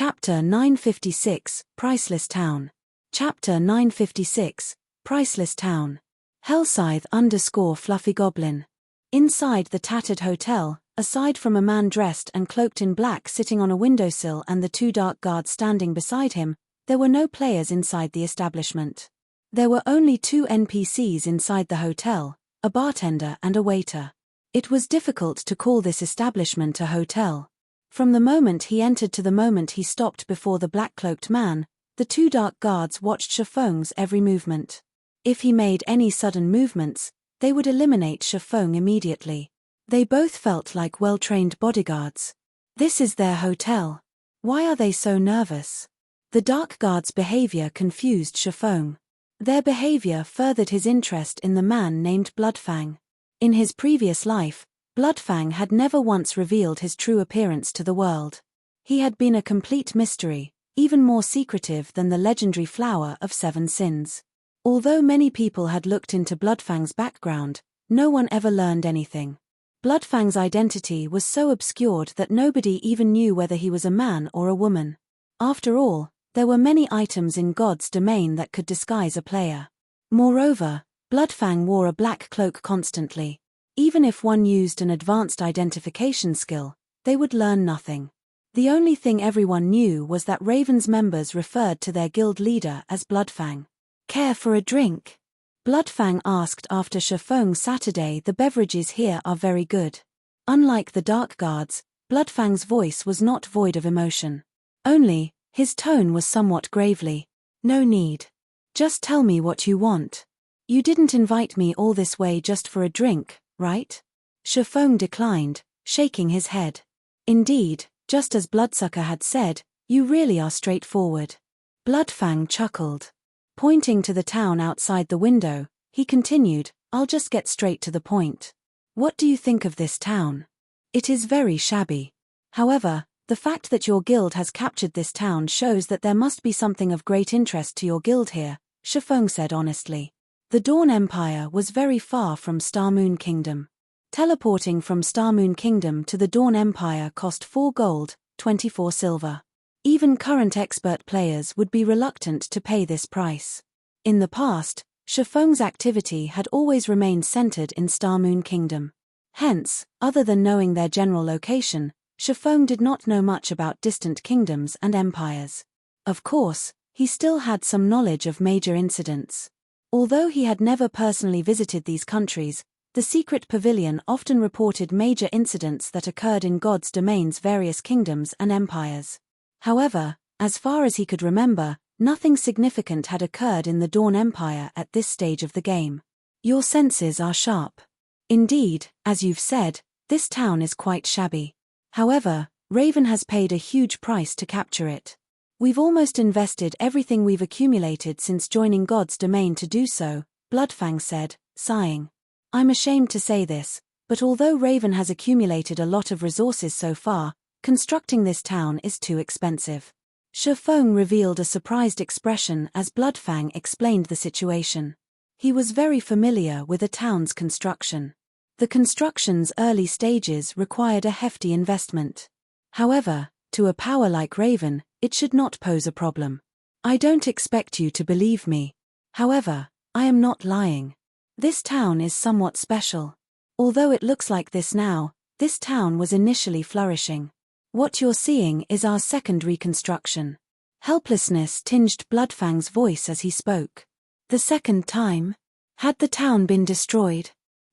Chapter 956, Priceless Town. Chapter 956, Priceless Town. Hellscythe_Fluffy Goblin. Inside the tattered hotel, aside from a man dressed and cloaked in black sitting on a windowsill and the two dark guards standing beside him, there were no players inside the establishment. There were only two NPCs inside the hotel, a bartender and a waiter. It was difficult to call this establishment a hotel. From the moment he entered to the moment he stopped before the black-cloaked man, the two dark guards watched Shifeng's every movement. If he made any sudden movements, they would eliminate Shifeng immediately. They both felt like well-trained bodyguards. This is their hotel. Why are they so nervous? The dark guards' behavior confused Shifeng. Their behavior furthered his interest in the man named Bloodfang. In his previous life, Bloodfang had never once revealed his true appearance to the world. He had been a complete mystery, even more secretive than the legendary Flower of Seven Sins. Although many people had looked into Bloodfang's background, no one ever learned anything. Bloodfang's identity was so obscured that nobody even knew whether he was a man or a woman. After all, there were many items in God's domain that could disguise a player. Moreover, Bloodfang wore a black cloak constantly. Even if one used an advanced identification skill, they would learn nothing. The only thing everyone knew was that Raven's members referred to their guild leader as Bloodfang. "Care for a drink?" Bloodfang asked after Shifeng Saturday. "The beverages here are very good." Unlike the dark guards, Bloodfang's voice was not void of emotion. Only, his tone was somewhat gravely. "No need. Just tell me what you want. You didn't invite me all this way just for a drink, right?" Shifeng declined, shaking his head. "Indeed, just as Bloodsucker had said, you really are straightforward." Bloodfang chuckled. Pointing to the town outside the window, he continued, "I'll just get straight to the point. What do you think of this town? It is very shabby. However, the fact that your guild has captured this town shows that there must be something of great interest to your guild here," Shifeng said honestly. The Dawn Empire was very far from Starmoon Kingdom. Teleporting from Starmoon Kingdom to the Dawn Empire cost 4 gold, 24 silver. Even current expert players would be reluctant to pay this price. In the past, Shifeng's activity had always remained centered in Starmoon Kingdom. Hence, other than knowing their general location, Shifeng did not know much about distant kingdoms and empires. Of course, he still had some knowledge of major incidents. Although he had never personally visited these countries, the secret pavilion often reported major incidents that occurred in God's domain's various kingdoms and empires. However, as far as he could remember, nothing significant had occurred in the Dawn Empire at this stage of the game. Your senses are sharp. Indeed, as you've said, this town is quite shabby. However, Raven has paid a huge price to capture it. We've almost invested everything we've accumulated since joining God's domain to do so, Bloodfang said, sighing. I'm ashamed to say this, but although Raven has accumulated a lot of resources so far, constructing this town is too expensive. Shifeng revealed a surprised expression as Bloodfang explained the situation. He was very familiar with a town's construction. The construction's early stages required a hefty investment. However, to a power like Raven, it should not pose a problem. I don't expect you to believe me. However, I am not lying. This town is somewhat special. Although it looks like this now, this town was initially flourishing. What you're seeing is our second reconstruction. Helplessness tinged Bloodfang's voice as he spoke. The second time? Had the town been destroyed?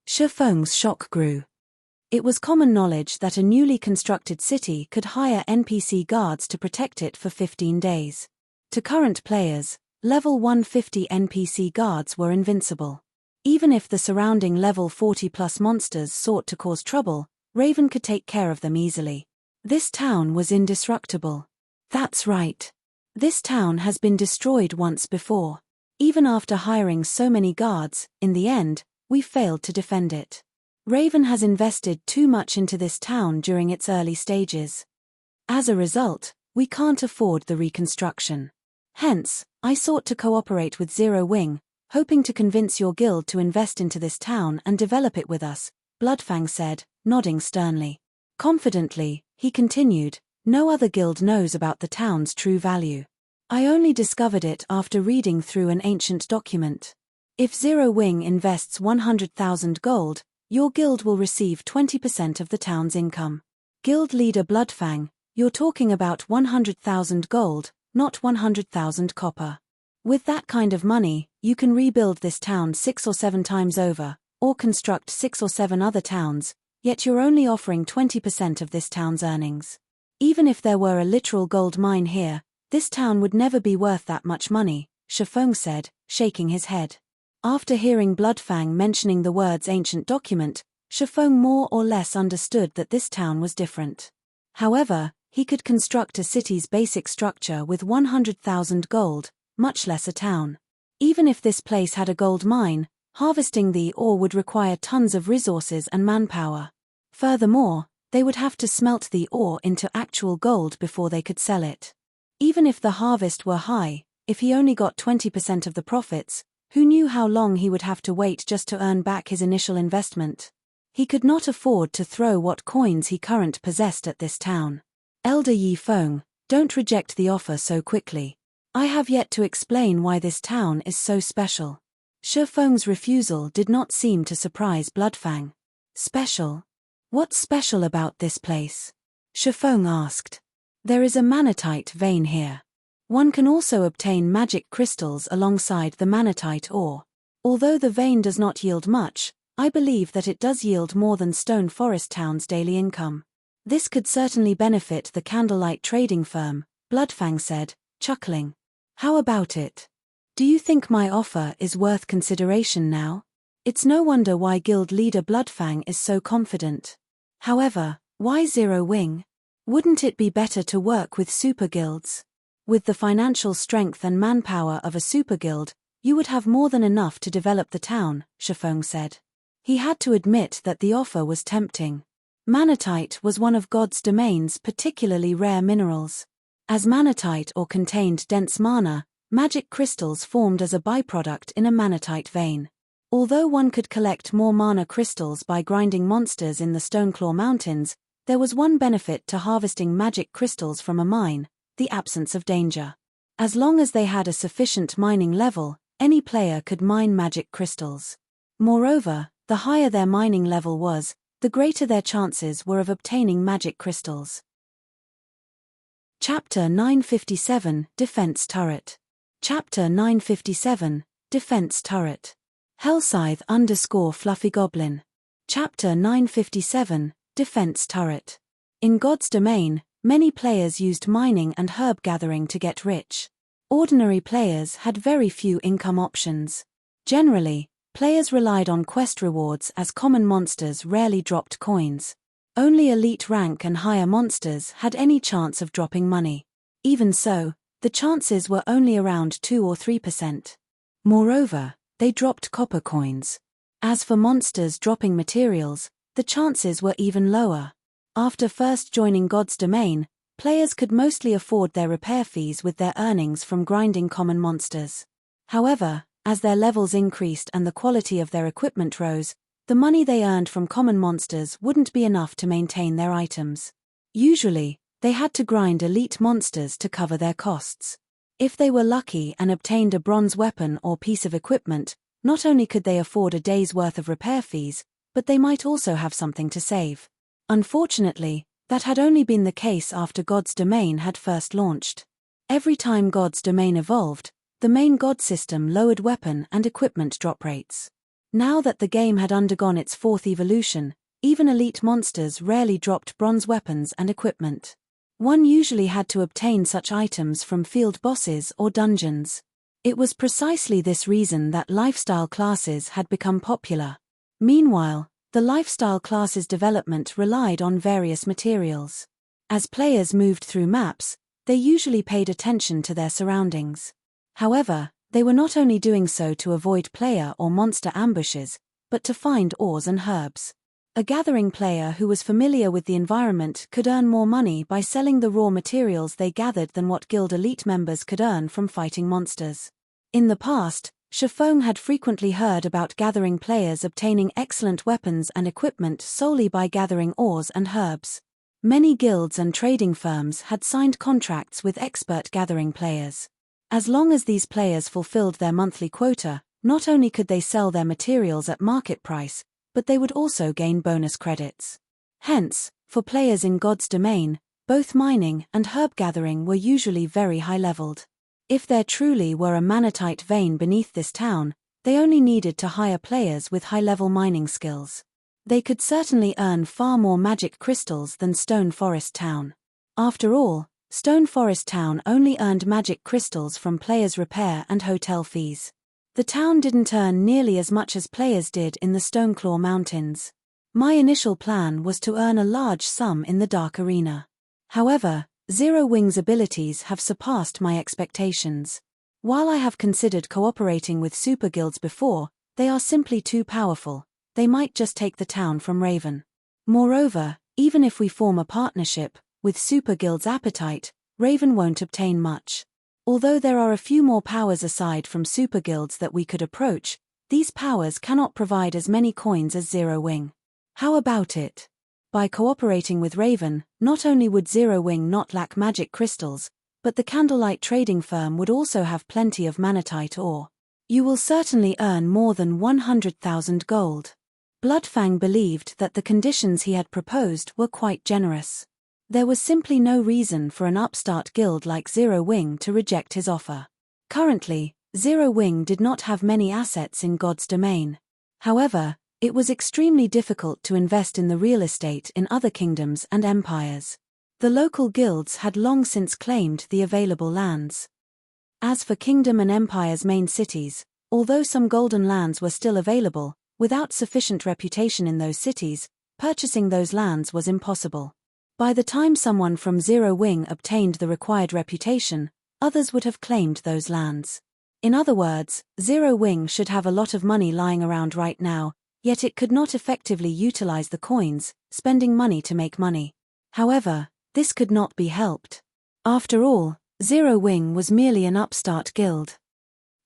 Shifeng's shock grew. It was common knowledge that a newly constructed city could hire NPC guards to protect it for 15 days. To current players, level 150 NPC guards were invincible. Even if the surrounding level 40+ monsters sought to cause trouble, Raven could take care of them easily. This town was indestructible. That's right. This town has been destroyed once before. Even after hiring so many guards, in the end, we failed to defend it. Raven has invested too much into this town during its early stages. As a result, we can't afford the reconstruction. Hence, I sought to cooperate with Zero Wing, hoping to convince your guild to invest into this town and develop it with us, Bloodfang said, nodding sternly. Confidently, he continued, No other guild knows about the town's true value. I only discovered it after reading through an ancient document. If Zero Wing invests 100,000 gold, your guild will receive 20% of the town's income. Guild leader Bloodfang, you're talking about 100,000 gold, not 100,000 copper. With that kind of money, you can rebuild this town 6 or 7 times over, or construct 6 or 7 other towns, yet you're only offering 20% of this town's earnings. Even if there were a literal gold mine here, this town would never be worth that much money, Shifeng said, shaking his head. After hearing Bloodfang mentioning the words ancient document, Shifeng more or less understood that this town was different. However, he could construct a city's basic structure with 100,000 gold, much less a town. Even if this place had a gold mine, harvesting the ore would require tons of resources and manpower. Furthermore, they would have to smelt the ore into actual gold before they could sell it. Even if the harvest were high, if he only got 20% of the profits, who knew how long he would have to wait just to earn back his initial investment? He could not afford to throw what coins he currently possessed at this town. Elder Yi Feng, don't reject the offer so quickly. I have yet to explain why this town is so special. Shi Feng's refusal did not seem to surprise Bloodfang. Special? What's special about this place? Shi Feng asked. There is a manatite vein here. One can also obtain magic crystals alongside the manatite ore. Although the vein does not yield much, I believe that it does yield more than Stone Forest Town's daily income. This could certainly benefit the candlelight trading firm, Bloodfang said, chuckling. How about it? Do you think my offer is worth consideration now? It's no wonder why guild leader Bloodfang is so confident. However, why Zero Wing? Wouldn't it be better to work with super guilds? With the financial strength and manpower of a super guild, you would have more than enough to develop the town, Shifeng said. He had to admit that the offer was tempting. Manatite was one of God's domain's particularly rare minerals. As manatite ore contained dense mana, magic crystals formed as a byproduct in a manatite vein. Although one could collect more mana crystals by grinding monsters in the Stoneclaw Mountains, there was one benefit to harvesting magic crystals from a mine: the absence of danger. As long as they had a sufficient mining level, any player could mine magic crystals. Moreover, the higher their mining level was, the greater their chances were of obtaining magic crystals. Chapter 957, Defense Turret. Chapter 957, Defense Turret. Hellscythe_Fluffy Goblin. Chapter 957, Defense Turret. In God's domain, many players used mining and herb gathering to get rich. Ordinary players had very few income options. Generally, players relied on quest rewards as common monsters rarely dropped coins. Only elite rank and higher monsters had any chance of dropping money. Even so, the chances were only around 2 or 3%. Moreover, they dropped copper coins. As for monsters dropping materials, the chances were even lower. After first joining God's domain, players could mostly afford their repair fees with their earnings from grinding common monsters. However, as their levels increased and the quality of their equipment rose, the money they earned from common monsters wouldn't be enough to maintain their items. Usually, they had to grind elite monsters to cover their costs. If they were lucky and obtained a bronze weapon or piece of equipment, not only could they afford a day's worth of repair fees, but they might also have something to save. Unfortunately, that had only been the case after God's domain had first launched. Every time God's domain evolved, the main God system lowered weapon and equipment drop rates. Now that the game had undergone its 4th evolution, even elite monsters rarely dropped bronze weapons and equipment. One usually had to obtain such items from field bosses or dungeons. It was precisely this reason that lifestyle classes had become popular. Meanwhile, the lifestyle class's development relied on various materials. As players moved through maps, they usually paid attention to their surroundings. However, they were not only doing so to avoid player or monster ambushes, but to find ores and herbs. A gathering player who was familiar with the environment could earn more money by selling the raw materials they gathered than what guild elite members could earn from fighting monsters. In the past, Shifeng had frequently heard about gathering players obtaining excellent weapons and equipment solely by gathering ores and herbs. Many guilds and trading firms had signed contracts with expert gathering players. As long as these players fulfilled their monthly quota, not only could they sell their materials at market price, but they would also gain bonus credits. Hence, for players in God's domain, both mining and herb gathering were usually very high-leveled. If there truly were a manatite vein beneath this town, they only needed to hire players with high-level mining skills. They could certainly earn far more magic crystals than Stone Forest Town. After all, Stone Forest Town only earned magic crystals from players' repair and hotel fees. The town didn't earn nearly as much as players did in the Stoneclaw Mountains. My initial plan was to earn a large sum in the Dark Arena. However, Zero Wing's abilities have surpassed my expectations. While I have considered cooperating with super guilds before, they are simply too powerful. They might just take the town from Raven. Moreover, even if we form a partnership, with super guild's appetite, Raven won't obtain much. Although there are a few more powers aside from super guilds that we could approach, these powers cannot provide as many coins as Zero Wing. How about it? By cooperating with Raven, not only would Zero Wing not lack magic crystals, but the Candlelight trading firm would also have plenty of manatite ore. You will certainly earn more than 100,000 gold. Bloodfang believed that the conditions he had proposed were quite generous. There was simply no reason for an upstart guild like Zero Wing to reject his offer. Currently, Zero Wing did not have many assets in God's domain. However, it was extremely difficult to invest in the real estate in other kingdoms and empires. The local guilds had long since claimed the available lands. As for kingdom and empire's main cities, although some golden lands were still available, without sufficient reputation in those cities, purchasing those lands was impossible. By the time someone from Zero Wing obtained the required reputation, others would have claimed those lands. In other words, Zero Wing should have a lot of money lying around right now, yet it could not effectively utilize the coins, spending money to make money. However, this could not be helped. After all, Zero Wing was merely an upstart guild.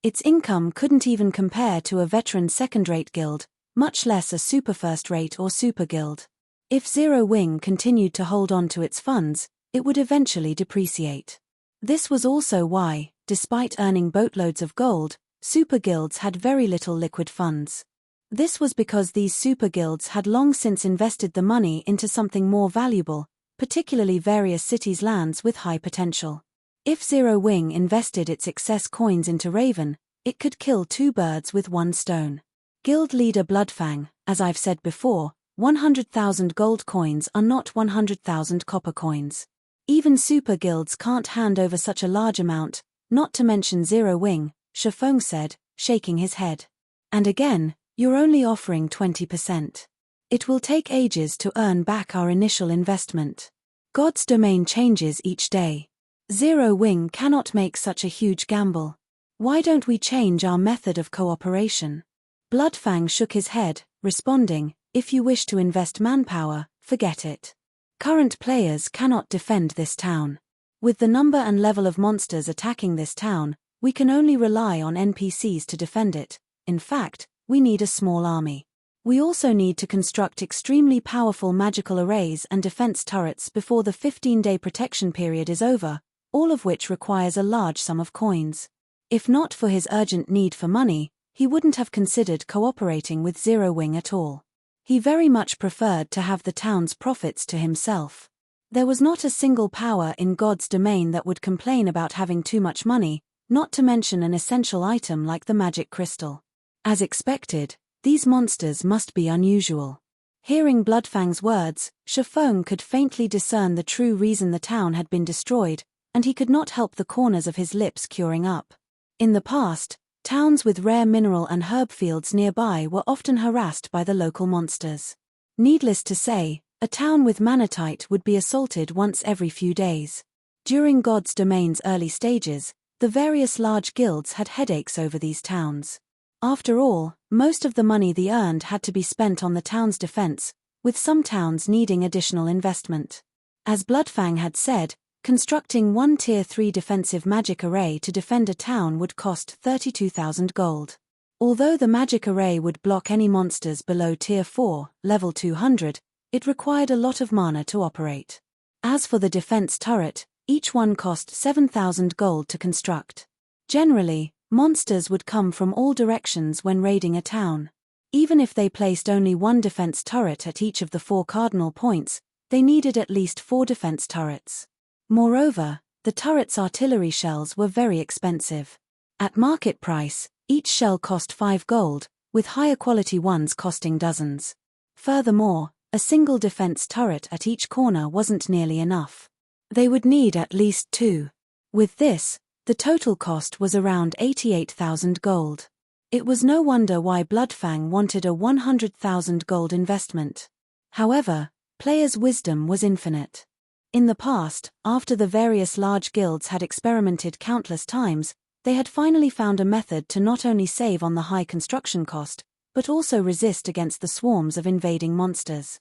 Its income couldn't even compare to a veteran second-rate guild, much less a super first-rate or super guild. If Zero Wing continued to hold on to its funds, it would eventually depreciate. This was also why, despite earning boatloads of gold, super guilds had very little liquid funds. This was because these super guilds had long since invested the money into something more valuable, particularly various cities' lands with high potential. If Zero Wing invested its excess coins into Raven, it could kill two birds with one stone. Guild leader Bloodfang, as I've said before, 100,000 gold coins are not 100,000 copper coins. Even super guilds can't hand over such a large amount, not to mention Zero Wing, Shifeng said, shaking his head. And again, you're only offering 20%. It will take ages to earn back our initial investment. God's domain changes each day. Zero Wing cannot make such a huge gamble. Why don't we change our method of cooperation? Bloodfang shook his head, responding, if you wish to invest manpower, forget it. Current players cannot defend this town. With the number and level of monsters attacking this town, we can only rely on NPCs to defend it. In fact, we need a small army. We also need to construct extremely powerful magical arrays and defense turrets before the 15-day protection period is over, all of which requires a large sum of coins. If not for his urgent need for money, he wouldn't have considered cooperating with Zero Wing at all. He very much preferred to have the town's profits to himself. There was not a single power in God's domain that would complain about having too much money, not to mention an essential item like the magic crystal. As expected, these monsters must be unusual. Hearing Bloodfang's words, Shifeng could faintly discern the true reason the town had been destroyed, and he could not help the corners of his lips curing up. In the past, towns with rare mineral and herb fields nearby were often harassed by the local monsters. Needless to say, a town with manatite would be assaulted once every few days. During God's domain's early stages, the various large guilds had headaches over these towns. After all, most of the money they earned had to be spent on the town's defense, with some towns needing additional investment. As Bloodfang had said, constructing one Tier 3 defensive magic array to defend a town would cost 32,000 gold. Although the magic array would block any monsters below Tier 4, level 200, it required a lot of mana to operate. As for the defense turret, each one cost 7,000 gold to construct. Generally, monsters would come from all directions when raiding a town. Even if they placed only one defense turret at each of the 4 cardinal points, they needed at least 4 defense turrets. Moreover, the turret's artillery shells were very expensive. At market price, each shell cost 5 gold, with higher quality ones costing dozens. Furthermore, a single defense turret at each corner wasn't nearly enough. They would need at least 2. With this, the total cost was around 88,000 gold. It was no wonder why Bloodfang wanted a 100,000 gold investment. However, players' wisdom was infinite. In the past, after the various large guilds had experimented countless times, they had finally found a method to not only save on the high construction cost, but also resist against the swarms of invading monsters.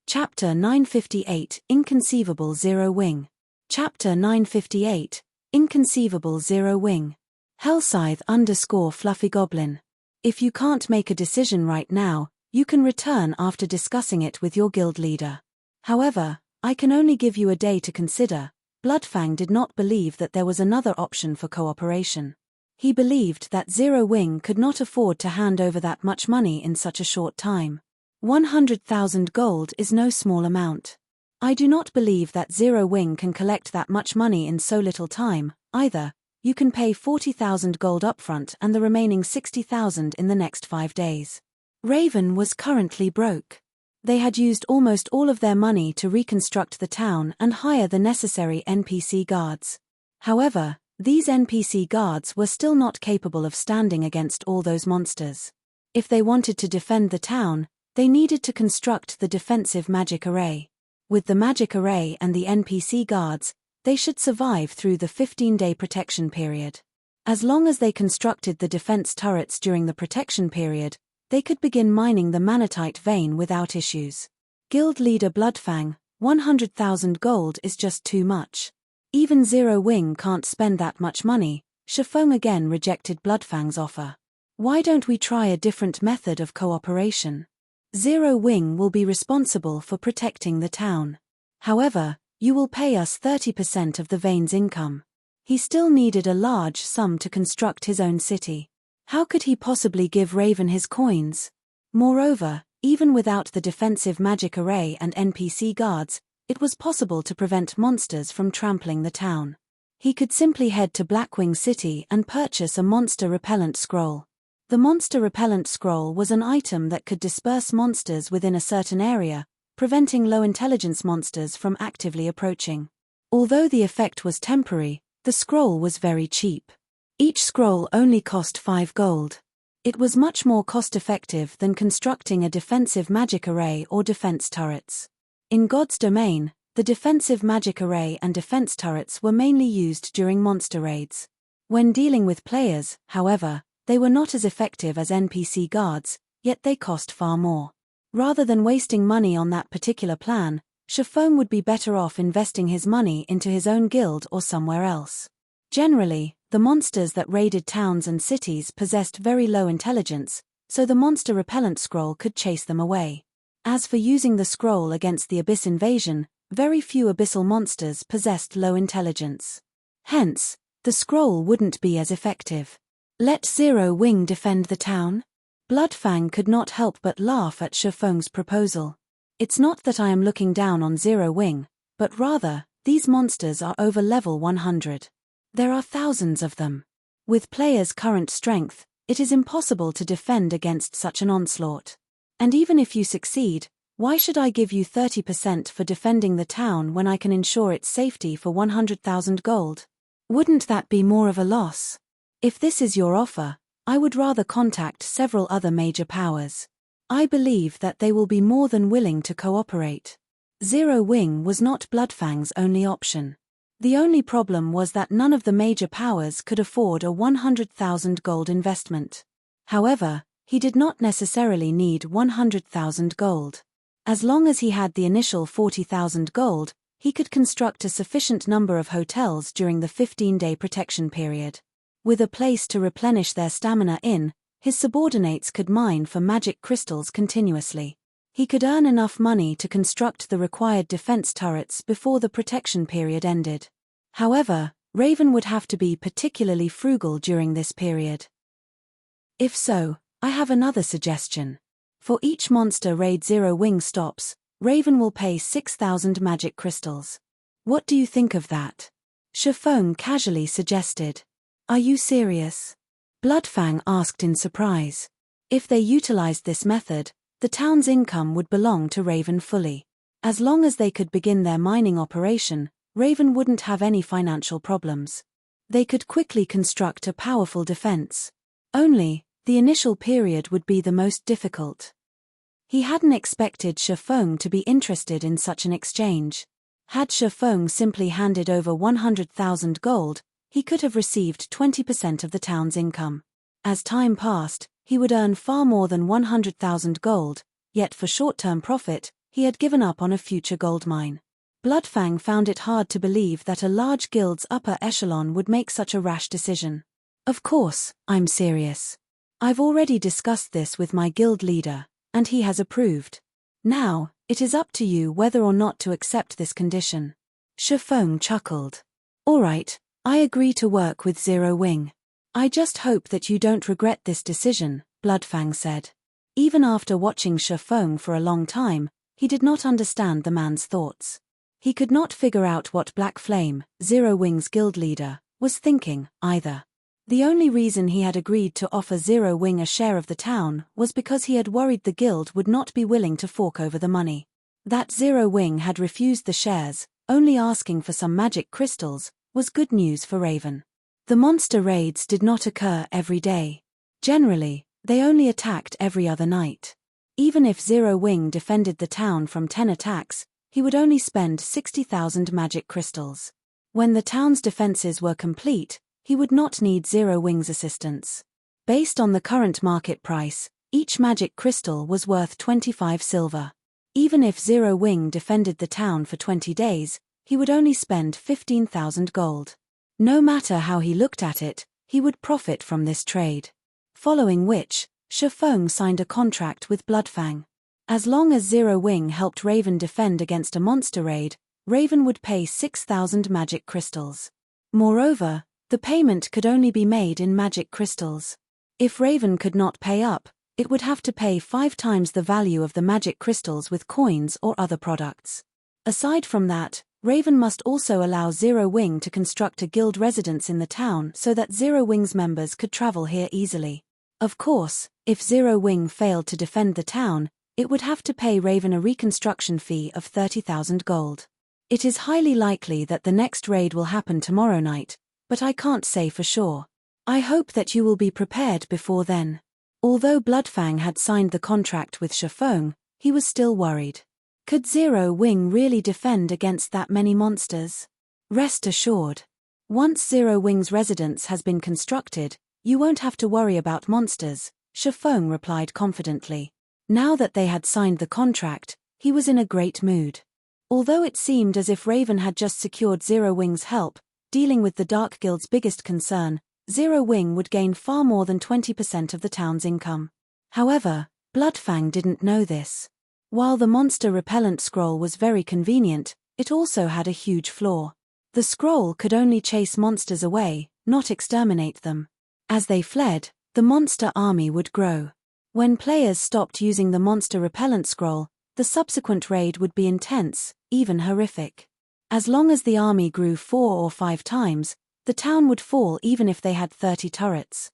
Chapter 958 Inconceivable Zero Wing. Chapter 958 Inconceivable Zero Wing. Hellscythe _ Fluffy Goblin. If you can't make a decision right now, you can return after discussing it with your guild leader. However, I can only give you a day to consider. Bloodfang did not believe that there was another option for cooperation. He believed that Zero Wing could not afford to hand over that much money in such a short time. 100,000 gold is no small amount. I do not believe that Zero Wing can collect that much money in so little time, either. You can pay 40,000 gold upfront and the remaining 60,000 in the next 5 days. Raven was currently broke. They had used almost all of their money to reconstruct the town and hire the necessary NPC guards. However, these NPC guards were still not capable of standing against all those monsters. If they wanted to defend the town, they needed to construct the defensive magic array. With the magic array and the NPC guards, they should survive through the 15-day protection period. As long as they constructed the defense turrets during the protection period, they could begin mining the manatite vein without issues. Guild leader Bloodfang, 100,000 gold is just too much. Even Zero Wing can't spend that much money. Shifeng again rejected Bloodfang's offer. Why don't we try a different method of cooperation? Zero Wing will be responsible for protecting the town. However, you will pay us 30% of the vein's income. He still needed a large sum to construct his own city. How could he possibly give Raven his coins? Moreover, even without the defensive magic array and NPC guards, it was possible to prevent monsters from trampling the town. He could simply head to Blackwing City and purchase a monster repellent scroll. The monster repellent scroll was an item that could disperse monsters within a certain area, preventing low-intelligence monsters from actively approaching. Although the effect was temporary, the scroll was very cheap. Each scroll only cost 5 gold. It was much more cost-effective than constructing a defensive magic array or defense turrets. In God's domain, the defensive magic array and defense turrets were mainly used during monster raids. When dealing with players, however, they were not as effective as NPC guards, yet they cost far more. Rather than wasting money on that particular plan, Shifeng would be better off investing his money into his own guild or somewhere else. Generally, the monsters that raided towns and cities possessed very low intelligence, so the monster repellent scroll could chase them away. As for using the scroll against the abyss invasion, very few abyssal monsters possessed low intelligence. Hence, the scroll wouldn't be as effective. Let Zero Wing defend the town? Bloodfang could not help but laugh at Shifeng's proposal. It's not that I am looking down on Zero Wing, but rather, these monsters are over level 100. There are thousands of them. With players' current strength, it is impossible to defend against such an onslaught. And even if you succeed, why should I give you 30% for defending the town when I can ensure its safety for 100,000 gold? Wouldn't that be more of a loss? If this is your offer, I would rather contact several other major powers. I believe that they will be more than willing to cooperate. Zero Wing was not Bloodfang's only option. The only problem was that none of the major powers could afford a 100,000 gold investment. However, he did not necessarily need 100,000 gold. As long as he had the initial 40,000 gold, he could construct a sufficient number of hotels during the 15-day protection period. With a place to replenish their stamina in, his subordinates could mine for magic crystals continuously. He could earn enough money to construct the required defense turrets before the protection period ended. However, Raven would have to be particularly frugal during this period. If so, I have another suggestion. For each monster raid Zero Wing stops, Raven will pay 6,000 magic crystals. What do you think of that? Shifeng casually suggested. Are you serious? Bloodfang asked in surprise. If they utilized this method, the town's income would belong to Raven fully. As long as they could begin their mining operation, Raven wouldn't have any financial problems. They could quickly construct a powerful defense. Only, the initial period would be the most difficult. He hadn't expected Shifeng to be interested in such an exchange. Had Shifeng simply handed over 100,000 gold, he could have received 20% of the town's income. As time passed, he would earn far more than 100,000 gold, yet for short-term profit, he had given up on a future gold mine. Bloodfang found it hard to believe that a large guild's upper echelon would make such a rash decision. Of course, I'm serious. I've already discussed this with my guild leader, and he has approved. Now, it is up to you whether or not to accept this condition. Shifeng chuckled. All right, I agree to work with Zero Wing. I just hope that you don't regret this decision, Bloodfang said. Even after watching Shifeng for a long time, he did not understand the man's thoughts. He could not figure out what Black Flame, Zero Wing's guild leader, was thinking, either. The only reason he had agreed to offer Zero Wing a share of the town was because he had worried the guild would not be willing to fork over the money. That Zero Wing had refused the shares, only asking for some magic crystals, was good news for Raven. The monster raids did not occur every day. Generally, they only attacked every other night. Even if Zero Wing defended the town from 10 attacks, he would only spend 60,000 magic crystals. When the town's defenses were complete, he would not need Zero Wing's assistance. Based on the current market price, each magic crystal was worth 25 silver. Even if Zero Wing defended the town for 20 days, he would only spend 15,000 gold. No matter how he looked at it, he would profit from this trade. Following which, Shifeng signed a contract with Bloodfang. As long as Zero Wing helped Raven defend against a monster raid, Raven would pay 6,000 magic crystals. Moreover, the payment could only be made in magic crystals. If Raven could not pay up, it would have to pay 5 times the value of the magic crystals with coins or other products. Aside from that, Raven must also allow Zero Wing to construct a guild residence in the town so that Zero Wing's members could travel here easily. Of course, if Zero Wing failed to defend the town, it would have to pay Raven a reconstruction fee of 30,000 gold. It is highly likely that the next raid will happen tomorrow night, but I can't say for sure. I hope that you will be prepared before then. Although Bloodfang had signed the contract with Shifeng, he was still worried. Could Zero Wing really defend against that many monsters? Rest assured. Once Zero Wing's residence has been constructed, you won't have to worry about monsters, Shifeng replied confidently. Now that they had signed the contract, he was in a great mood. Although it seemed as if Raven had just secured Zero Wing's help, dealing with the Dark Guild's biggest concern, Zero Wing would gain far more than 20% of the town's income. However, Bloodfang didn't know this. While the monster repellent scroll was very convenient, it also had a huge flaw. The scroll could only chase monsters away, not exterminate them. As they fled, the monster army would grow. When players stopped using the monster repellent scroll, the subsequent raid would be intense, even horrific. As long as the army grew 4 or 5 times, the town would fall even if they had 30 turrets.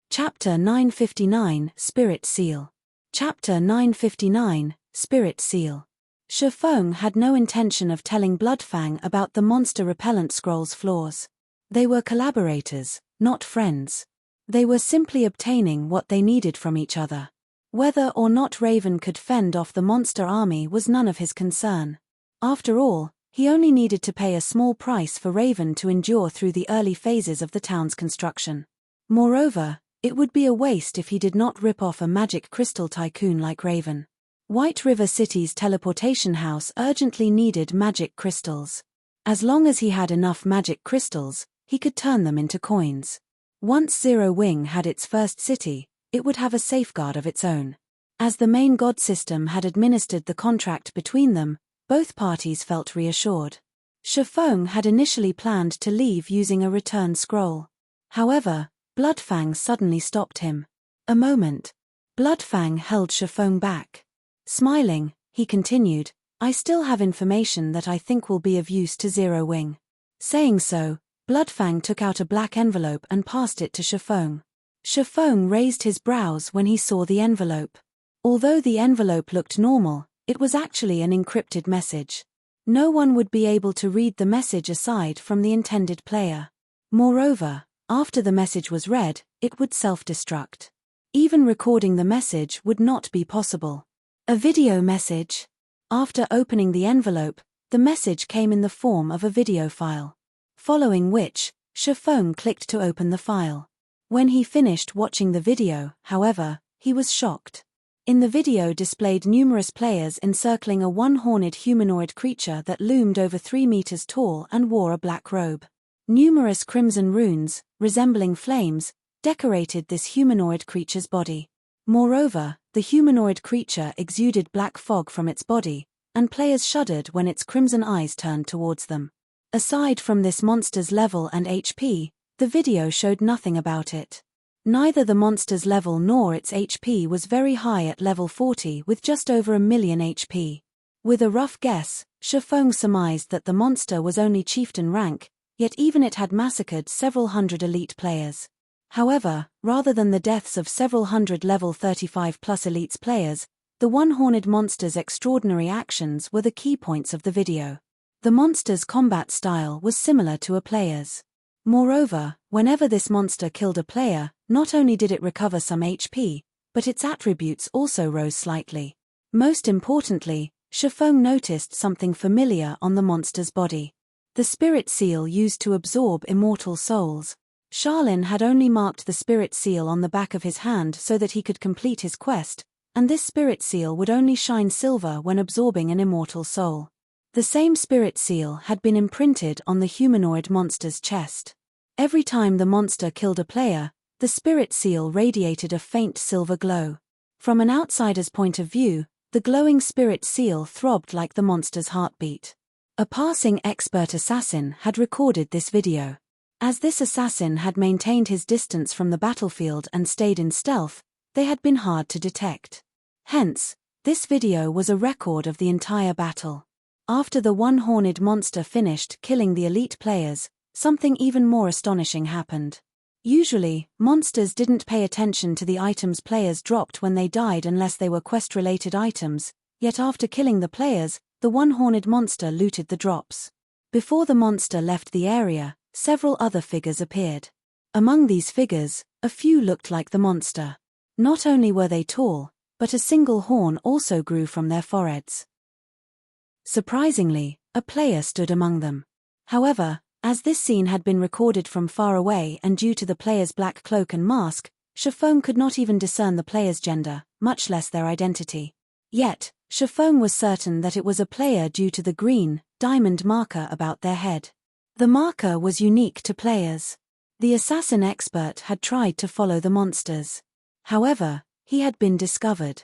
Chapter 959 Spirit Seal. Chapter 959 Spirit Seal. Shifeng had no intention of telling Bloodfang about the monster repellent scroll's flaws. They were collaborators, not friends. They were simply obtaining what they needed from each other. Whether or not Raven could fend off the monster army was none of his concern. After all, he only needed to pay a small price for Raven to endure through the early phases of the town's construction. Moreover, it would be a waste if he did not rip off a magic crystal tycoon like Raven. White River City's teleportation house urgently needed magic crystals. As long as he had enough magic crystals, he could turn them into coins. Once Zero Wing had its first city, it would have a safeguard of its own. As the main god system had administered the contract between them, both parties felt reassured. Shifeng had initially planned to leave using a return scroll. However, Bloodfang suddenly stopped him. A moment. Bloodfang held Shifeng back. Smiling, he continued, "I still have information that I think will be of use to Zero Wing." Saying so, Bloodfang took out a black envelope and passed it to Shifeng. Shifeng raised his brows when he saw the envelope. Although the envelope looked normal, it was actually an encrypted message. No one would be able to read the message aside from the intended player. Moreover, after the message was read, it would self-destruct. Even recording the message would not be possible. A video message. After opening the envelope, the message came in the form of a video file. Following which, Shifeng clicked to open the file. When he finished watching the video, however, he was shocked. In the video displayed numerous players encircling a one-horned humanoid creature that loomed over 3 meters tall and wore a black robe. Numerous crimson runes, resembling flames, decorated this humanoid creature's body. Moreover, the humanoid creature exuded black fog from its body, and players shuddered when its crimson eyes turned towards them. Aside from this monster's level and HP, the video showed nothing about it. Neither the monster's level nor its HP was very high at level 40 with just over 1,000,000 HP. With a rough guess, Shifeng surmised that the monster was only chieftain rank, yet even it had massacred several hundred elite players. However, rather than the deaths of several hundred level 35+ elites players, the one-horned monster's extraordinary actions were the key points of the video. The monster's combat style was similar to a player's. Moreover, whenever this monster killed a player, not only did it recover some HP, but its attributes also rose slightly. Most importantly, Shifeng noticed something familiar on the monster's body. The spirit seal used to absorb immortal souls. Sharlin had only marked the spirit seal on the back of his hand so that he could complete his quest, and this spirit seal would only shine silver when absorbing an immortal soul. The same spirit seal had been imprinted on the humanoid monster's chest. Every time the monster killed a player, the spirit seal radiated a faint silver glow. From an outsider's point of view, the glowing spirit seal throbbed like the monster's heartbeat. A passing expert assassin had recorded this video. As this assassin had maintained his distance from the battlefield and stayed in stealth, they had been hard to detect. Hence, this video was a record of the entire battle. After the one-horned monster finished killing the elite players, something even more astonishing happened. Usually, monsters didn't pay attention to the items players dropped when they died unless they were quest-related items, yet after killing the players, the one-horned monster looted the drops. Before the monster left the area, several other figures appeared. Among these figures, a few looked like the monster. Not only were they tall, but a single horn also grew from their foreheads. Surprisingly, a player stood among them. However, as this scene had been recorded from far away and due to the player's black cloak and mask, Shifeng could not even discern the player's gender, much less their identity. Yet, Shifeng was certain that it was a player due to the green, diamond marker about their head. The marker was unique to players. The assassin expert had tried to follow the monsters. However, he had been discovered.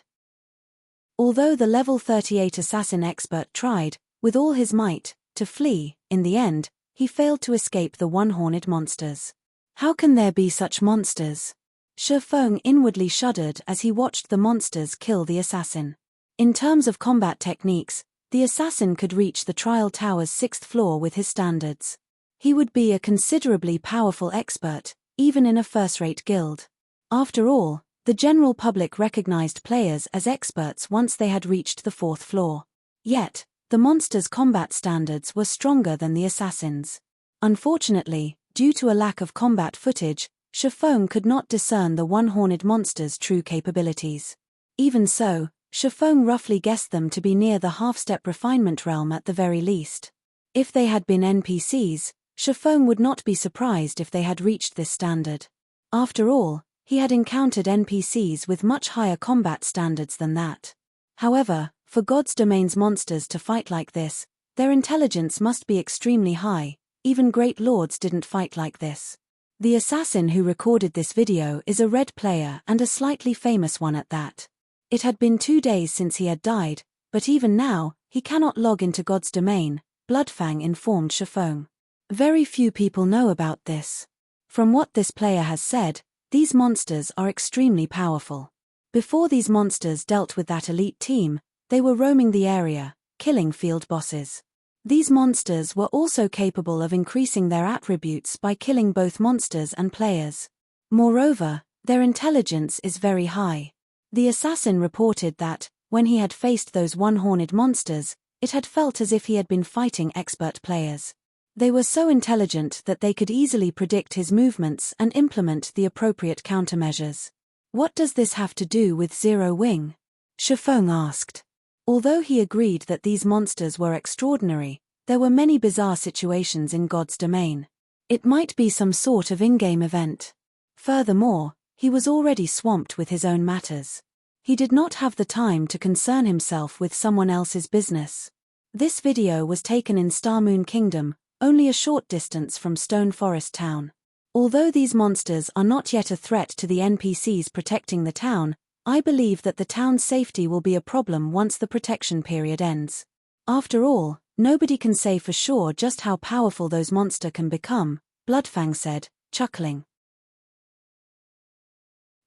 Although the level 38 assassin expert tried, with all his might, to flee, in the end, he failed to escape the one-horned monsters. How can there be such monsters? Shifeng inwardly shuddered as he watched the monsters kill the assassin. In terms of combat techniques, the assassin could reach the trial tower's 6th floor with his standards. He would be a considerably powerful expert, even in a first-rate guild. After all, the general public recognized players as experts once they had reached the 4th floor. Yet, the monsters' combat standards were stronger than the assassins. Unfortunately, due to a lack of combat footage, Shifeng could not discern the one-horned monster's true capabilities. Even so, Shifeng roughly guessed them to be near the half-step refinement realm at the very least. If they had been NPCs, Shifeng would not be surprised if they had reached this standard. After all, he had encountered NPCs with much higher combat standards than that. However, for God's Domain's monsters to fight like this, their intelligence must be extremely high. Even great lords didn't fight like this. The assassin who recorded this video is a red player and a slightly famous one at that. It had been 2 days since he had died, but even now, he cannot log into God's domain, Bloodfang informed Shifeng. Very few people know about this. From what this player has said, these monsters are extremely powerful. Before these monsters dealt with that elite team, they were roaming the area, killing field bosses. These monsters were also capable of increasing their attributes by killing both monsters and players. Moreover, their intelligence is very high. The assassin reported that, when he had faced those one-horned monsters, it had felt as if he had been fighting expert players. They were so intelligent that they could easily predict his movements and implement the appropriate countermeasures. What does this have to do with Zero Wing? Shifeng asked. Although he agreed that these monsters were extraordinary, there were many bizarre situations in God's domain. It might be some sort of in-game event. Furthermore, he was already swamped with his own matters. He did not have the time to concern himself with someone else's business. This video was taken in Star Moon Kingdom, only a short distance from Stone Forest Town. Although these monsters are not yet a threat to the NPCs protecting the town, I believe that the town's safety will be a problem once the protection period ends. After all, nobody can say for sure just how powerful those monsters can become, Bloodfang said, chuckling.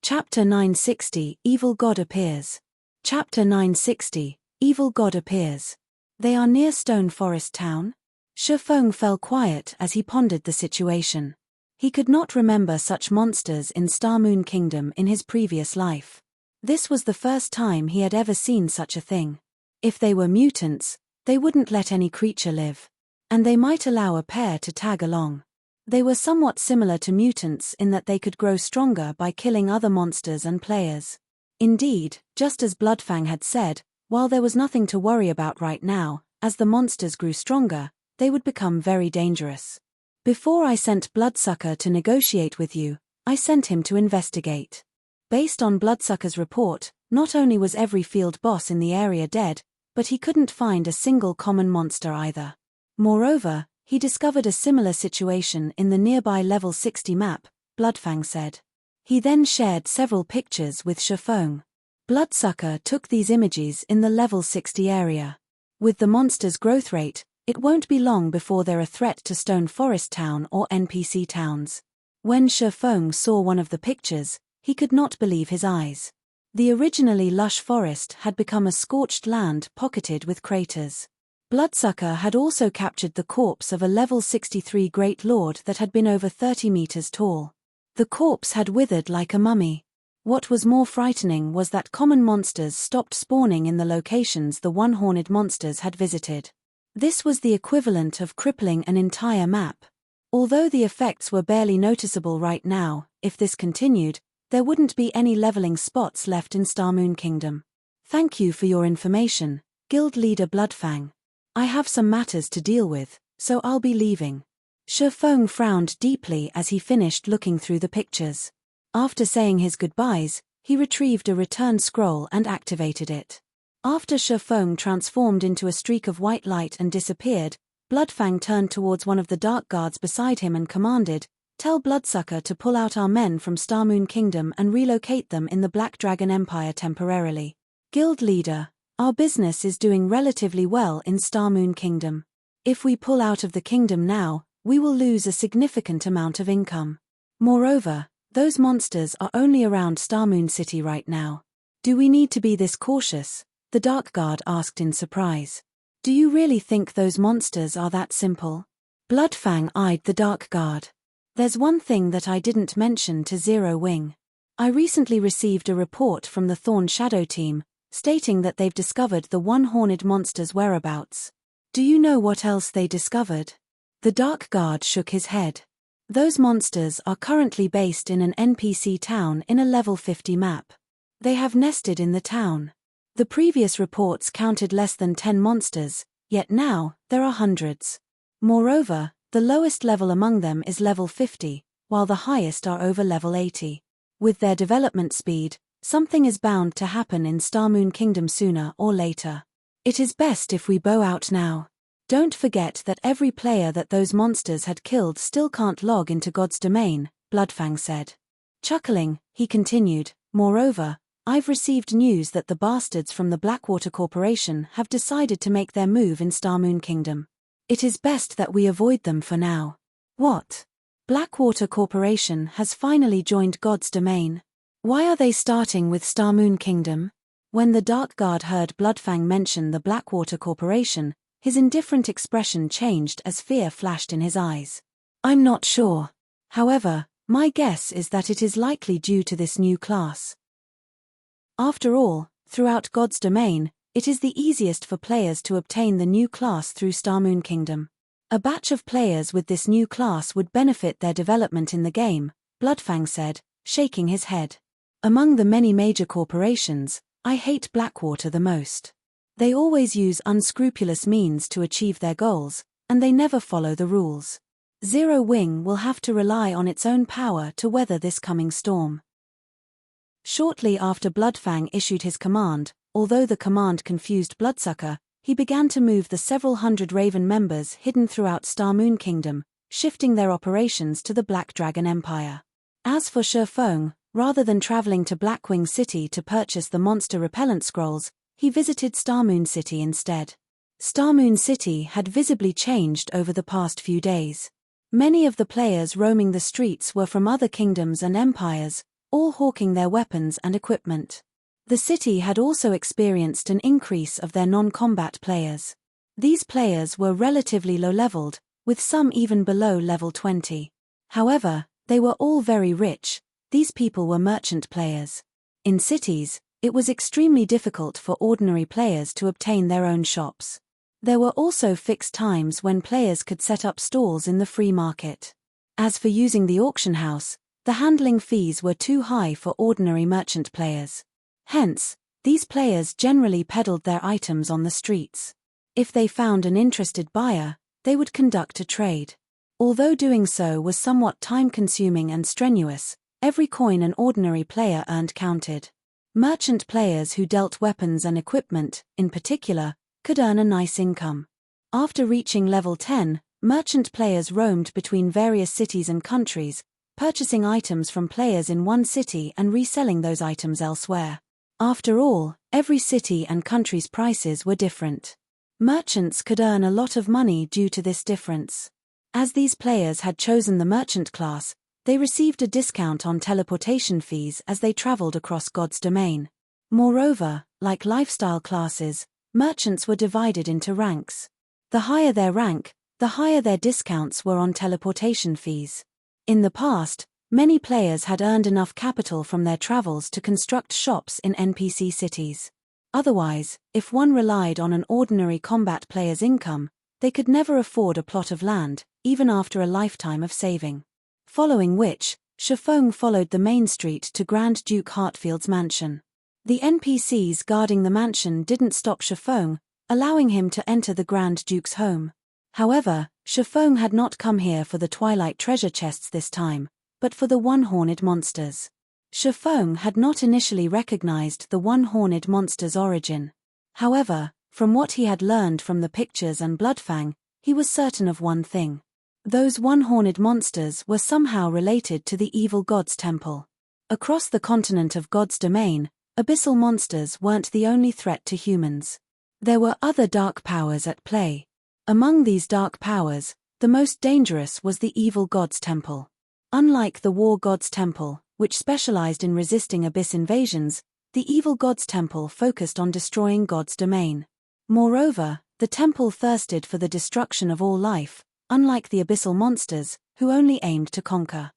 Chapter 960 Evil God Appears. Chapter 960 Evil God Appears. They are near Stone Forest Town? Shifeng fell quiet as he pondered the situation. He could not remember such monsters in Star Moon Kingdom in his previous life. This was the first time he had ever seen such a thing. If they were mutants, they wouldn't let any creature live. And they might allow a pair to tag along. They were somewhat similar to mutants in that they could grow stronger by killing other monsters and players. Indeed, just as Bloodfang had said, while there was nothing to worry about right now, as the monsters grew stronger, they would become very dangerous. Before I sent Bloodsucker to negotiate with you, I sent him to investigate. Based on Bloodsucker's report, not only was every field boss in the area dead, but he couldn't find a single common monster either. Moreover, he discovered a similar situation in the nearby level 60 map, Bloodfang said. He then shared several pictures with Shifeng. Bloodsucker took these images in the level 60 area. With the monster's growth rate, it won't be long before they're a threat to Stone Forest Town or NPC towns. When Shifeng saw one of the pictures, he could not believe his eyes. The originally lush forest had become a scorched land pocketed with craters. Bloodsucker had also captured the corpse of a level 63 Great Lord that had been over 30 meters tall. The corpse had withered like a mummy. What was more frightening was that common monsters stopped spawning in the locations the one-horned monsters had visited. This was the equivalent of crippling an entire map. Although the effects were barely noticeable right now, if this continued, there wouldn't be any leveling spots left in Star Moon Kingdom. Thank you for your information, Guild Leader Bloodfang. I have some matters to deal with, so I'll be leaving. Shifeng frowned deeply as he finished looking through the pictures. After saying his goodbyes, he retrieved a return scroll and activated it. After Shifeng transformed into a streak of white light and disappeared, Bloodfang turned towards one of the dark guards beside him and commanded, "Tell Bloodsucker to pull out our men from Star Moon Kingdom and relocate them in the Black Dragon Empire temporarily. Guild Leader, our business is doing relatively well in Star Moon Kingdom. If we pull out of the kingdom now, we will lose a significant amount of income. Moreover, those monsters are only around Star Moon City right now. Do we need to be this cautious?" the Dark Guard asked in surprise. "Do you really think those monsters are that simple?" Bloodfang eyed the Dark Guard. "There's one thing that I didn't mention to Zero Wing. I recently received a report from the Thorn Shadow team, stating that they've discovered the one-horned monster's whereabouts. Do you know what else they discovered?" The Dark Guard shook his head. "Those monsters are currently based in an NPC town in a level 50 map. They have nested in the town. The previous reports counted less than 10 monsters, yet now, there are hundreds. Moreover, the lowest level among them is level 50, while the highest are over level 80. With their development speed, something is bound to happen in Star Moon Kingdom sooner or later. It is best if we bow out now. Don't forget that every player that those monsters had killed still can't log into God's domain," Bloodfang said. Chuckling, he continued, "Moreover, I've received news that the bastards from the Blackwater Corporation have decided to make their move in Starmoon Kingdom. It is best that we avoid them for now. What? Blackwater Corporation has finally joined God's domain. Why are they starting with Starmoon Kingdom? When the Dark Guard heard Bloodfang mention the Blackwater Corporation, his indifferent expression changed as fear flashed in his eyes. I'm not sure. However, my guess is that it is likely due to this new class. After all, throughout God's domain, it is the easiest for players to obtain the new class through Starmoon Kingdom. A batch of players with this new class would benefit their development in the game, Bloodfang said, shaking his head. Among the many major corporations, I hate Blackwater the most. They always use unscrupulous means to achieve their goals, and they never follow the rules. Zero Wing will have to rely on its own power to weather this coming storm. Shortly after Bloodfang issued his command, although the command confused Bloodsucker, he began to move the several hundred Raven members hidden throughout Starmoon Kingdom, shifting their operations to the Black Dragon Empire. As for Shifeng, rather than traveling to Blackwing City to purchase the monster repellent scrolls, he visited Starmoon City instead. Starmoon City had visibly changed over the past few days. Many of the players roaming the streets were from other kingdoms and empires, all hawking their weapons and equipment. The city had also experienced an increase of their non-combat players. These players were relatively low-leveled, with some even below level 20. However, they were all very rich. These people were merchant players. In cities, it was extremely difficult for ordinary players to obtain their own shops. There were also fixed times when players could set up stalls in the free market. As for using the auction house, the handling fees were too high for ordinary merchant players. Hence, these players generally peddled their items on the streets. If they found an interested buyer, they would conduct a trade. Although doing so was somewhat time-consuming and strenuous, every coin an ordinary player earned counted. Merchant players who dealt weapons and equipment, in particular, could earn a nice income. After reaching level 10, merchant players roamed between various cities and countries, purchasing items from players in one city and reselling those items elsewhere. After all, every city and country's prices were different. Merchants could earn a lot of money due to this difference. As these players had chosen the merchant class, they received a discount on teleportation fees as they traveled across God's domain. Moreover, like lifestyle classes, merchants were divided into ranks. The higher their rank, the higher their discounts were on teleportation fees. In the past, many players had earned enough capital from their travels to construct shops in NPC cities. Otherwise, if one relied on an ordinary combat player's income, they could never afford a plot of land, even after a lifetime of saving. Following which, Shifeng followed the main street to Grand Duke Heartfield's mansion. The NPCs guarding the mansion didn't stop Shifeng, allowing him to enter the Grand Duke's home. However, Shifeng had not come here for the Twilight treasure chests this time, but for the one-horned monsters. Shifeng had not initially recognized the one-horned monster's origin. However, from what he had learned from the pictures and Bloodfang, he was certain of one thing. Those one-horned monsters were somehow related to the evil god's temple. Across the continent of God's domain, abyssal monsters weren't the only threat to humans. There were other dark powers at play. Among these dark powers, the most dangerous was the evil god's temple. Unlike the war god's temple, which specialized in resisting abyss invasions, the evil god's temple focused on destroying God's domain. Moreover, the temple thirsted for the destruction of all life, unlike the abyssal monsters, who only aimed to conquer.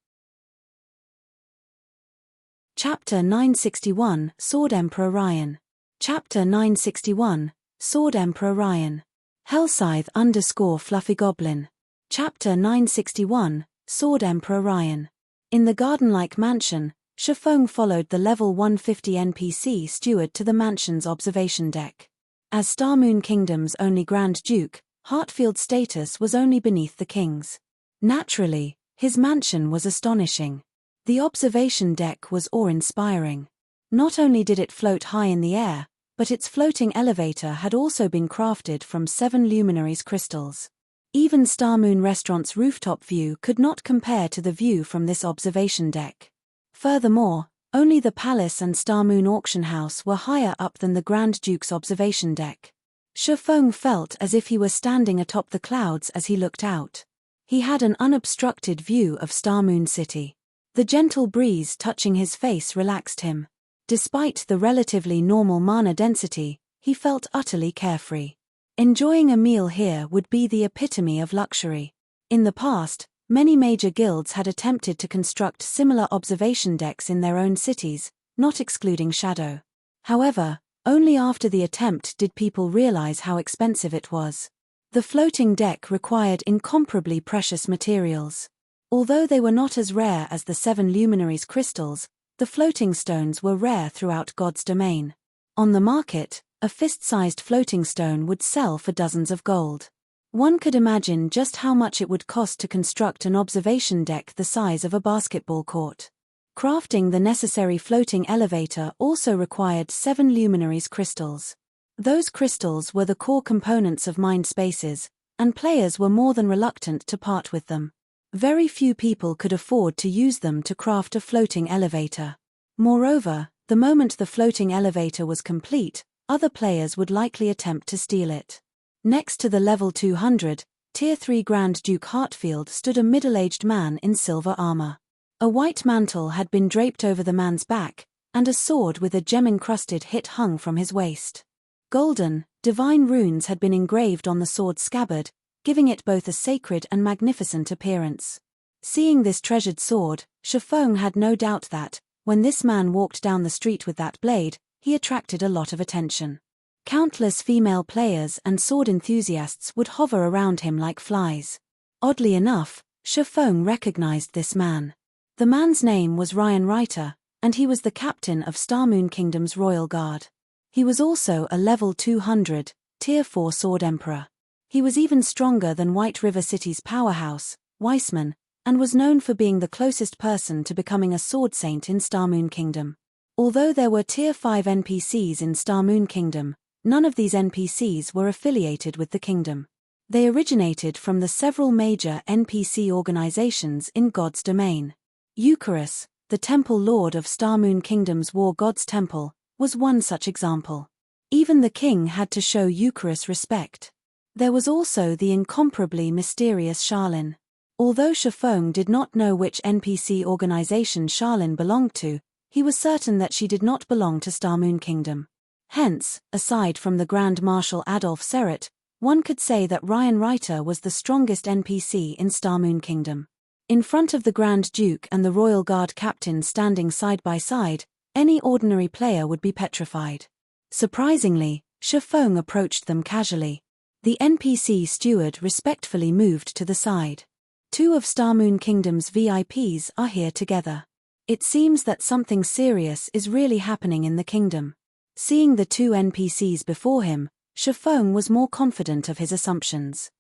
Chapter 961, Sword Emperor Ryan. Chapter 961, Sword Emperor Ryan. Hellscythe _ Fluffy Goblin. Chapter 961, Sword Emperor Ryan. In the garden-like mansion, Shifeng followed the level 150 NPC steward to the mansion's observation deck. As Starmoon Kingdom's only Grand Duke, Heartfield's status was only beneath the king's. Naturally, his mansion was astonishing. The observation deck was awe-inspiring. Not only did it float high in the air, but its floating elevator had also been crafted from 7 luminaries crystals. Even Starmoon Restaurant's rooftop view could not compare to the view from this observation deck. Furthermore, Only the palace and Star Moon auction house were higher up than the Grand Duke's observation deck. Shifeng felt as if he were standing atop the clouds as he looked out. He had an unobstructed view of Star Moon City. The gentle breeze touching his face relaxed him. Despite the relatively normal mana density, he felt utterly carefree. Enjoying a meal here would be the epitome of luxury. In the past, many major guilds had attempted to construct similar observation decks in their own cities, not excluding Shadow. However, only after the attempt did people realize how expensive it was. The floating deck required incomparably precious materials. Although they were not as rare as the 7 luminaries crystals, the floating stones were rare throughout God's domain. On the market, a fist-sized floating stone would sell for dozens of gold. One could imagine just how much it would cost to construct an observation deck the size of a basketball court. Crafting the necessary floating elevator also required 7 luminaries crystals. Those crystals were the core components of mind spaces, and players were more than reluctant to part with them. Very few people could afford to use them to craft a floating elevator. Moreover, the moment the floating elevator was complete, other players would likely attempt to steal it. Next to the level 200, Tier 3 Grand Duke Hartfield stood a middle-aged man in silver armor. A white mantle had been draped over the man's back, and a sword with a gem-encrusted hilt hung from his waist. Golden, divine runes had been engraved on the sword's scabbard, giving it both a sacred and magnificent appearance. Seeing this treasured sword, Shifeng had no doubt that, when this man walked down the street with that blade, he attracted a lot of attention. Countless female players and sword enthusiasts would hover around him like flies. Oddly enough, Shifeng recognized this man. The man's name was Ryan Reiter, and he was the captain of Star Moon Kingdom's Royal Guard. He was also a level 200, Tier 4 Sword Emperor. He was even stronger than White River City's powerhouse, Weissman, and was known for being the closest person to becoming a sword saint in Star Moon Kingdom. Although there were Tier 5 NPCs in Star Moon Kingdom, none of these NPCs were affiliated with the kingdom. They originated from the several major NPC organizations in God's domain. Eucharis, the Temple Lord of Star Moon Kingdom's War God's Temple, was one such example. Even the king had to show Eucharis respect. There was also the incomparably mysterious Charlene. Although Shifeng did not know which NPC organization Charlene belonged to, he was certain that she did not belong to Star Moon Kingdom. Hence, aside from the Grand Marshal Adolf Serret, one could say that Ryan Reiter was the strongest NPC in Star Moon Kingdom. In front of the Grand Duke and the Royal Guard captain standing side by side, any ordinary player would be petrified. Surprisingly, Shifeng approached them casually. The NPC steward respectfully moved to the side. 2 of Star Moon Kingdom's VIPs are here together. It seems that something serious is really happening in the kingdom. Seeing the 2 NPCs before him, Shifeng was more confident of his assumptions.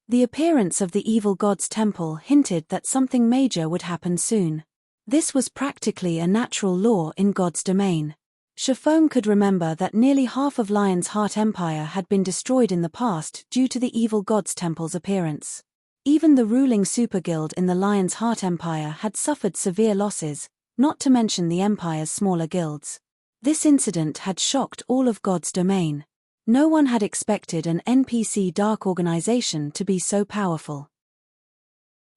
The appearance of the evil god's temple hinted that something major would happen soon. This was practically a natural law in God's domain. Shifeng could remember that nearly half of Lion's Heart Empire had been destroyed in the past due to the evil god's temple's appearance. Even the ruling superguild in the Lion's Heart Empire had suffered severe losses, not to mention the empire's smaller guilds. This incident had shocked all of God's domain. No one had expected an NPC dark organization to be so powerful.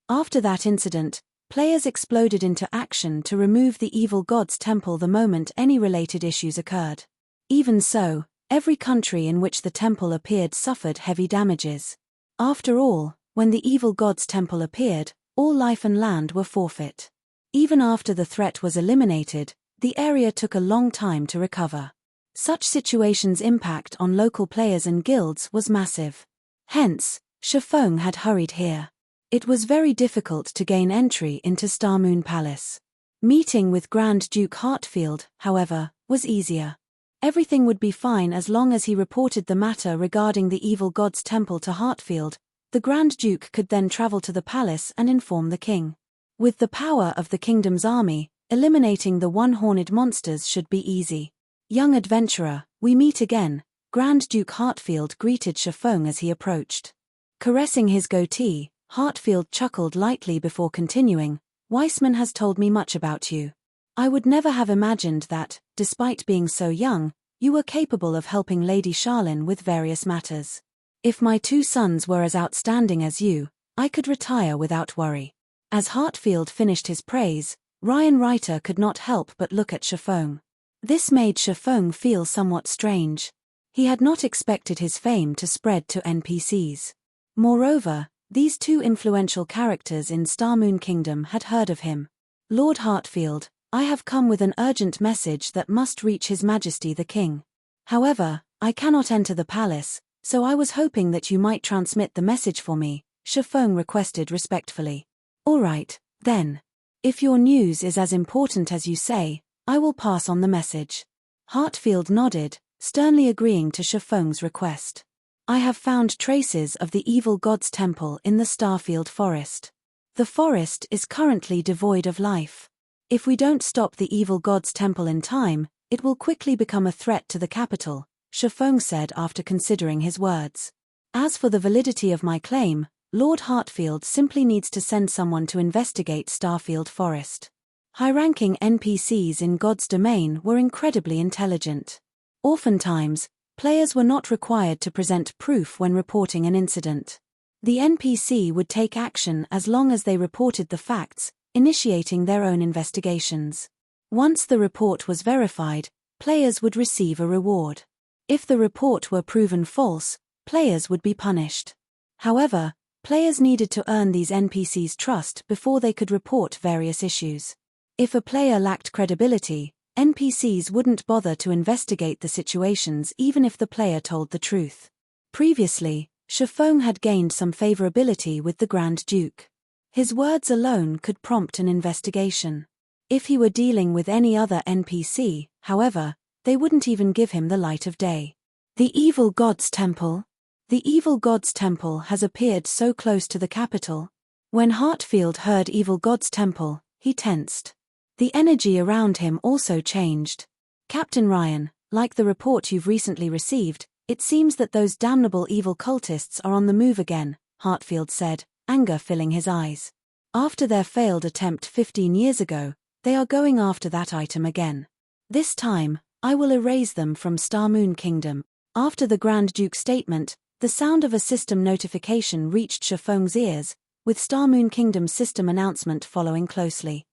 After that incident, players exploded into action to remove the evil god's temple the moment any related issues occurred. Even so, every country in which the temple appeared suffered heavy damages. After all, when the evil god's temple appeared, all life and land were forfeit. Even after the threat was eliminated, the area took a long time to recover. Such situations' impact on local players and guilds was massive. Hence, Shifeng had hurried here. It was very difficult to gain entry into Star Moon Palace. Meeting with Grand Duke Hartfield, however, was easier. Everything would be fine as long as he reported the matter regarding the evil god's temple to Hartfield. The Grand Duke could then travel to the palace and inform the king. With the power of the kingdom's army, eliminating the one-horned monsters should be easy. Young adventurer, we meet again, Grand Duke Hartfield greeted Shifeng as he approached. Caressing his goatee, Hartfield chuckled lightly before continuing, Weissman has told me much about you. I would never have imagined that, despite being so young, you were capable of helping Lady Charlene with various matters. If my 2 sons were as outstanding as you, I could retire without worry." As Hartfield finished his praise, Ryan Reiter could not help but look at Chiffong. This made Chiffong feel somewhat strange. He had not expected his fame to spread to NPCs. Moreover, these 2 influential characters in Starmoon Kingdom had heard of him. "Lord Hartfield, I have come with an urgent message that must reach His Majesty the King. However, I cannot enter the palace, so I was hoping that you might transmit the message for me," Chiffong requested respectfully. "All right, then. If your news is as important as you say, I will pass on the message." Hartfield nodded, sternly agreeing to Chiffong's request. "I have found traces of the evil god's temple in the Starfield Forest. The forest is currently devoid of life. If we don't stop the evil god's temple in time, it will quickly become a threat to the capital," Chiffong said after considering his words. "As for the validity of my claim, Lord Hartfield simply needs to send someone to investigate Starfield Forest." High-ranking NPCs in God's domain were incredibly intelligent. Oftentimes, players were not required to present proof when reporting an incident. The NPC would take action as long as they reported the facts, initiating their own investigations. Once the report was verified, players would receive a reward. If the report were proven false, players would be punished. However, players needed to earn these NPCs' trust before they could report various issues. If a player lacked credibility, NPCs wouldn't bother to investigate the situations even if the player told the truth. Previously, Chiffong had gained some favorability with the Grand Duke. His words alone could prompt an investigation. If he were dealing with any other NPC, however, they wouldn't even give him the light of day. The Evil God's Temple? The Evil God's Temple has appeared so close to the capital. When Hartfield heard Evil God's Temple, he tensed. The energy around him also changed. "Captain Ryan, like the report you've recently received, it seems that those damnable evil cultists are on the move again," Hartfield said, anger filling his eyes. "After their failed attempt 15 years ago, they are going after that item again. This time, I will erase them from Starmoon Kingdom." After the Grand Duke's statement, the sound of a system notification reached Chiffong's ears, with Starmoon Kingdom's system announcement following closely.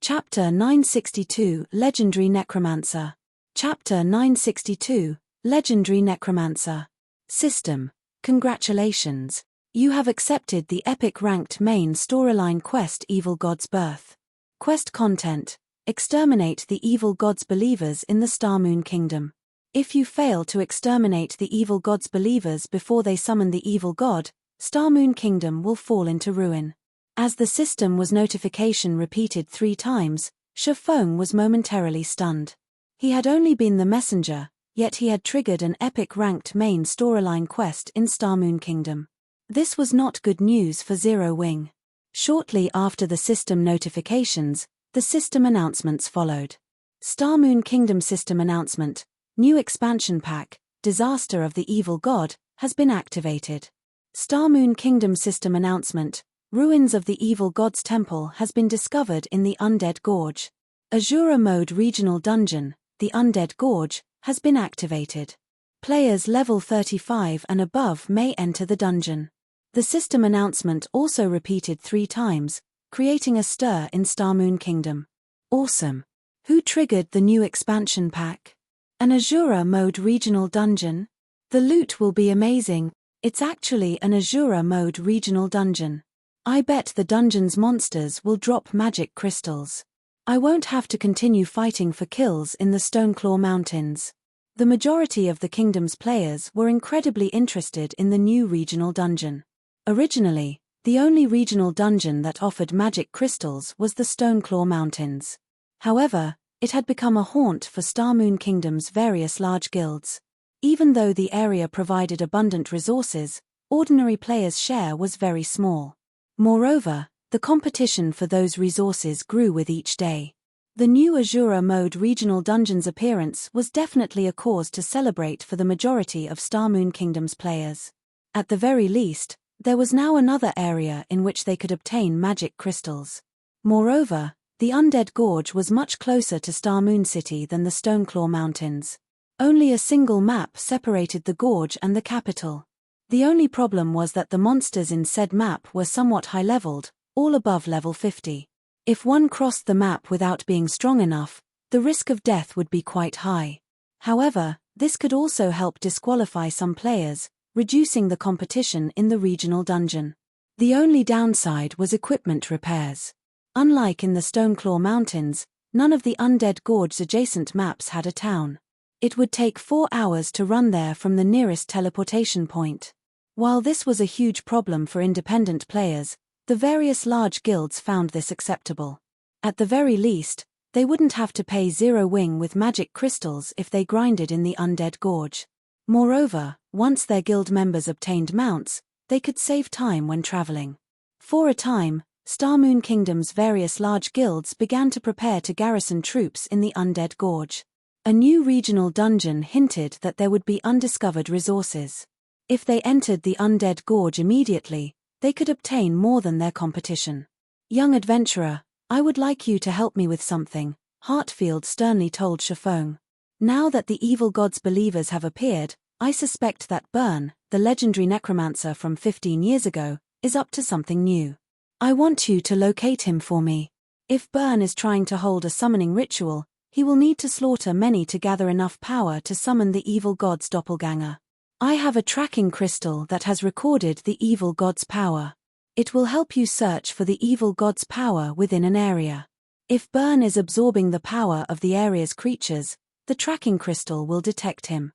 Chapter 962 Legendary Necromancer. Chapter 962 Legendary Necromancer. System. Congratulations. You have accepted the epic ranked main storyline quest Evil God's Birth. Quest content. Exterminate the evil god's believers in the Starmoon Kingdom. If you fail to exterminate the evil god's believers before they summon the evil god, Starmoon Kingdom will fall into ruin. As the system was notification repeated 3 times, Chiffong was momentarily stunned. He had only been the messenger, yet he had triggered an epic ranked main storyline quest in Starmoon Kingdom. This was not good news for Zero Wing. Shortly after the system notifications, the system announcements followed. Starmoon Kingdom System Announcement. New Expansion Pack, Disaster of the Evil God, has been activated. Starmoon Kingdom System Announcement. Ruins of the Evil God's Temple has been discovered in the Undead Gorge. Azura Mode Regional Dungeon, the Undead Gorge, has been activated. Players level 35 and above may enter the dungeon. The system announcement also repeated 3 times, creating a stir in Starmoon Kingdom. Awesome. Who triggered the new expansion pack? An Azura Mode Regional Dungeon? The loot will be amazing. It's actually an Azura Mode Regional Dungeon. I bet the dungeon's monsters will drop magic crystals. I won't have to continue fighting for kills in the Stoneclaw Mountains. The majority of the kingdom's players were incredibly interested in the new regional dungeon. Originally, the only regional dungeon that offered magic crystals was the Stoneclaw Mountains. However, it had become a haunt for Starmoon Kingdom's various large guilds. Even though the area provided abundant resources, ordinary players' share was very small. Moreover, the competition for those resources grew with each day. The new Azura Mode Regional Dungeon's appearance was definitely a cause to celebrate for the majority of Starmoon Kingdom's players. At the very least, there was now another area in which they could obtain magic crystals. Moreover, the Undead Gorge was much closer to Star Moon City than the Stoneclaw Mountains. Only a single map separated the gorge and the capital. The only problem was that the monsters in said map were somewhat high-leveled, all above level 50. If one crossed the map without being strong enough, the risk of death would be quite high. However, this could also help disqualify some players, reducing the competition in the regional dungeon. The only downside was equipment repairs. Unlike in the Stoneclaw Mountains, none of the Undead Gorge's adjacent maps had a town. It would take 4 hours to run there from the nearest teleportation point. While this was a huge problem for independent players, the various large guilds found this acceptable. At the very least, they wouldn't have to pay 0 wing with magic crystals if they grinded in the Undead Gorge. Moreover, once their guild members obtained mounts, they could save time when traveling. For a time, Star Moon Kingdom's various large guilds began to prepare to garrison troops in the Undead Gorge. A new regional dungeon hinted that there would be undiscovered resources. If they entered the Undead Gorge immediately, they could obtain more than their competition. "Young adventurer, I would like you to help me with something," Heartfield sternly told Shafong. "Now that the evil god's believers have appeared, I suspect that Burn, the legendary necromancer from 15 years ago, is up to something new. I want you to locate him for me. If Burn is trying to hold a summoning ritual, he will need to slaughter many to gather enough power to summon the evil god's doppelganger. I have a tracking crystal that has recorded the evil god's power. It will help you search for the evil god's power within an area. If Burn is absorbing the power of the area's creatures, the tracking crystal will detect him.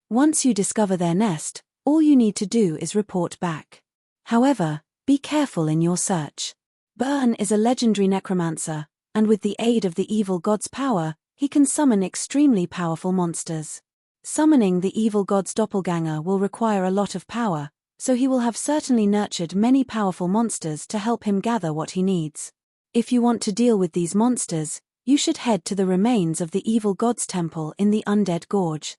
Once you discover their nest, all you need to do is report back. However, be careful in your search. Burn is a legendary necromancer, and with the aid of the evil god's power, he can summon extremely powerful monsters. Summoning the evil god's doppelganger will require a lot of power, so he will have certainly nurtured many powerful monsters to help him gather what he needs. If you want to deal with these monsters, you should head to the remains of the evil god's temple in the Undead Gorge.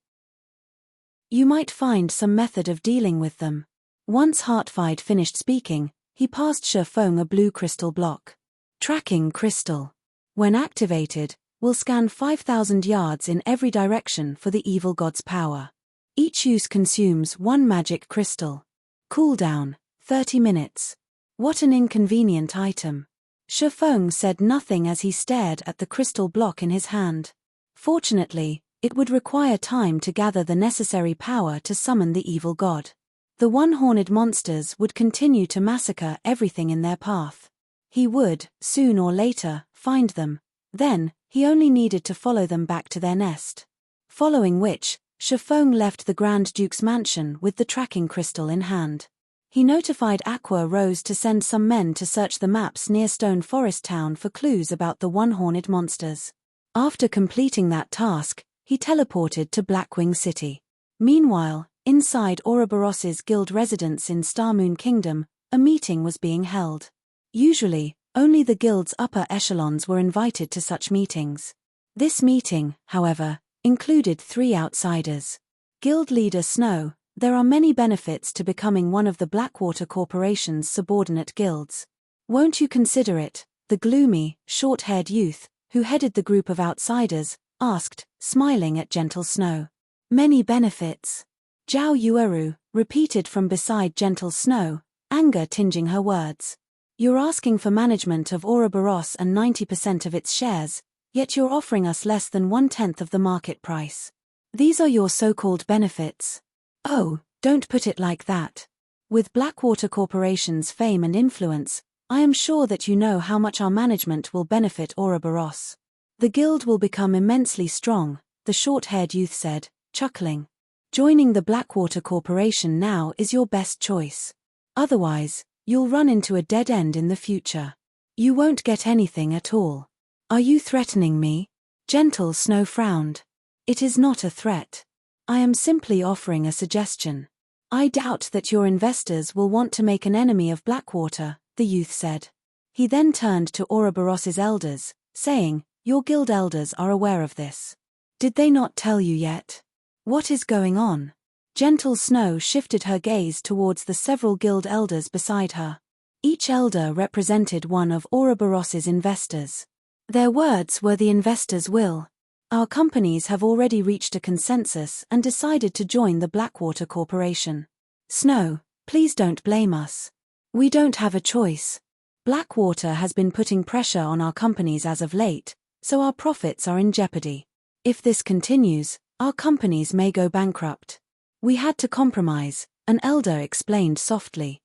You might find some method of dealing with them. Once Heartfield finished speaking, he passed Shafong a blue crystal block. Tracking crystal. When activated, will scan 5,000 yards in every direction for the evil god's power. Each use consumes 1 magic crystal. Cooldown, 30 minutes. What an inconvenient item. Shafong said nothing as he stared at the crystal block in his hand. Fortunately, it would require time to gather the necessary power to summon the evil god. The one-horned monsters would continue to massacre everything in their path. He would, soon or later, find them. Then, he only needed to follow them back to their nest. Following which, Shafong left the Grand Duke's mansion with the tracking crystal in hand. He notified Aqua Rose to send some men to search the maps near Stone Forest Town for clues about the one-horned monsters. After completing that task, he teleported to Blackwing City. Meanwhile, inside Ouroboros's guild residence in Star Moon Kingdom, a meeting was being held. Usually, only the guild's upper echelons were invited to such meetings. This meeting, however, included 3 outsiders. Guild leader Snow, there are many benefits to becoming one of the Blackwater Corporation's subordinate guilds. Won't you consider it? The gloomy, short-haired youth, who headed the group of outsiders, asked, smiling at Gentle Snow. Many benefits. Zhao Yueru repeated from beside Gentle Snow, anger tinging her words. You're asking for management of Ouroboros and 90% of its shares, yet you're offering us less than 1/10 of the market price. These are your so-called benefits. Oh, don't put it like that. With Blackwater Corporation's fame and influence, I am sure that you know how much our management will benefit Ouroboros. The guild will become immensely strong, the short-haired youth said, chuckling. Joining the Blackwater Corporation now is your best choice. Otherwise, you'll run into a dead end in the future. You won't get anything at all. Are you threatening me? Gentle Snow frowned. It is not a threat. I am simply offering a suggestion. I doubt that your investors will want to make an enemy of Blackwater, the youth said. He then turned to Ouroboros's elders, saying, Your guild elders are aware of this. Did they not tell you yet? What is going on? Gentle Snow shifted her gaze towards the several guild elders beside her. Each elder represented one of Ouroboros's investors. Their words were the investors' will. Our companies have already reached a consensus and decided to join the Blackwater Corporation. Snow, please don't blame us. We don't have a choice. Blackwater has been putting pressure on our companies as of late, so our profits are in jeopardy. If this continues, our companies may go bankrupt. We had to compromise, an elder explained softly.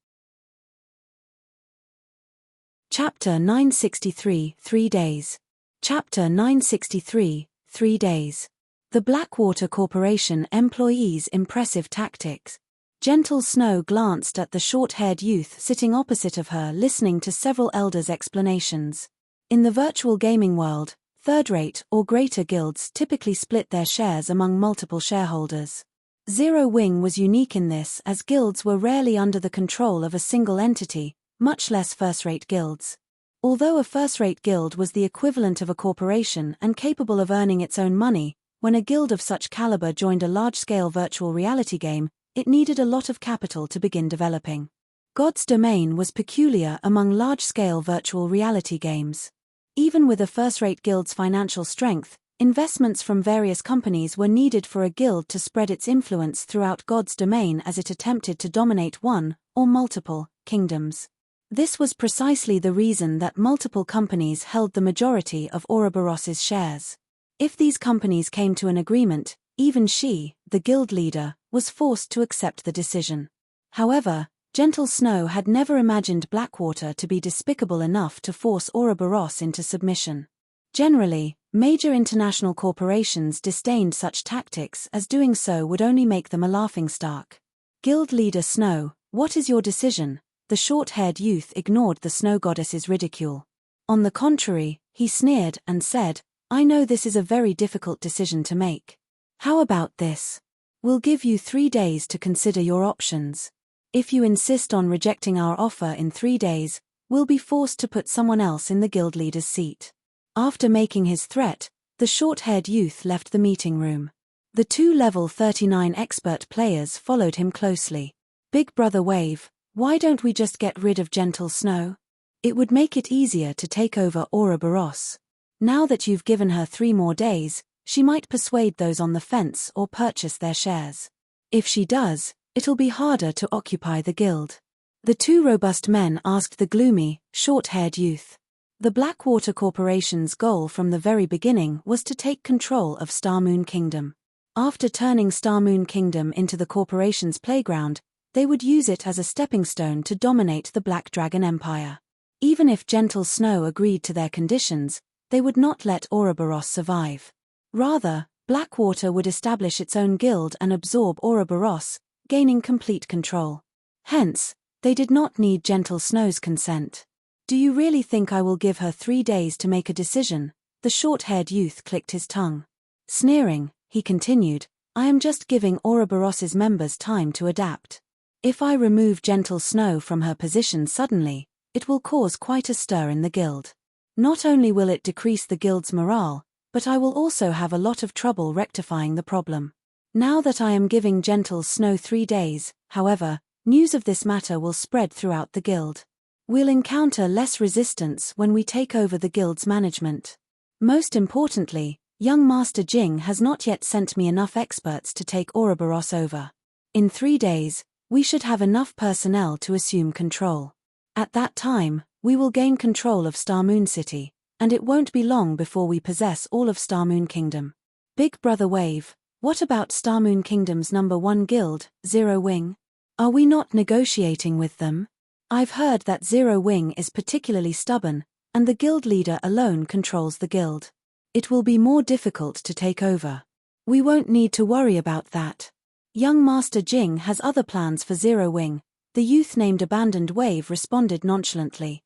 Chapter 963, 3 Days. Chapter 963, 3 Days. The Blackwater Corporation employees' impressive tactics. Gentle Snow glanced at the short-haired youth sitting opposite of her, listening to several elders' explanations. In the virtual gaming world, third-rate or greater guilds typically split their shares among multiple shareholders. Zero Wing was unique in this, as guilds were rarely under the control of a single entity, much less first-rate guilds. Although a first-rate guild was the equivalent of a corporation and capable of earning its own money, when a guild of such caliber joined a large-scale virtual reality game, it needed a lot of capital to begin developing. God's Domain was peculiar among large-scale virtual reality games. Even with a first-rate guild's financial strength, investments from various companies were needed for a guild to spread its influence throughout God's Domain as it attempted to dominate one, or multiple, kingdoms. This was precisely the reason that multiple companies held the majority of Ouroboros's shares. If these companies came to an agreement, even she, the guild leader, was forced to accept the decision. However, Gentle Snow had never imagined Blackwater to be despicable enough to force Ouroboros into submission. Generally, major international corporations disdained such tactics, as doing so would only make them a laughingstock. Guild leader Snow, what is your decision? The short-haired youth ignored the snow goddess's ridicule. On the contrary, he sneered and said, I know this is a very difficult decision to make. How about this? We'll give you 3 days to consider your options. If you insist on rejecting our offer in 3 days, we'll be forced to put someone else in the guild leader's seat. After making his threat, the short-haired youth left the meeting room. The 2 level 39 expert players followed him closely. Big Brother Wave, why don't we just get rid of Gentle Snow? It would make it easier to take over Ouroboros. Now that you've given her 3 more days, she might persuade those on the fence or purchase their shares. If she does, it'll be harder to occupy the guild. The 2 robust men asked the gloomy, short-haired youth. The Blackwater Corporation's goal from the very beginning was to take control of Starmoon Kingdom. After turning Starmoon Kingdom into the corporation's playground, they would use it as a stepping stone to dominate the Black Dragon Empire. Even if Gentle Snow agreed to their conditions, they would not let Ouroboros survive. Rather, Blackwater would establish its own guild and absorb Ouroboros, gaining complete control. Hence, they did not need Gentle Snow's consent. Do you really think I will give her 3 days to make a decision? The short-haired youth clicked his tongue. Sneering, he continued, I am just giving Ouroboros's members time to adapt. If I remove Gentle Snow from her position suddenly, it will cause quite a stir in the guild. Not only will it decrease the guild's morale, but I will also have a lot of trouble rectifying the problem. Now that I am giving Gentle Snow 3 days, however, news of this matter will spread throughout the guild. We'll encounter less resistance when we take over the guild's management. Most importantly, young Master Jing has not yet sent me enough experts to take Ouroboros over. In 3 days, we should have enough personnel to assume control. At that time, we will gain control of Starmoon City, and it won't be long before we possess all of Starmoon Kingdom. Big Brother Wave, what about Starmoon Kingdom's #1 guild, Zero Wing? Are we not negotiating with them? I've heard that Zero Wing is particularly stubborn, and the guild leader alone controls the guild. It will be more difficult to take over. We won't need to worry about that. Young Master Jing has other plans for Zero Wing, the youth named Abandoned Wave responded nonchalantly.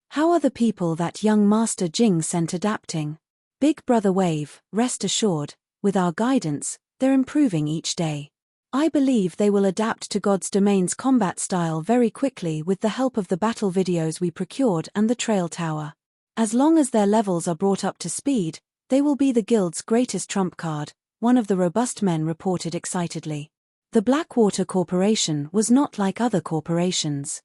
How are the people that young Master Jing sent adapting? Big Brother Wave, rest assured, with our guidance, they're improving each day. I believe they will adapt to God's Domain's combat style very quickly with the help of the battle videos we procured and the trail tower. As long as their levels are brought up to speed, they will be the guild's greatest trump card, one of the robust men reported excitedly. The Blackwater Corporation was not like other corporations.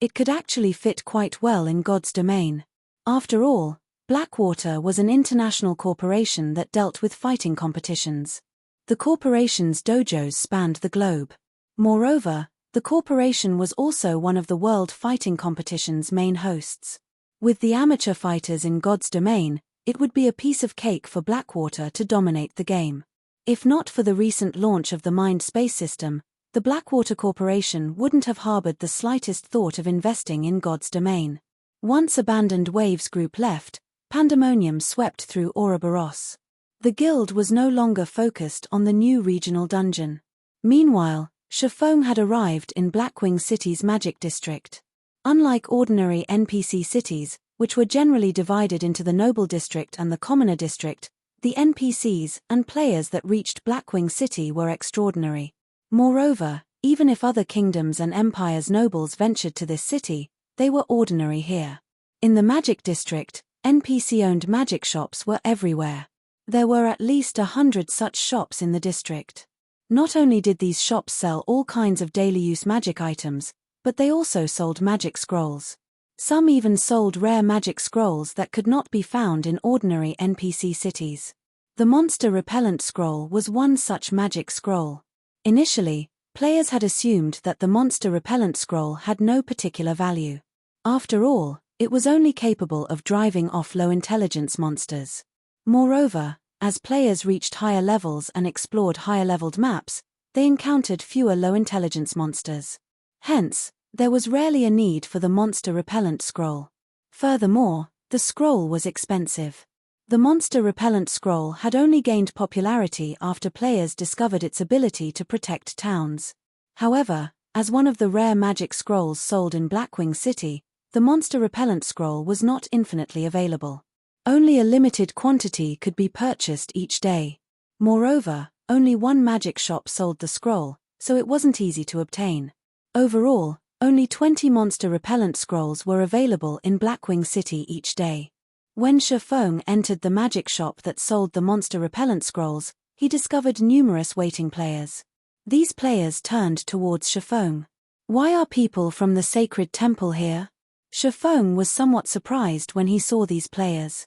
It could actually fit quite well in God's domain. After all, Blackwater was an international corporation that dealt with fighting competitions. The corporation's dojos spanned the globe. Moreover, the corporation was also one of the world fighting competition's main hosts. With the amateur fighters in God's domain, it would be a piece of cake for Blackwater to dominate the game. If not for the recent launch of the Mind Space system, the Blackwater Corporation wouldn't have harbored the slightest thought of investing in God's domain. Once Abandoned Waves Group left, pandemonium swept through Ouroboros. The guild was no longer focused on the new regional dungeon. Meanwhile, Shifeng had arrived in Blackwing City's magic district. Unlike ordinary NPC cities, which were generally divided into the Noble District and the Commoner District, the NPCs and players that reached Blackwing City were extraordinary. Moreover, even if other kingdoms and empires' nobles ventured to this city, they were ordinary here. In the Magic District, NPC-owned magic shops were everywhere. There were at least 100 such shops in the district. Not only did these shops sell all kinds of daily-use magic items, but they also sold magic scrolls. Some even sold rare magic scrolls that could not be found in ordinary NPC cities. The Monster Repellent Scroll was one such magic scroll. Initially, players had assumed that the Monster Repellent Scroll had no particular value. After all, it was only capable of driving off low-intelligence monsters. Moreover, as players reached higher levels and explored higher-leveled maps, they encountered fewer low-intelligence monsters. Hence, there was rarely a need for the Monster Repellent Scroll. Furthermore, the scroll was expensive. The Monster Repellent Scroll had only gained popularity after players discovered its ability to protect towns. However, as one of the rare magic scrolls sold in Blackwing City, the Monster Repellent Scroll was not infinitely available. Only a limited quantity could be purchased each day. Moreover, only one magic shop sold the scroll, so it wasn't easy to obtain. Overall, only 20 Monster Repellent Scrolls were available in Blackwing City each day. When Shifeng entered the magic shop that sold the Monster Repellent Scrolls, he discovered numerous waiting players. These players turned towards Shifeng. "Why are people from the sacred temple here?" Shifeng was somewhat surprised when he saw these players.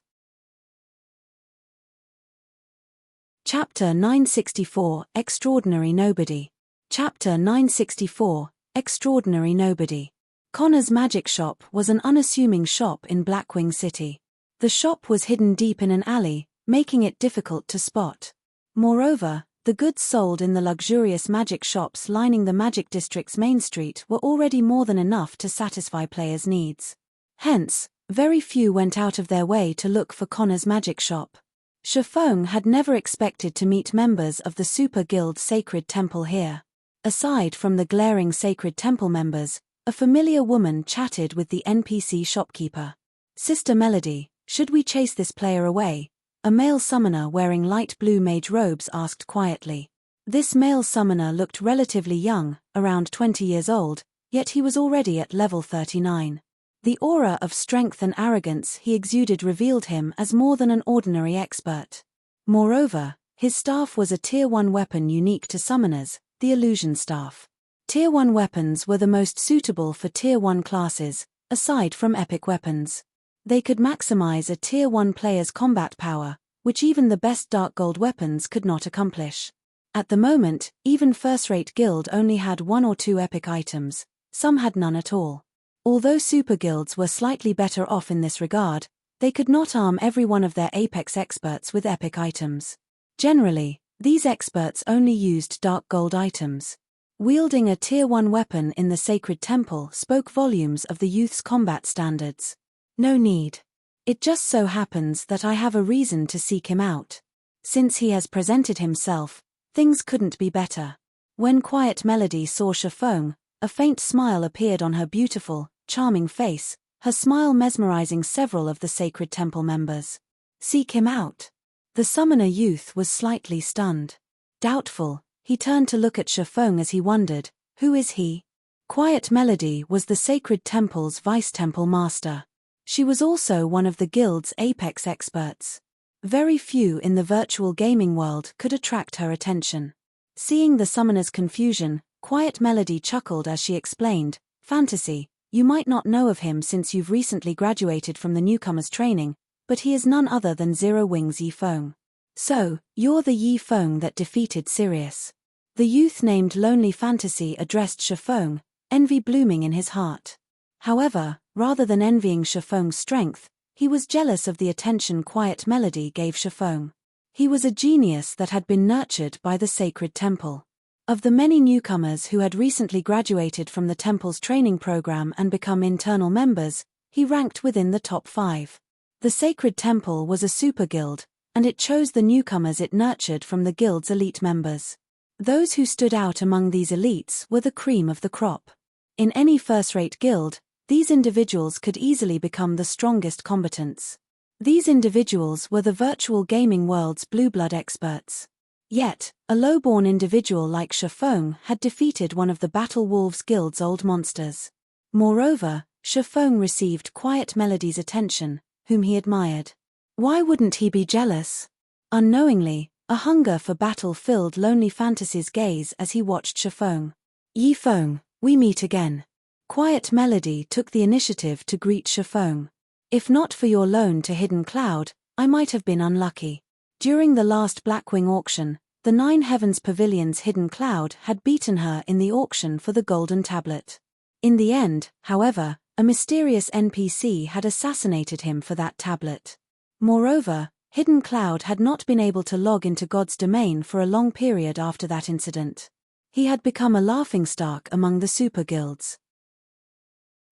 Chapter 964, Extraordinary Nobody. Chapter 964, Extraordinary Nobody. Connor's Magic Shop was an unassuming shop in Blackwing City. The shop was hidden deep in an alley, making it difficult to spot. Moreover, the goods sold in the luxurious magic shops lining the Magic District's main street were already more than enough to satisfy players' needs. Hence, very few went out of their way to look for Connor's Magic Shop. Shifeng had never expected to meet members of the Super Guild Sacred Temple here. Aside from the glaring Sacred Temple members, a familiar woman chatted with the NPC shopkeeper. "Sister Melody, should we chase this player away?" A male summoner wearing light blue mage robes asked quietly. This male summoner looked relatively young, around 20 years old, yet he was already at level 39. The aura of strength and arrogance he exuded revealed him as more than an ordinary expert. Moreover, his staff was a Tier 1 weapon unique to summoners, the Illusion Staff. Tier 1 weapons were the most suitable for Tier 1 classes, aside from epic weapons. They could maximize a Tier 1 player's combat power, which even the best Dark Gold weapons could not accomplish. At the moment, even first-rate guild only had 1 or 2 epic items, some had none at all. Although super guilds were slightly better off in this regard, they could not arm every one of their apex experts with epic items. Generally, these experts only used Dark Gold items. Wielding a Tier 1 weapon in the Sacred Temple spoke volumes of the youth's combat standards. "No need. It just so happens that I have a reason to seek him out. Since he has presented himself, things couldn't be better." When Quiet Melody saw Shifeng, a faint smile appeared on her beautiful, charming face, her smile mesmerizing several of the Sacred Temple members. "Seek him out?" The summoner youth was slightly stunned. Doubtful, he turned to look at Shifeng as he wondered, who is he? Quiet Melody was the Sacred Temple's Vice-Temple Master. She was also one of the guild's apex experts. Very few in the virtual gaming world could attract her attention. Seeing the summoner's confusion, Quiet Melody chuckled as she explained, "Fantasy, You might not know of him since you've recently graduated from the newcomer's training, but he is none other than Zero Wings Yi Feng. So, you're the Yi Feng that defeated Sirius. The youth named Lonely Fantasy addressed Shifeng, envy blooming in his heart. However, rather than envying Shifeng's strength, he was jealous of the attention Quiet Melody gave Shifeng. He was a genius that had been nurtured by the sacred temple. Of the many newcomers who had recently graduated from the temple's training program and become internal members, he ranked within the top 5. The sacred temple was a super guild, and it chose the newcomers it nurtured from the guild's elite members. Those who stood out among these elites were the cream of the crop. In any first-rate guild, these individuals could easily become the strongest combatants. These individuals were the virtual gaming world's blue-blood experts. Yet, a low-born individual like Shifeng had defeated one of the Battle Wolves Guild's old monsters. Moreover, Shifeng received Quiet Melody's attention, whom he admired. Why wouldn't he be jealous? Unknowingly, a hunger for battle filled Lonely Fantasy's gaze as he watched Shifeng. Yi Feng, we meet again. Quiet Melody took the initiative to greet Shifeng. If not for your loan to Hidden Cloud, I might have been unlucky. During the last Blackwing auction, the Nine Heavens Pavilion's Hidden Cloud had beaten her in the auction for the Golden Tablet. In the end, however, a mysterious NPC had assassinated him for that tablet. Moreover, Hidden Cloud had not been able to log into God's domain for a long period after that incident. He had become a laughingstock among the super guilds.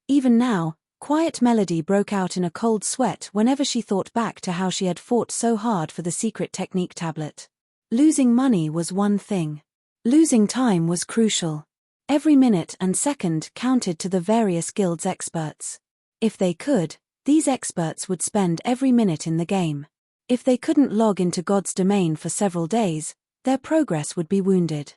Even now, Quiet Melody broke out in a cold sweat whenever she thought back to how she had fought so hard for the secret technique tablet. Losing money was one thing. Losing time was crucial. Every minute and second counted to the various guilds' experts. If they could, these experts would spend every minute in the game. If they couldn't log into God's domain for several days, their progress would be wounded.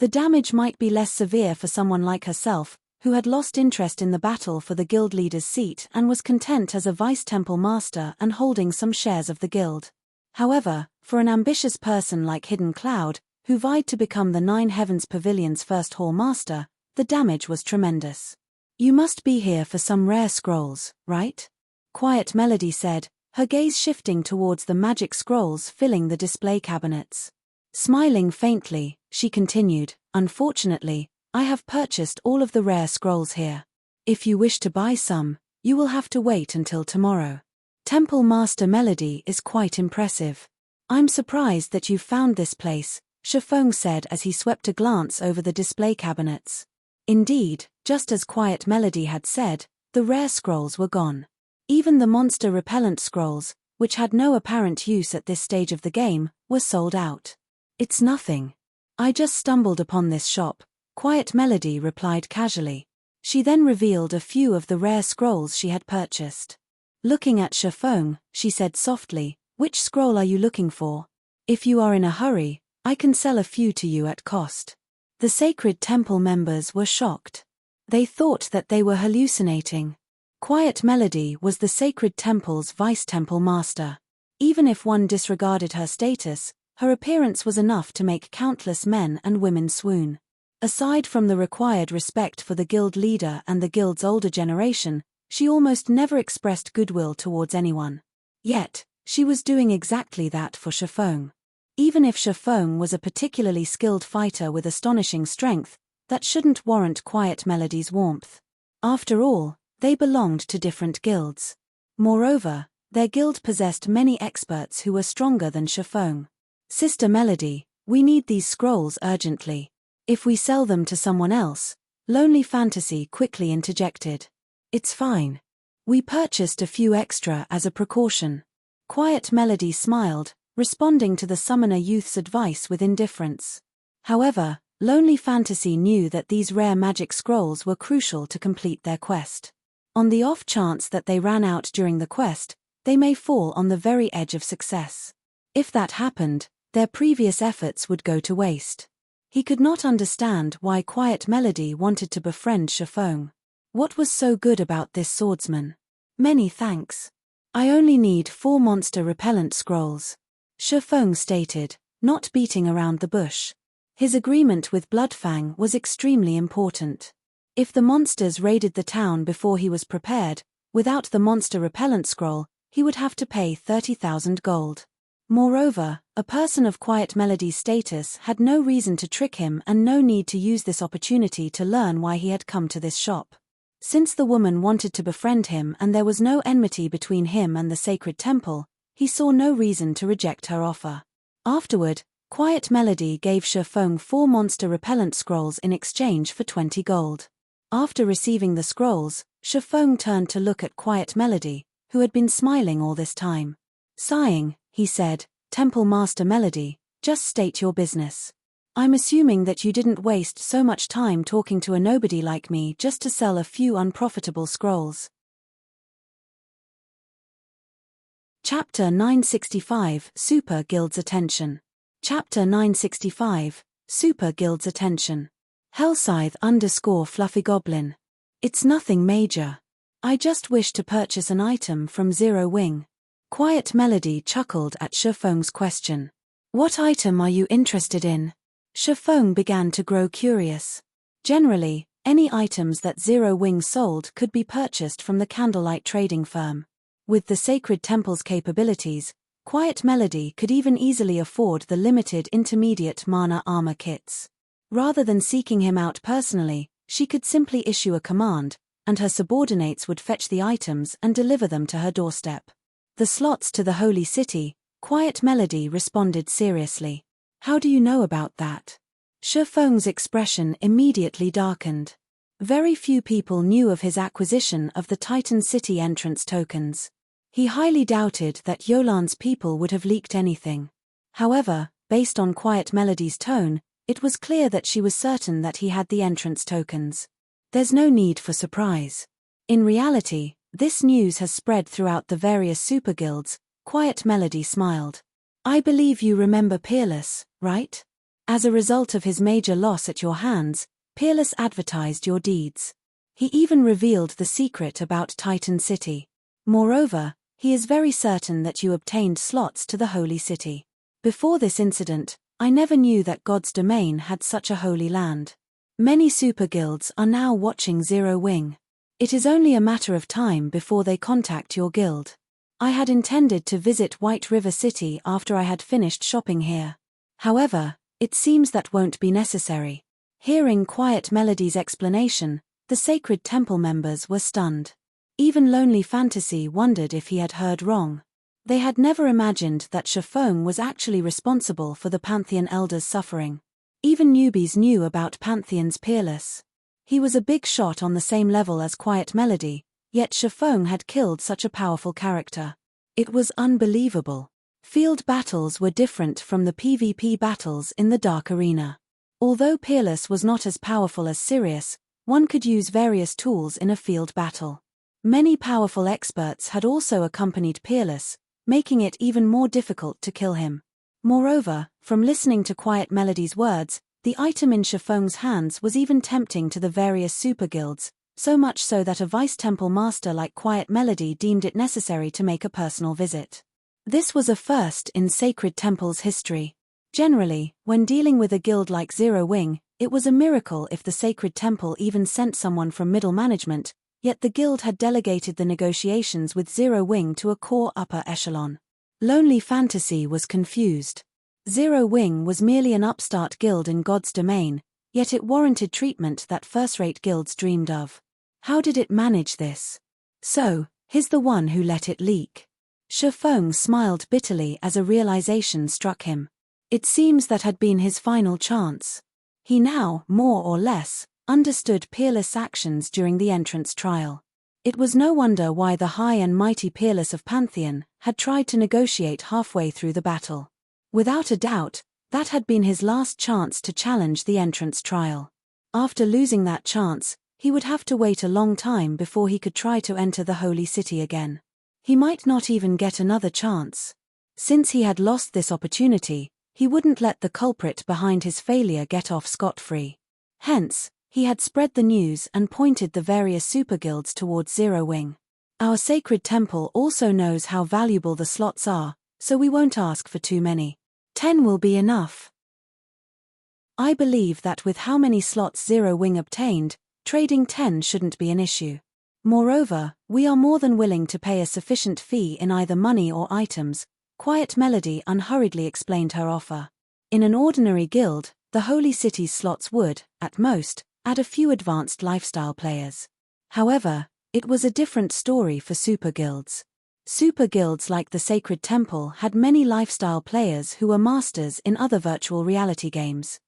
The damage might be less severe for someone like herself, who had lost interest in the battle for the guild leader's seat and was content as a vice-temple master and holding some shares of the guild. However, for an ambitious person like Hidden Cloud, who vied to become the Nine Heavens Pavilion's first hall master, the damage was tremendous. You must be here for some rare scrolls, right? Quiet Melody said, her gaze shifting towards the magic scrolls filling the display cabinets. Smiling faintly, she continued, unfortunately, I have purchased all of the rare scrolls here. If you wish to buy some, you will have to wait until tomorrow. Temple Master Melody is quite impressive. I'm surprised that you've found this place, Shifeng said as he swept a glance over the display cabinets. Indeed, just as Quiet Melody had said, the rare scrolls were gone. Even the monster repellent scrolls, which had no apparent use at this stage of the game, were sold out. It's nothing. I just stumbled upon this shop, Quiet Melody replied casually. She then revealed a few of the rare scrolls she had purchased. Looking at Shifeng, she said softly, which scroll are you looking for? If you are in a hurry, I can sell a few to you at cost. The sacred temple members were shocked. They thought that they were hallucinating. Quiet Melody was the sacred temple's vice-temple master. Even if one disregarded her status, her appearance was enough to make countless men and women swoon. Aside from the required respect for the guild leader and the guild's older generation, she almost never expressed goodwill towards anyone. Yet, she was doing exactly that for Shifeng. Even if Shifeng was a particularly skilled fighter with astonishing strength, that shouldn't warrant Quiet Melody's warmth. After all, they belonged to different guilds. Moreover, their guild possessed many experts who were stronger than Shifeng. Sister Melody, we need these scrolls urgently. If we sell them to someone else, Lonely Fantasy quickly interjected. It's fine. We purchased a few extra as a precaution. Quiet Melody smiled, responding to the summoner youth's advice with indifference. However, Lonely Fantasy knew that these rare magic scrolls were crucial to complete their quest. On the off chance that they ran out during the quest, they may fall on the very edge of success. If that happened, their previous efforts would go to waste. He could not understand why Quiet Melody wanted to befriend Shifeng. What was so good about this swordsman? Many thanks. I only need 4 monster repellent scrolls. Shifeng stated, not beating around the bush. His agreement with Bloodfang was extremely important. If the monsters raided the town before he was prepared, without the monster repellent scroll, he would have to pay 30,000 gold. Moreover, a person of Quiet Melody's status had no reason to trick him and no need to use this opportunity to learn why he had come to this shop. Since the woman wanted to befriend him and there was no enmity between him and the sacred temple, he saw no reason to reject her offer. Afterward, Quiet Melody gave Shifeng 4 monster repellent scrolls in exchange for 20 gold. After receiving the scrolls, Shifeng turned to look at Quiet Melody, who had been smiling all this time. Sighing, he said, "Temple Master Melody, just state your business. I'm assuming that you didn't waste so much time talking to a nobody like me just to sell a few unprofitable scrolls." Chapter 965 Super Guild's Attention. Chapter 965 Super Guild's Attention. Hellscythe _Fluffy Goblin. It's nothing major. I just wish to purchase an item from Zero Wing. Quiet Melody chuckled at Shifeng's question. What item are you interested in? Shifeng began to grow curious. Generally, any items that Zero Wing sold could be purchased from the Candlelight trading firm. With the Sacred Temple's capabilities, Quiet Melody could even easily afford the limited intermediate mana armor kits. Rather than seeking him out personally, she could simply issue a command, and her subordinates would fetch the items and deliver them to her doorstep. The slots to the Holy City, Quiet Melody responded seriously. How do you know about that? Shifeng's expression immediately darkened. Very few people knew of his acquisition of the Titan City entrance tokens. He highly doubted that Yolan's people would have leaked anything. However, based on Quiet Melody's tone, it was clear that she was certain that he had the entrance tokens. There's no need for surprise. In reality, this news has spread throughout the various super guilds. Quiet Melody smiled. I believe you remember Peerless, right? As a result of his major loss at your hands, Peerless advertised your deeds. He even revealed the secret about Titan City. Moreover, he is very certain that you obtained slots to the Holy City. Before this incident, I never knew that God's domain had such a holy land. Many super guilds are now watching Zero Wing. It is only a matter of time before they contact your guild. I had intended to visit White River City after I had finished shopping here. However, it seems that won't be necessary. Hearing Quiet Melody's explanation, the Sacred Temple members were stunned. Even Lonely Fantasy wondered if he had heard wrong. They had never imagined that Shifeng was actually responsible for the Pantheon Elder's suffering. Even newbies knew about Pantheon's Peerless. He was a big shot on the same level as Quiet Melody, yet Shifeng had killed such a powerful character. It was unbelievable. Field battles were different from the PvP battles in the Dark Arena. Although Peerless was not as powerful as Sirius, one could use various tools in a field battle. Many powerful experts had also accompanied Peerless, making it even more difficult to kill him. Moreover, from listening to Quiet Melody's words, the item in Shifeng's hands was even tempting to the various super guilds, so much so that a vice temple master like Quiet Melody deemed it necessary to make a personal visit. This was a first in Sacred Temple's history. Generally, when dealing with a guild like Zero Wing, it was a miracle if the Sacred Temple even sent someone from middle management, yet the guild had delegated the negotiations with Zero Wing to a core upper echelon. Lonely Fantasy was confused. Zero Wing was merely an upstart guild in God's domain, yet it warranted treatment that first-rate guilds dreamed of. How did it manage this? So, he's the one who let it leak. Shifeng smiled bitterly as a realization struck him. It seems that had been his final chance. He now, more or less, understood Peerless' actions during the entrance trial. It was no wonder why the high and mighty Peerless of Pantheon had tried to negotiate halfway through the battle. Without a doubt, that had been his last chance to challenge the entrance trial. After losing that chance, he would have to wait a long time before he could try to enter the Holy City again. He might not even get another chance. Since he had lost this opportunity, he wouldn't let the culprit behind his failure get off scot-free. Hence, he had spread the news and pointed the various super guilds towards Zero Wing. Our Sacred Temple also knows how valuable the slots are, so we won't ask for too many. 10 will be enough. I believe that with how many slots Zero Wing obtained, trading 10 shouldn't be an issue. Moreover, we are more than willing to pay a sufficient fee in either money or items, Quiet Melody unhurriedly explained her offer. In an ordinary guild, the Holy City's slots would, at most, add a few advanced lifestyle players. However, it was a different story for super guilds. Super guilds like the Sacred Temple had many lifestyle players who were masters in other virtual reality games.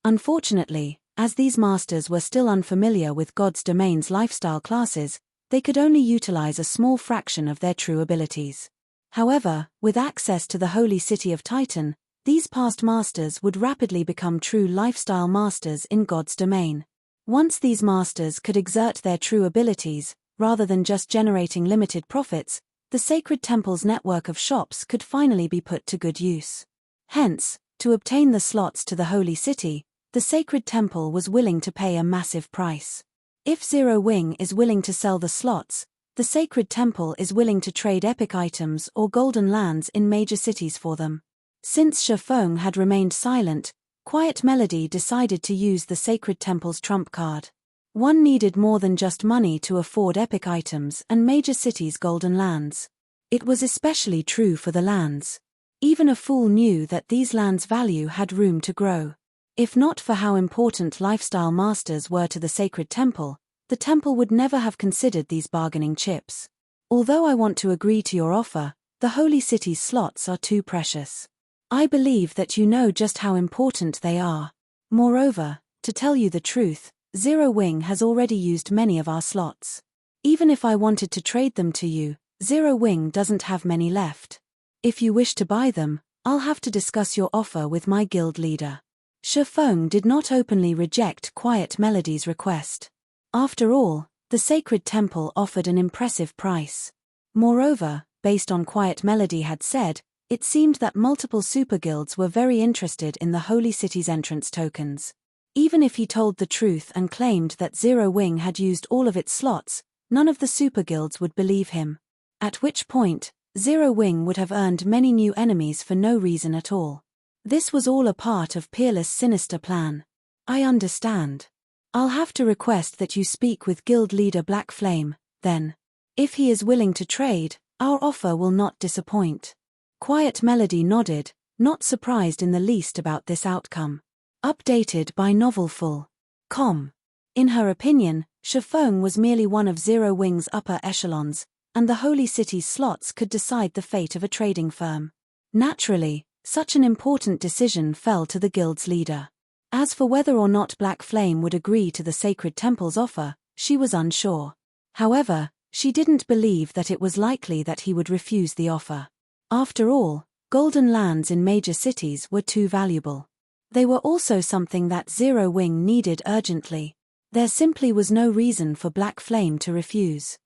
Unfortunately, as these masters were still unfamiliar with God's Domain's lifestyle classes, they could only utilize a small fraction of their true abilities. However, with access to the Holy City of Titan, these past masters would rapidly become true lifestyle masters in God's Domain. Once these masters could exert their true abilities, rather than just generating limited profits, the Sacred Temple's network of shops could finally be put to good use. Hence, to obtain the slots to the Holy City, the Sacred Temple was willing to pay a massive price. If Zero Wing is willing to sell the slots, the Sacred Temple is willing to trade epic items or golden lands in major cities for them. Since Shifeng had remained silent, Quiet Melody decided to use the Sacred Temple's trump card. One needed more than just money to afford epic items and major cities' golden lands. It was especially true for the lands. Even a fool knew that these lands' value had room to grow. If not for how important lifestyle masters were to the Sacred Temple, the temple would never have considered these bargaining chips. Although I want to agree to your offer, the Holy City's slots are too precious. I believe that you know just how important they are. Moreover, to tell you the truth, Zero Wing has already used many of our slots. Even if I wanted to trade them to you, Zero Wing doesn't have many left. If you wish to buy them, I'll have to discuss your offer with my guild leader. Shifeng did not openly reject Quiet Melody's request. After all, the Sacred Temple offered an impressive price. Moreover, based on Quiet Melody had said, it seemed that multiple super guilds were very interested in the Holy City's entrance tokens. Even if he told the truth and claimed that Zero Wing had used all of its slots, none of the super guilds would believe him. At which point, Zero Wing would have earned many new enemies for no reason at all. This was all a part of Peerless' sinister plan. I understand. I'll have to request that you speak with guild leader Black Flame, then. If he is willing to trade, our offer will not disappoint. Quiet Melody nodded, not surprised in the least about this outcome. Updated by Novelful.com. In her opinion, Shifeng was merely one of Zero Wing's upper echelons, and the Holy City's slots could decide the fate of a trading firm. Naturally, such an important decision fell to the guild's leader. As for whether or not Black Flame would agree to the Sacred Temple's offer, she was unsure. However, she didn't believe that it was likely that he would refuse the offer. After all, golden lands in major cities were too valuable. They were also something that Zero Wing needed urgently. There simply was no reason for Black Flame to refuse.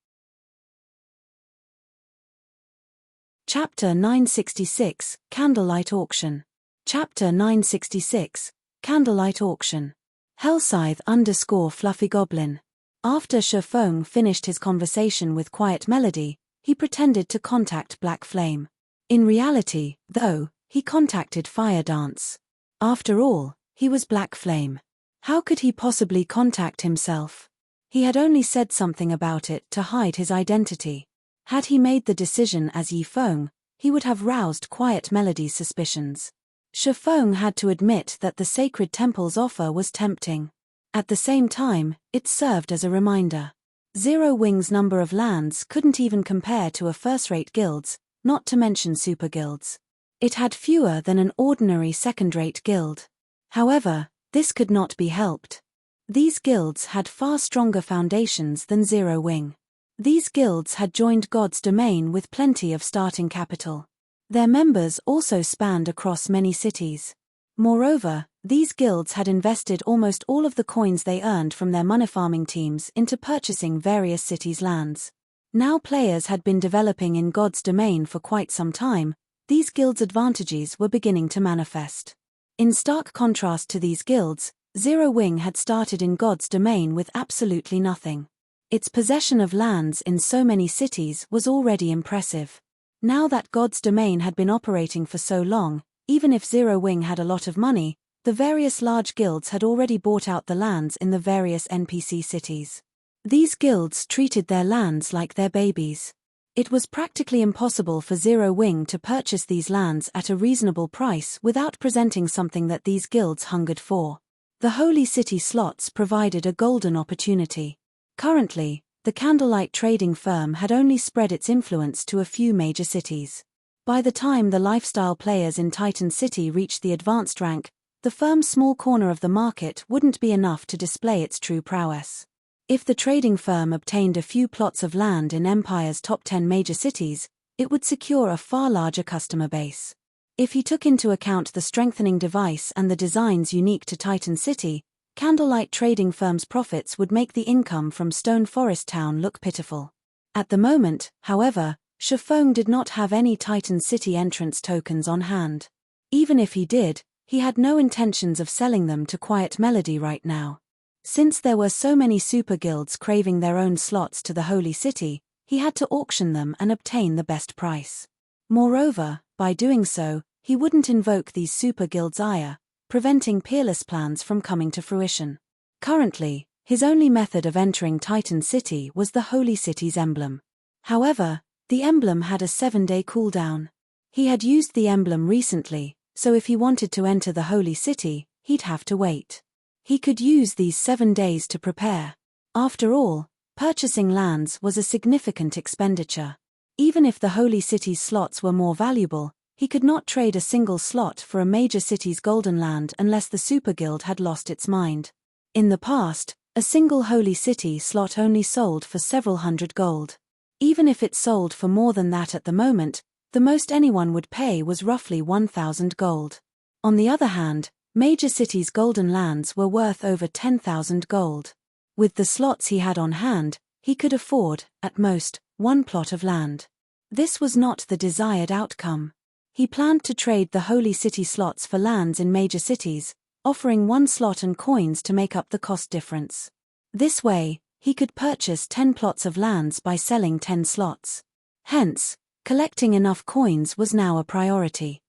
Chapter 966, Candlelight Auction. Chapter 966, Candlelight Auction. Hellscythe_Fluffy Goblin. After Shifeng finished his conversation with Quiet Melody, he pretended to contact Black Flame. In reality, though, he contacted Fire Dance. After all, he was Black Flame. How could he possibly contact himself? He had only said something about it to hide his identity. Had he made the decision as Yifeng, he would have roused Quiet Melody's suspicions. Shifeng had to admit that the Sacred Temple's offer was tempting. At the same time, it served as a reminder. Zero Wing's number of lands couldn't even compare to a first-rate guild's, not to mention super guilds. It had fewer than an ordinary second-rate guild. However, this could not be helped. These guilds had far stronger foundations than Zero Wing. These guilds had joined God's Domain with plenty of starting capital. Their members also spanned across many cities. Moreover, these guilds had invested almost all of the coins they earned from their money farming teams into purchasing various cities' lands. Now players had been developing in God's Domain for quite some time, these guilds' advantages were beginning to manifest. In stark contrast to these guilds, Zero Wing had started in God's Domain with absolutely nothing. Its possession of lands in so many cities was already impressive. Now that God's Domain had been operating for so long, even if Zero Wing had a lot of money, The various large guilds had already bought out the lands in the various NPC cities. These guilds treated their lands like their babies. It was practically impossible for Zero Wing to purchase these lands at a reasonable price without presenting something that these guilds hungered for. The Holy City slots provided a golden opportunity. Currently, the Candlelight trading firm had only spread its influence to a few major cities. By the time the lifestyle players in Titan City reached the advanced rank, the firm's small corner of the market wouldn't be enough to display its true prowess. If the trading firm obtained a few plots of land in Empire's top 10 major cities, it would secure a far larger customer base. If he took into account the strengthening device and the designs unique to Titan City, Candlelight trading firm's profits would make the income from Stone Forest Town look pitiful. At the moment, however, Shifeng did not have any Titan City entrance tokens on hand. Even if he did, he had no intentions of selling them to Quiet Melody right now. Since there were so many super guilds craving their own slots to the Holy City, he had to auction them and obtain the best price. Moreover, by doing so, he wouldn't invoke these super guilds' ire, preventing peerless plans from coming to fruition. Currently, his only method of entering Titan City was the Holy City's emblem. However, the emblem had a 7-day cooldown. He had used the emblem recently, so if he wanted to enter the Holy City, he'd have to wait. He could use these 7 days to prepare. After all, purchasing lands was a significant expenditure. Even if the Holy City's slots were more valuable, he could not trade a single slot for a major city's golden land unless the Super Guild had lost its mind. In the past, a single Holy City slot only sold for several hundred gold. Even if it sold for more than that at the moment, the most anyone would pay was roughly 1,000 gold. On the other hand, major cities' golden lands were worth over 10,000 gold. With the slots he had on hand, he could afford, at most, one plot of land. This was not the desired outcome. He planned to trade the Holy City slots for lands in major cities, offering one slot and coins to make up the cost difference. This way, he could purchase 10 plots of lands by selling 10 slots. Hence, collecting enough coins was now a priority.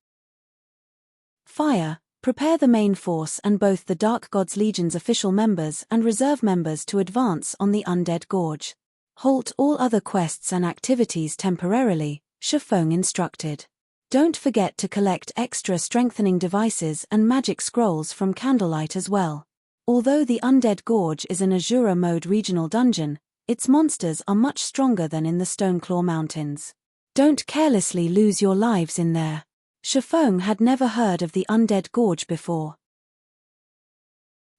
Fire. Prepare the main force and both the Dark Gods Legion's official members and reserve members to advance on the Undead Gorge. Halt all other quests and activities temporarily, Shifeng instructed. Don't forget to collect extra strengthening devices and magic scrolls from Candlelight as well. Although the Undead Gorge is an Azura mode regional dungeon, its monsters are much stronger than in the Stoneclaw Mountains. Don't carelessly lose your lives in there. Shifeng had never heard of the Undead Gorge before.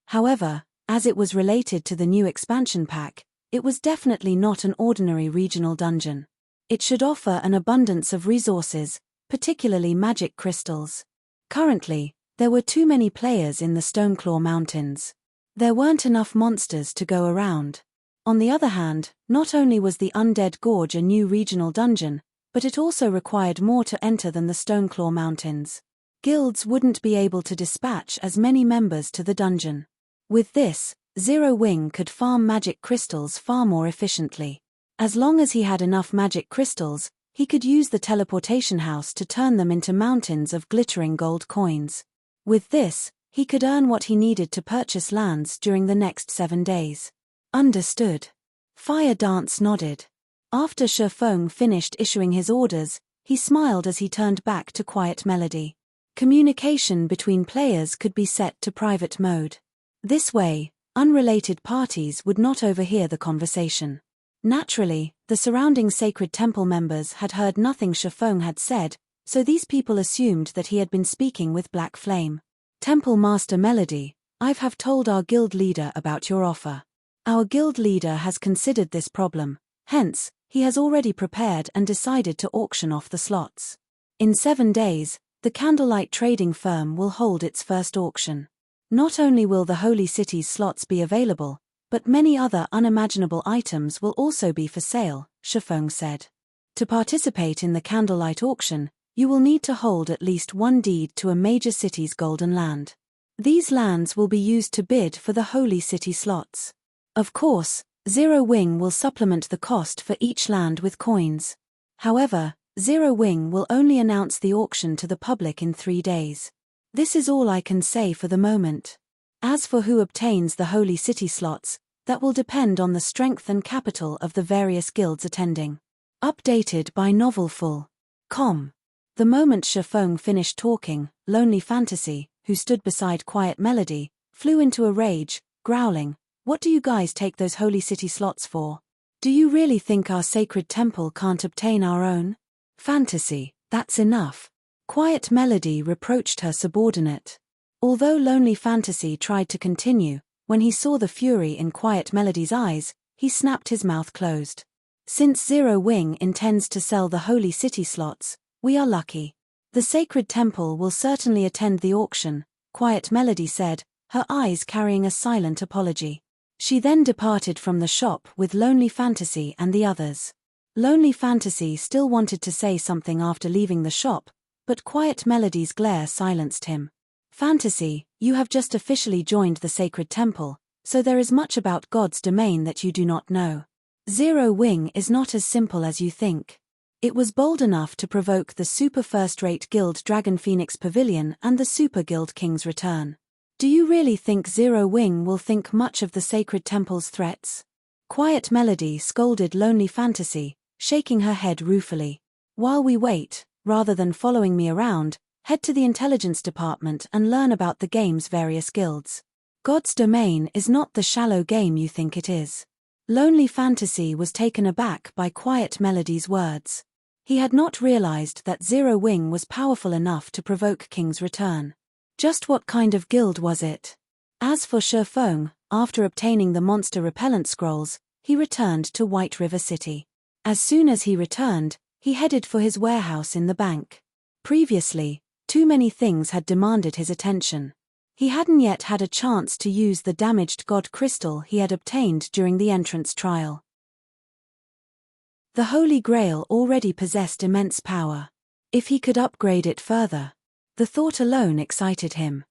However, as it was related to the new expansion pack, it was definitely not an ordinary regional dungeon. It should offer an abundance of resources, particularly magic crystals. Currently, there were too many players in the Stoneclaw Mountains. There weren't enough monsters to go around. On the other hand, not only was the Undead Gorge a new regional dungeon, but it also required more to enter than the Stoneclaw Mountains. Guilds wouldn't be able to dispatch as many members to the dungeon. With this, Zero Wing could farm magic crystals far more efficiently. As long as he had enough magic crystals, he could use the teleportation house to turn them into mountains of glittering gold coins. With this, he could earn what he needed to purchase lands during the next 7 days. Understood. Fire Dance nodded. After Shifeng finished issuing his orders, he smiled as he turned back to Quiet Melody. Communication between players could be set to private mode. This way, unrelated parties would not overhear the conversation. Naturally, the surrounding Sacred Temple members had heard nothing Shifeng had said, so these people assumed that he had been speaking with Black Flame. Temple Master Melody, I've told our guild leader about your offer. Our guild leader has considered this problem, hence, he has already prepared and decided to auction off the slots. In 7 days, the Candlelight trading firm will hold its first auction. Not only will the Holy City's slots be available, but many other unimaginable items will also be for sale, Shifeng said. To participate in the Candlelight auction, you will need to hold at least one deed to a major city's golden land. These lands will be used to bid for the Holy City slots. Of course, Zero Wing will supplement the cost for each land with coins. However, Zero Wing will only announce the auction to the public in 3 days. This is all I can say for the moment. As for who obtains the Holy City slots, that will depend on the strength and capital of the various guilds attending. Updated by novelful.com. The moment Shifeng finished talking, Lonely Fantasy, who stood beside Quiet Melody, flew into a rage, growling, "What do you guys take those Holy City slots for? Do you really think our sacred temple can't obtain our own? Fantasy, that's enough." Quiet Melody reproached her subordinate. Although Lonely Fantasy tried to continue, when he saw the fury in Quiet Melody's eyes, he snapped his mouth closed. "Since Zero Wing intends to sell the Holy City slots, we are lucky. The sacred temple will certainly attend the auction," Quiet Melody said, her eyes carrying a silent apology. She then departed from the shop with Lonely Fantasy and the others. Lonely Fantasy still wanted to say something after leaving the shop, but Quiet Melody's glare silenced him. "Fantasy, you have just officially joined the sacred temple, so there is much about God's domain that you do not know. Zero Wing is not as simple as you think. It was bold enough to provoke the super first-rate guild Dragon Phoenix Pavilion and the Super Guild King's return. Do you really think Zero Wing will think much of the sacred temple's threats?" Quiet Melody scolded Lonely Fantasy, shaking her head ruefully. "While we wait, rather than following me around, head to the intelligence department and learn about the game's various guilds. God's domain is not the shallow game you think it is." Lonely Fantasy was taken aback by Quiet Melody's words. He had not realized that Zero Wing was powerful enough to provoke King's return. Just what kind of guild was it? As for Shifeng, after obtaining the monster repellent scrolls, he returned to White River City. As soon as he returned, he headed for his warehouse in the bank. Previously, too many things had demanded his attention. He hadn't yet had a chance to use the damaged god crystal he had obtained during the entrance trial. The Holy Grail already possessed immense power. If he could upgrade it further, the thought alone excited him.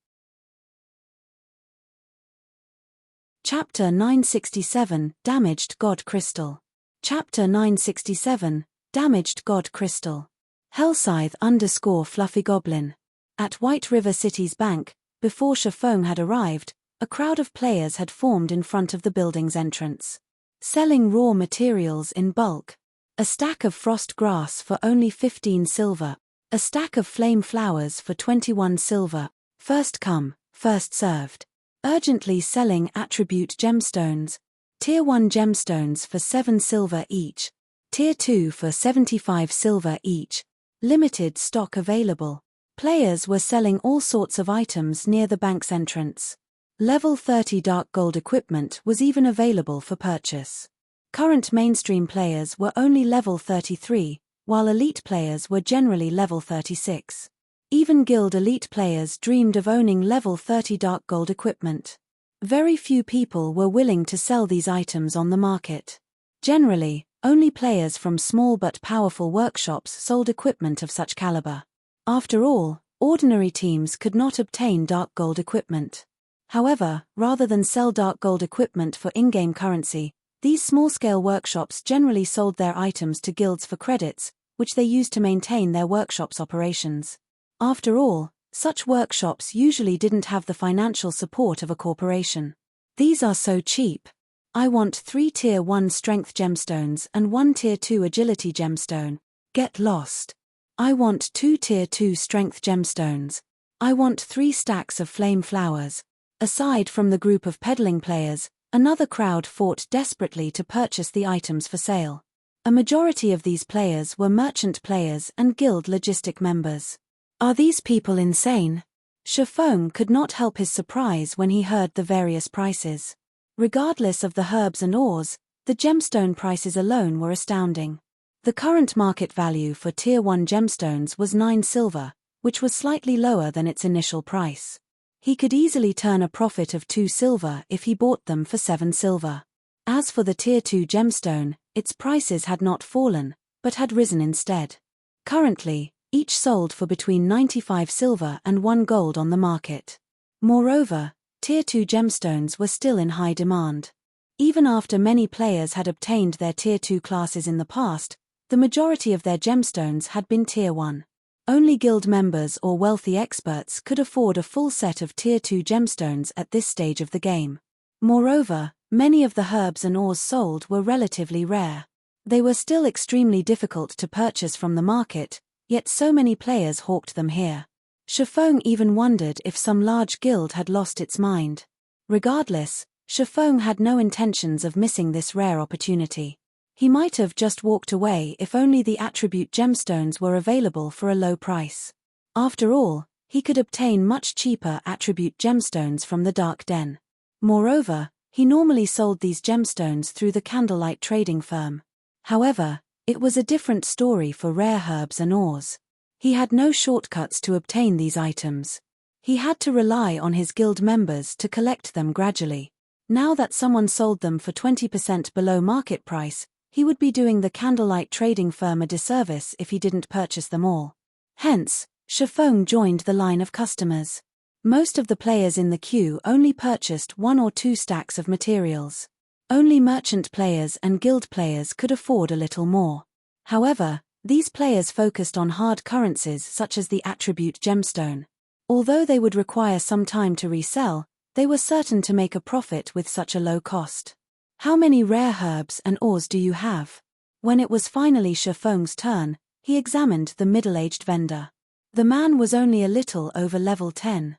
Chapter 967, Damaged God Crystal. Chapter 967, Damaged God Crystal. Hellscythe_Fluffy Goblin. At White River City's bank, before Shifeng had arrived, a crowd of players had formed in front of the building's entrance. Selling raw materials in bulk. A stack of frost grass for only 15 silver. A stack of flame flowers for 21 silver. First come, first served. Urgently selling attribute gemstones. Tier 1 gemstones for 7 silver each. Tier 2 for 75 silver each. Limited stock available. Players were selling all sorts of items near the bank's entrance. Level 30 dark gold equipment was even available for purchase. Current mainstream players were only level 33, while elite players were generally level 36. Even guild elite players dreamed of owning level 30 dark gold equipment. Very few people were willing to sell these items on the market. Generally, only players from small but powerful workshops sold equipment of such caliber. After all, ordinary teams could not obtain dark gold equipment. However, rather than sell dark gold equipment for in-game currency, these small-scale workshops generally sold their items to guilds for credits, which they used to maintain their workshops' operations. After all, such workshops usually didn't have the financial support of a corporation. These are so cheap. I want 3 Tier 1 Strength gemstones and 1 Tier 2 Agility gemstone. Get lost. I want 2 Tier 2 Strength gemstones. I want 3 stacks of flame flowers. Aside from the group of peddling players, another crowd fought desperately to purchase the items for sale. A majority of these players were merchant players and guild logistic members. Are these people insane? Shifeng could not help his surprise when he heard the various prices. Regardless of the herbs and ores, the gemstone prices alone were astounding. The current market value for Tier 1 gemstones was 9 silver, which was slightly lower than its initial price. He could easily turn a profit of 2 silver if he bought them for 7 silver. As for the Tier 2 gemstone, its prices had not fallen, but had risen instead. Currently, each sold for between 95 silver and 1 gold on the market. Moreover, Tier 2 gemstones were still in high demand. Even after many players had obtained their Tier 2 classes in the past, the majority of their gemstones had been Tier 1. Only guild members or wealthy experts could afford a full set of Tier 2 gemstones at this stage of the game. Moreover, many of the herbs and ores sold were relatively rare. They were still extremely difficult to purchase from the market, yet so many players hawked them here. Shifeng even wondered if some large guild had lost its mind. Regardless, Shifeng had no intentions of missing this rare opportunity. He might have just walked away if only the attribute gemstones were available for a low price. After all, he could obtain much cheaper attribute gemstones from the Dark Den. Moreover, he normally sold these gemstones through the candlelight trading firm. However, it was a different story for rare herbs and ores. He had no shortcuts to obtain these items. He had to rely on his guild members to collect them gradually. Now that someone sold them for 20% below market price, he would be doing the candlelight trading firm a disservice if he didn't purchase them all. Hence, Shifeng joined the line of customers. Most of the players in the queue only purchased 1 or 2 stacks of materials. Only merchant players and guild players could afford a little more. However, these players focused on hard currencies such as the attribute gemstone. Although they would require some time to resell, they were certain to make a profit with such a low cost. How many rare herbs and ores do you have? When it was finally Shifeng's turn, he examined the middle-aged vendor. The man was only a little over level 10.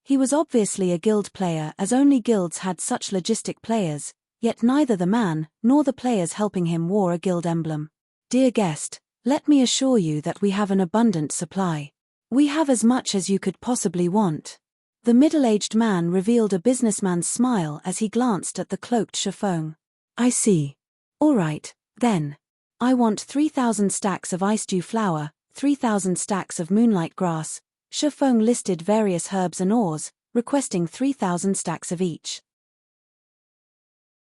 He was obviously a guild player, as only guilds had such logistic players, yet neither the man nor the players helping him wore a guild emblem. Dear guest, let me assure you that we have an abundant supply. We have as much as you could possibly want. The middle-aged man revealed a businessman's smile as he glanced at the cloaked Shifeng. I see. All right, then. I want 3,000 stacks of ice dew flower, 3,000 stacks of moonlight grass. Shifeng listed various herbs and ores, requesting 3,000 stacks of each.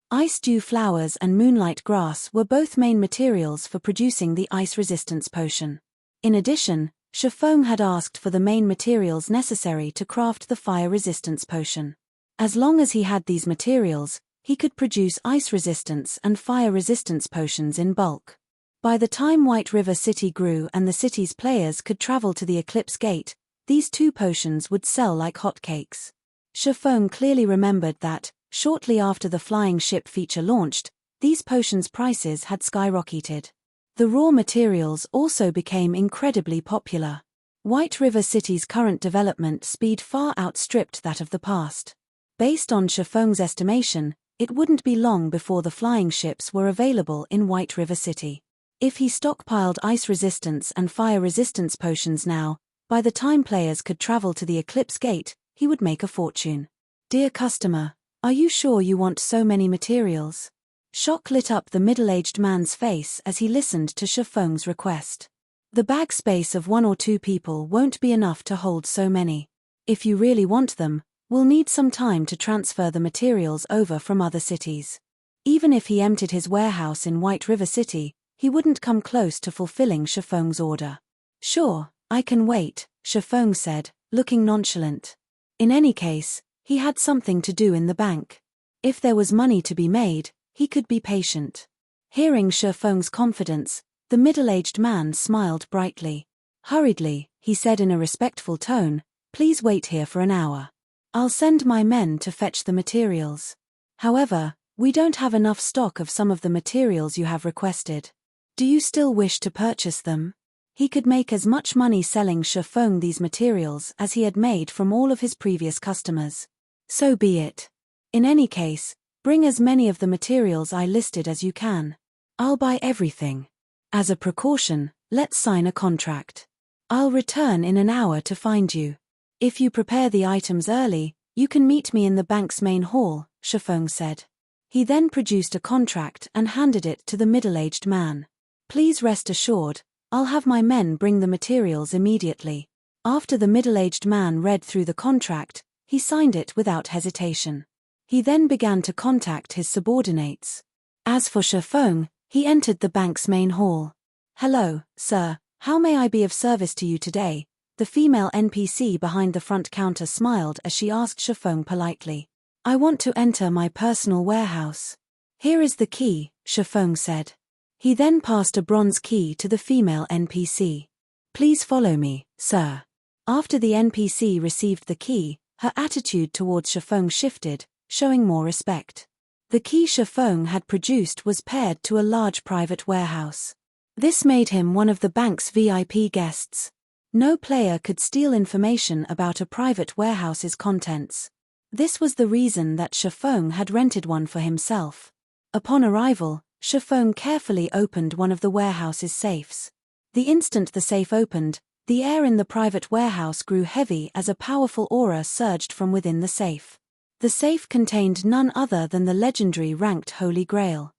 Ice dew flowers and moonlight grass were both main materials for producing the ice resistance potion. In addition, Shifeng had asked for the main materials necessary to craft the fire resistance potion. As long as he had these materials, he could produce ice resistance and fire resistance potions in bulk. By the time White River City grew and the city's players could travel to the Eclipse Gate, these 2 potions would sell like hotcakes. Shifeng clearly remembered that, shortly after the flying ship feature launched, these potions' prices had skyrocketed. The raw materials also became incredibly popular. White River City's current development speed far outstripped that of the past. Based on Shifeng's estimation, it wouldn't be long before the flying ships were available in White River City. If he stockpiled ice resistance and fire resistance potions now, by the time players could travel to the Eclipse Gate, he would make a fortune. Dear customer, are you sure you want so many materials? Shock lit up the middle-aged man's face as he listened to Shifeng's request. The bag space of 1 or 2 people won't be enough to hold so many. If you really want them, we'll need some time to transfer the materials over from other cities. Even if he emptied his warehouse in White River City, he wouldn't come close to fulfilling Shifeng's order. Sure, I can wait, Shifeng said, looking nonchalant. In any case, he had something to do in the bank. If there was money to be made, he could be patient. Hearing Shifeng's confidence, the middle-aged man smiled brightly. Hurriedly, he said in a respectful tone, please wait here for an hour. I'll send my men to fetch the materials. However, we don't have enough stock of some of the materials you have requested. Do you still wish to purchase them? He could make as much money selling Shifeng these materials as he had made from all of his previous customers. So be it. In any case, bring as many of the materials I listed as you can. I'll buy everything. As a precaution, let's sign a contract. I'll return in an hour to find you. If you prepare the items early, you can meet me in the bank's main hall, Shifeng said. He then produced a contract and handed it to the middle-aged man. Please rest assured, I'll have my men bring the materials immediately. After the middle-aged man read through the contract, he signed it without hesitation. He then began to contact his subordinates. As for Shifeng, he entered the bank's main hall. Hello, sir, how may I be of service to you today? The female NPC behind the front counter smiled as she asked Shifeng politely. I want to enter my personal warehouse. Here is the key, Shifeng said. He then passed a bronze key to the female NPC. Please follow me, sir. After the NPC received the key, her attitude towards Shifeng shifted, showing more respect. The key Shifeng had produced was paired to a large private warehouse. This made him one of the bank's VIP guests. No player could steal information about a private warehouse's contents. This was the reason that Shifeng had rented one for himself. Upon arrival, Shifeng carefully opened one of the warehouse's safes. The instant the safe opened, the air in the private warehouse grew heavy as a powerful aura surged from within the safe. The safe contained none other than the legendary ranked Holy Grail.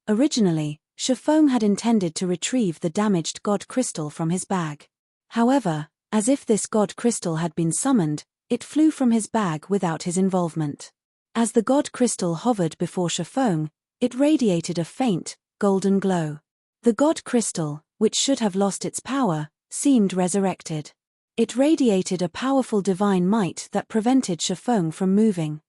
Originally, Shifeng had intended to retrieve the damaged God Crystal from his bag. However, as if this God Crystal had been summoned, it flew from his bag without his involvement. As the God Crystal hovered before Shifeng, it radiated a faint, golden glow. The God Crystal, which should have lost its power, seemed resurrected. It radiated a powerful divine might that prevented Shifeng from moving.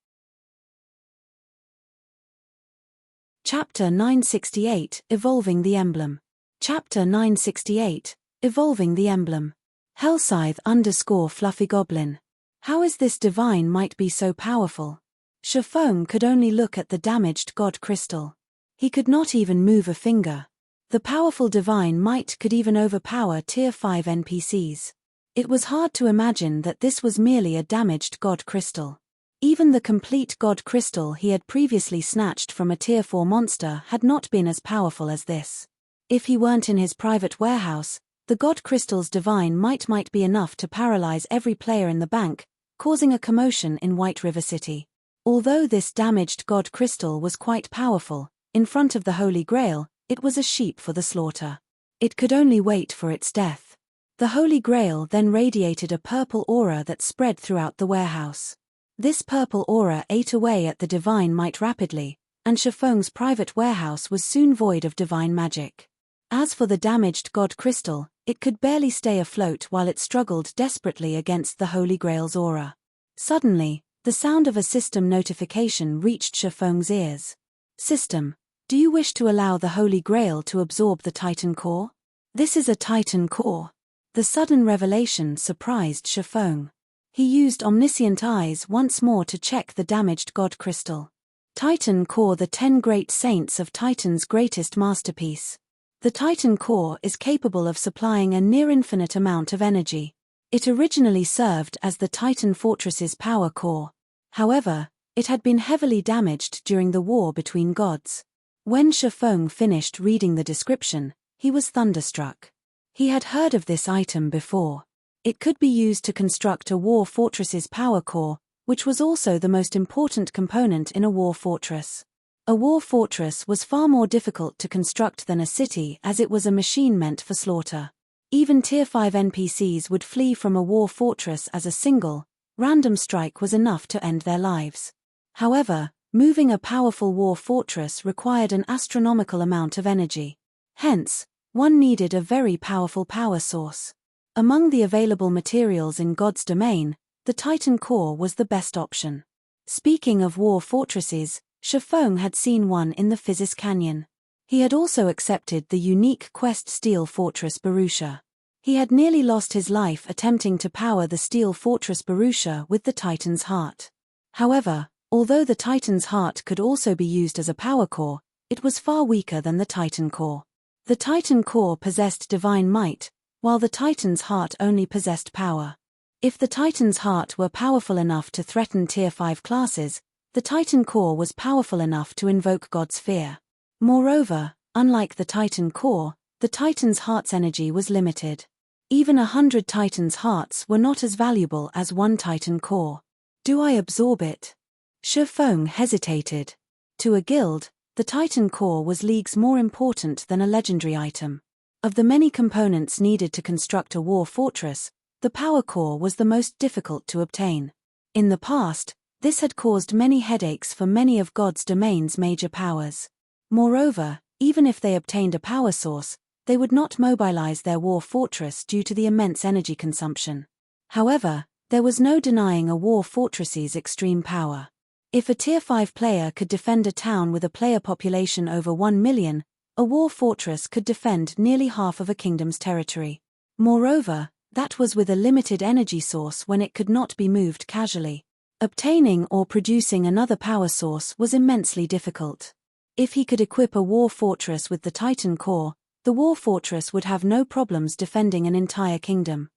Chapter 968, Evolving the Emblem. Chapter 968, Evolving the Emblem. Hellscythe _ Fluffy Goblin. How is this divine might be so powerful? Shifeng could only look at the damaged God Crystal. He could not even move a finger. The powerful divine might could even overpower Tier 5 NPCs. It was hard to imagine that this was merely a damaged God Crystal. Even the complete God Crystal he had previously snatched from a Tier 4 monster had not been as powerful as this. If he weren't in his private warehouse, the God Crystal's divine might be enough to paralyze every player in the bank, causing a commotion in White River City. Although this damaged God Crystal was quite powerful, in front of the Holy Grail, it was a sheep for the slaughter. It could only wait for its death. The Holy Grail then radiated a purple aura that spread throughout the warehouse. This purple aura ate away at the divine might rapidly, and Shifeng's private warehouse was soon void of divine magic. As for the damaged God Crystal, it could barely stay afloat while it struggled desperately against the Holy Grail's aura. Suddenly, the sound of a system notification reached Shifeng's ears. System, do you wish to allow the Holy Grail to absorb the Titan Core? This is a Titan Core. The sudden revelation surprised Shifeng. He used omniscient eyes once more to check the damaged God Crystal. Titan Core, the 10 great saints of Titan's greatest masterpiece. The Titan Core is capable of supplying a near-infinite amount of energy. It originally served as the Titan Fortress's power core. However, it had been heavily damaged during the war between gods. When Shifeng finished reading the description, he was thunderstruck. He had heard of this item before. It could be used to construct a war fortress's power core, which was also the most important component in a war fortress. A war fortress was far more difficult to construct than a city, as it was a machine meant for slaughter. Even Tier 5 NPCs would flee from a war fortress as a single, random strike was enough to end their lives. However, moving a powerful war fortress required an astronomical amount of energy. Hence, one needed a very powerful power source. Among the available materials in God's domain, the Titan Core was the best option. Speaking of war fortresses, Shifeng had seen one in the Physis Canyon. He had also accepted the unique quest Steel Fortress Barusha. He had nearly lost his life attempting to power the Steel Fortress Barusha with the Titan's Heart. However, although the Titan's Heart could also be used as a power core, it was far weaker than the Titan Core. The Titan Core possessed divine might, while the Titan's Heart only possessed power. If the Titan's Heart were powerful enough to threaten Tier 5 classes, the Titan Core was powerful enough to invoke God's fear. Moreover, unlike the Titan Core, the Titan's Heart's energy was limited. Even 100 Titan's Hearts were not as valuable as one Titan Core. Do I absorb it? Shifeng hesitated. To a guild, the Titan Core was leagues more important than a legendary item. Of the many components needed to construct a war fortress, the power core was the most difficult to obtain. In the past, this had caused many headaches for many of God's domain's major powers. Moreover, even if they obtained a power source, they would not mobilize their war fortress due to the immense energy consumption. However, there was no denying a war fortress's extreme power. If a Tier 5 player could defend a town with a player population over 1 million, a war fortress could defend nearly half of a kingdom's territory. Moreover, that was with a limited energy source when it could not be moved casually. Obtaining or producing another power source was immensely difficult. If he could equip a war fortress with the Titan core, the war fortress would have no problems defending an entire kingdom.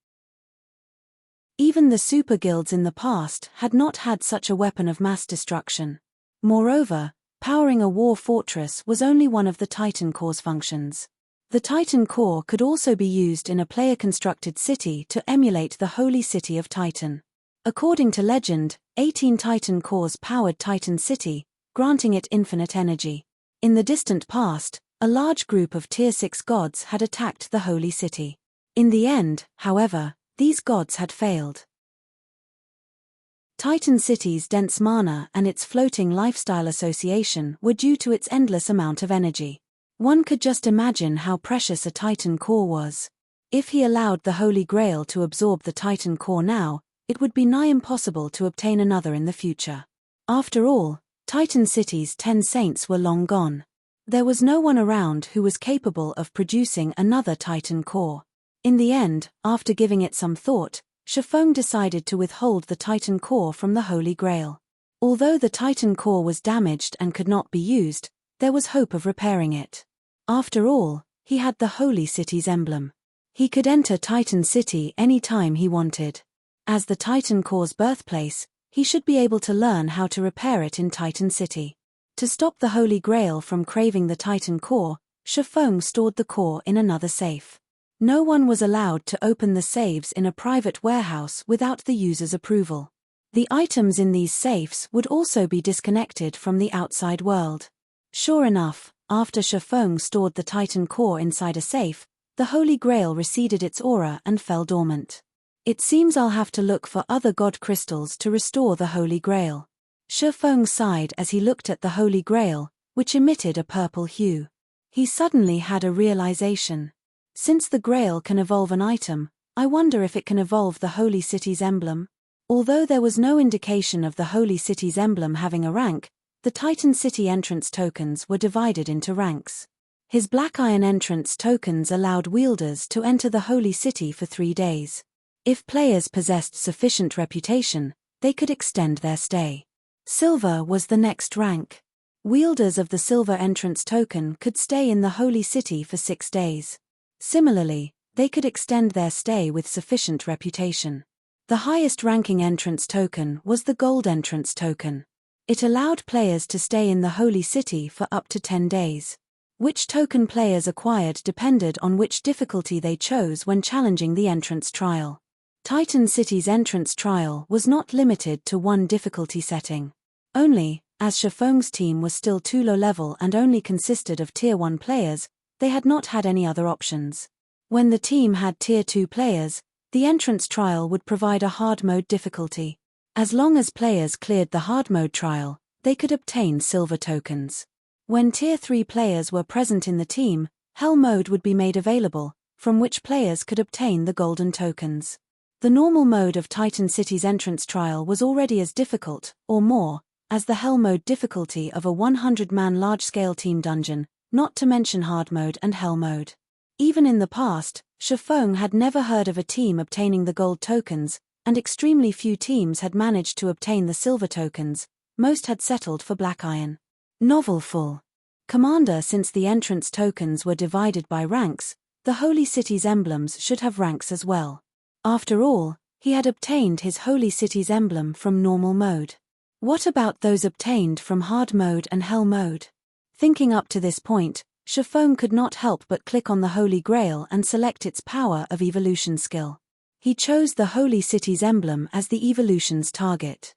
Even the super guilds in the past had not had such a weapon of mass destruction. Moreover, powering a war fortress was only one of the Titan core's functions. The Titan core could also be used in a player-constructed city to emulate the holy city of Titan. According to legend, 18 Titan cores powered Titan City, granting it infinite energy. In the distant past, a large group of Tier 6 gods had attacked the holy city. In the end, however, these gods had failed. Titan City's dense mana and its floating lifestyle association were due to its endless amount of energy. One could just imagine how precious a Titan core was. If he allowed the Holy Grail to absorb the Titan core now, it would be nigh impossible to obtain another in the future. After all, Titan City's 10 saints were long gone. There was no one around who was capable of producing another Titan core. In the end, after giving it some thought, Shifeng decided to withhold the Titan core from the Holy Grail. Although the Titan core was damaged and could not be used, there was hope of repairing it. After all, he had the Holy City's emblem. He could enter Titan City any time he wanted. As the Titan core's birthplace, he should be able to learn how to repair it in Titan City. To stop the Holy Grail from craving the Titan core, Shifeng stored the core in another safe. No one was allowed to open the safes in a private warehouse without the user's approval. The items in these safes would also be disconnected from the outside world. Sure enough, after Shifeng stored the Titan core inside a safe, the Holy Grail receded its aura and fell dormant. It seems I'll have to look for other god crystals to restore the Holy Grail. Shifeng sighed as he looked at the Holy Grail, which emitted a purple hue. He suddenly had a realization. Since the Grail can evolve an item, I wonder if it can evolve the Holy City's emblem? Although there was no indication of the Holy City's emblem having a rank, the Titan City entrance tokens were divided into ranks. His black iron entrance tokens allowed wielders to enter the Holy City for 3 days. If players possessed sufficient reputation, they could extend their stay. Silver was the next rank. Wielders of the silver entrance token could stay in the Holy City for 6 days. Similarly, they could extend their stay with sufficient reputation. The highest ranking entrance token was the gold entrance token. It allowed players to stay in the Holy City for up to 10 days. Which token players acquired depended on which difficulty they chose when challenging the entrance trial. Titan City's entrance trial was not limited to one difficulty setting. Only, as Shifeng's team was still too low level and only consisted of Tier 1 players, they had not had any other options. When the team had Tier 2 players, the entrance trial would provide a hard mode difficulty. As long as players cleared the hard mode trial, they could obtain silver tokens. When Tier 3 players were present in the team, Hell mode would be made available, from which players could obtain the golden tokens. The normal mode of Titan City's entrance trial was already as difficult, or more, as the Hell mode difficulty of a 100-man large-scale team dungeon, not to mention hard mode and Hell mode. Even in the past, Shifeng had never heard of a team obtaining the gold tokens, and extremely few teams had managed to obtain the silver tokens. Most had settled for black iron. Novel full. Commander. Since the entrance tokens were divided by ranks, the Holy City's emblems should have ranks as well. After all, he had obtained his Holy City's emblem from normal mode. What about those obtained from hard mode and Hell mode? Thinking up to this point, Shifeng could not help but click on the Holy Grail and select its power of evolution skill. He chose the Holy City's emblem as the evolution's target.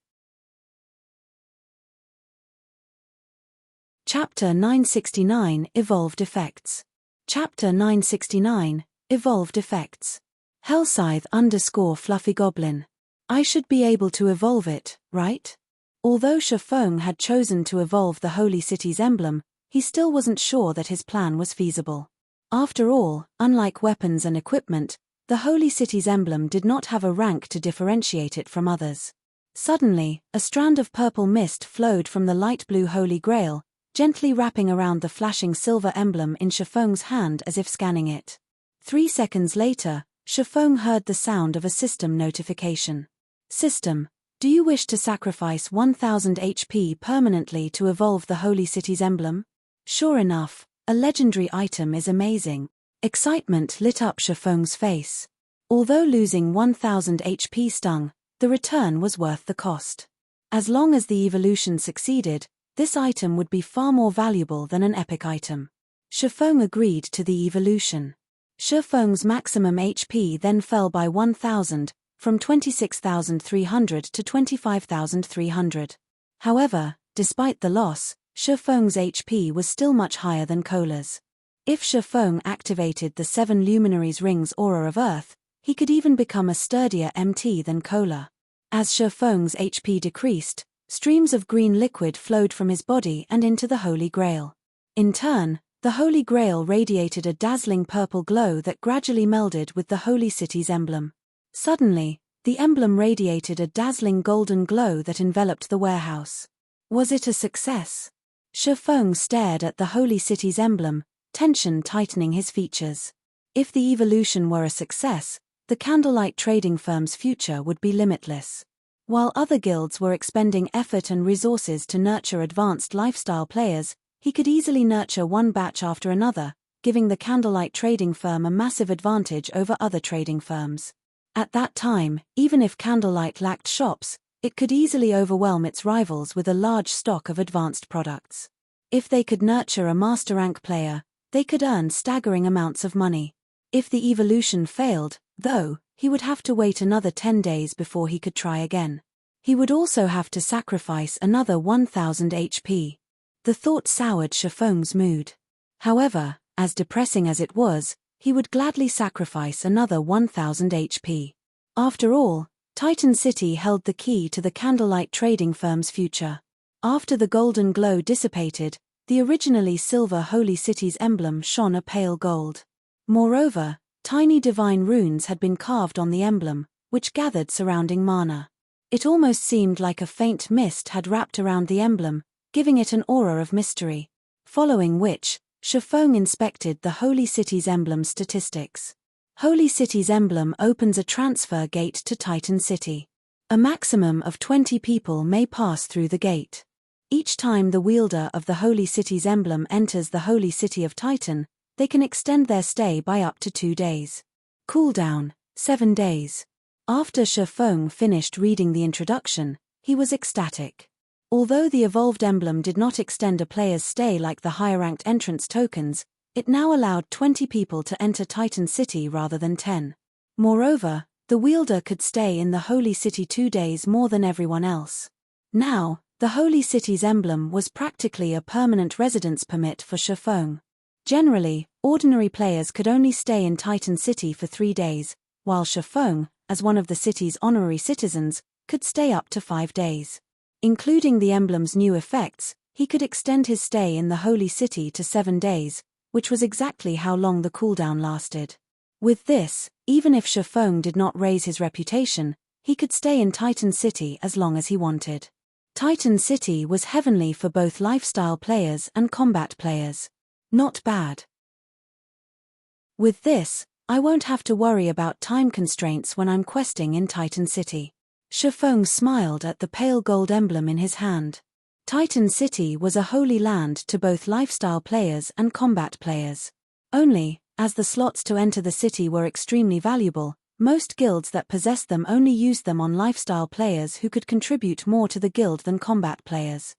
Chapter 969 Evolved Effects. Chapter 969 Evolved Effects. Hellscythe _ Fluffy Goblin. I should be able to evolve it, right? Although Shifeng had chosen to evolve the Holy City's emblem, he still wasn't sure that his plan was feasible. After all, unlike weapons and equipment, the Holy City's emblem did not have a rank to differentiate it from others. Suddenly, a strand of purple mist flowed from the light blue Holy Grail, gently wrapping around the flashing silver emblem in Shifeng's hand as if scanning it. 3 seconds later, Shifeng heard the sound of a system notification. System, do you wish to sacrifice 1000 HP permanently to evolve the Holy City's emblem? Sure enough, a legendary item is amazing. Excitement lit up Shifeng's face. Although losing 1000 HP stung, the return was worth the cost. As long as the evolution succeeded, this item would be far more valuable than an epic item. Shifeng agreed to the evolution. Shifeng's maximum HP then fell by 1000, from 26,300 to 25,300. However, despite the loss, Shifeng's HP was still much higher than Cola's. If Shifeng activated the 7 Luminaries Rings Aura of Earth, he could even become a sturdier MT than Cola. As Shifeng's HP decreased, streams of green liquid flowed from his body and into the Holy Grail. In turn, the Holy Grail radiated a dazzling purple glow that gradually melded with the Holy City's emblem. Suddenly, the emblem radiated a dazzling golden glow that enveloped the warehouse. Was it a success? Shifeng stared at the Holy City's emblem, tension tightening his features. If the evolution were a success, the candlelight trading firm's future would be limitless. While other guilds were expending effort and resources to nurture advanced lifestyle players, he could easily nurture one batch after another, giving the candlelight trading firm a massive advantage over other trading firms. At that time, even if Candlelight lacked shops, it could easily overwhelm its rivals with a large stock of advanced products. If they could nurture a master rank player, they could earn staggering amounts of money. If the evolution failed, though, he would have to wait another 10 days before he could try again. He would also have to sacrifice another 1000 HP. The thought soured Shifeng's mood. However, as depressing as it was, he would gladly sacrifice another 1000 HP. After all, Titan City held the key to the candlelight trading firm's future. After the golden glow dissipated, the originally silver Holy City's emblem shone a pale gold. Moreover, tiny divine runes had been carved on the emblem, which gathered surrounding mana. It almost seemed like a faint mist had wrapped around the emblem, giving it an aura of mystery. Following which, Shifeng inspected the Holy City's emblem statistics. Holy City's emblem opens a transfer gate to Titan City. A maximum of 20 people may pass through the gate. Each time the wielder of the Holy City's emblem enters the Holy City of Titan, they can extend their stay by up to 2 days. Cooldown, 7 days. After Shifeng finished reading the introduction, he was ecstatic. Although the evolved emblem did not extend a player's stay like the higher-ranked entrance tokens, it now allowed 20 people to enter Titan City rather than 10. Moreover, the wielder could stay in the Holy City 2 days more than everyone else. Now, the Holy City's emblem was practically a permanent residence permit for Shifeng. Generally, ordinary players could only stay in Titan City for 3 days, while Shifeng, as one of the city's honorary citizens, could stay up to 5 days. Including the emblem's new effects, he could extend his stay in the Holy City to 7 days, which was exactly how long the cooldown lasted. With this, even if Shifeng did not raise his reputation, he could stay in Titan City as long as he wanted. Titan City was heavenly for both lifestyle players and combat players. Not bad. With this, I won't have to worry about time constraints when I'm questing in Titan City. Shifeng smiled at the pale gold emblem in his hand. Titan City was a holy land to both lifestyle players and combat players. Only, as the slots to enter the city were extremely valuable, most guilds that possessed them only used them on lifestyle players who could contribute more to the guild than combat players.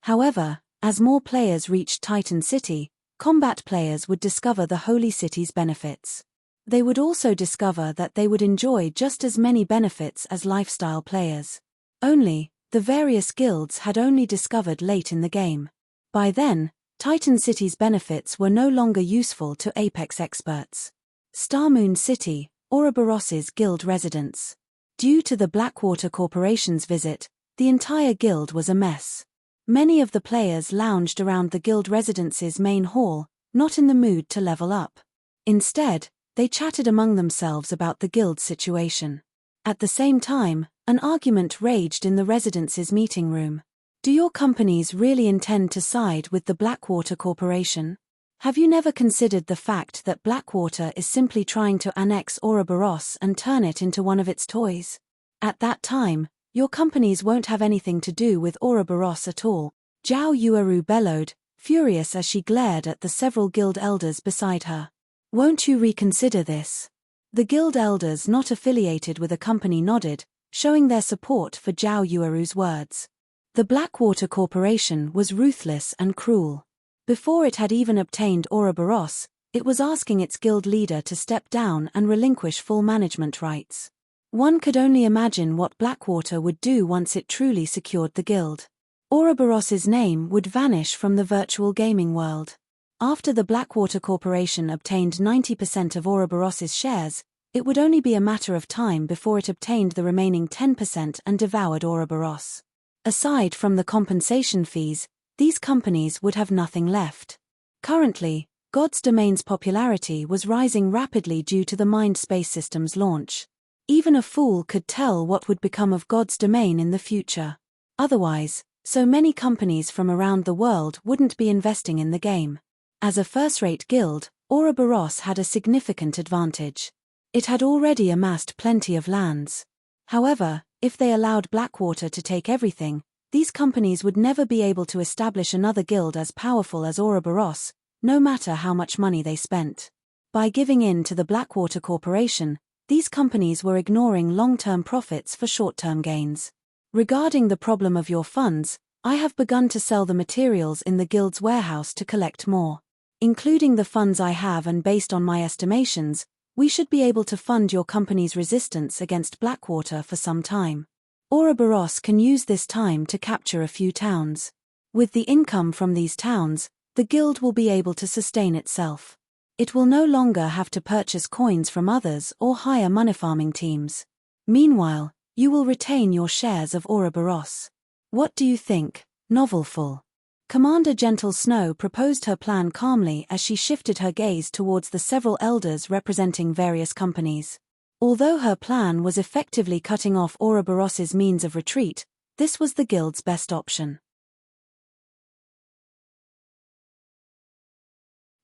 However, as more players reached Titan City, combat players would discover the Holy City's benefits. They would also discover that they would enjoy just as many benefits as lifestyle players. Only, the various guilds had only discovered late in the game. By then, Titan City's benefits were no longer useful to Apex experts. Starmoon City, Ouroboros's guild residence. Due to the Blackwater Corporation's visit, the entire guild was a mess. Many of the players lounged around the guild residence's main hall, not in the mood to level up. Instead, they chatted among themselves about the guild's situation. At the same time, an argument raged in the residence's meeting room. Do your companies really intend to side with the Blackwater Corporation? Have you never considered the fact that Blackwater is simply trying to annex Ouroboros and turn it into one of its toys? At that time, your companies won't have anything to do with Ouroboros at all. Zhao Yueru bellowed, furious as she glared at the several guild elders beside her. Won't you reconsider this? The guild elders not affiliated with a company nodded, showing their support for Zhao Yueru's words. The Blackwater Corporation was ruthless and cruel. Before it had even obtained Ouroboros, it was asking its guild leader to step down and relinquish full management rights. One could only imagine what Blackwater would do once it truly secured the guild. Ouroboros's name would vanish from the virtual gaming world. After the Blackwater Corporation obtained 90% of Ouroboros's shares, it would only be a matter of time before it obtained the remaining 10% and devoured Ouroboros. Aside from the compensation fees, these companies would have nothing left. Currently, God's Domain's popularity was rising rapidly due to the Mind Space System's launch. Even a fool could tell what would become of God's Domain in the future. Otherwise, so many companies from around the world wouldn't be investing in the game. As a first-rate guild, Ouroboros had a significant advantage. It had already amassed plenty of lands. However, if they allowed Blackwater to take everything, these companies would never be able to establish another guild as powerful as Ouroboros, no matter how much money they spent. By giving in to the Blackwater Corporation, these companies were ignoring long-term profits for short-term gains. Regarding the problem of your funds, I have begun to sell the materials in the guild's warehouse to collect more. Including the funds I have and based on my estimations, we should be able to fund your company's resistance against Blackwater for some time. Ouroboros can use this time to capture a few towns. With the income from these towns, the guild will be able to sustain itself. It will no longer have to purchase coins from others or hire money farming teams. Meanwhile, you will retain your shares of Ouroboros. What do you think, Novelful? Commander Gentle Snow proposed her plan calmly as she shifted her gaze towards the several elders representing various companies. Although her plan was effectively cutting off Ouroboros's means of retreat, this was the guild's best option.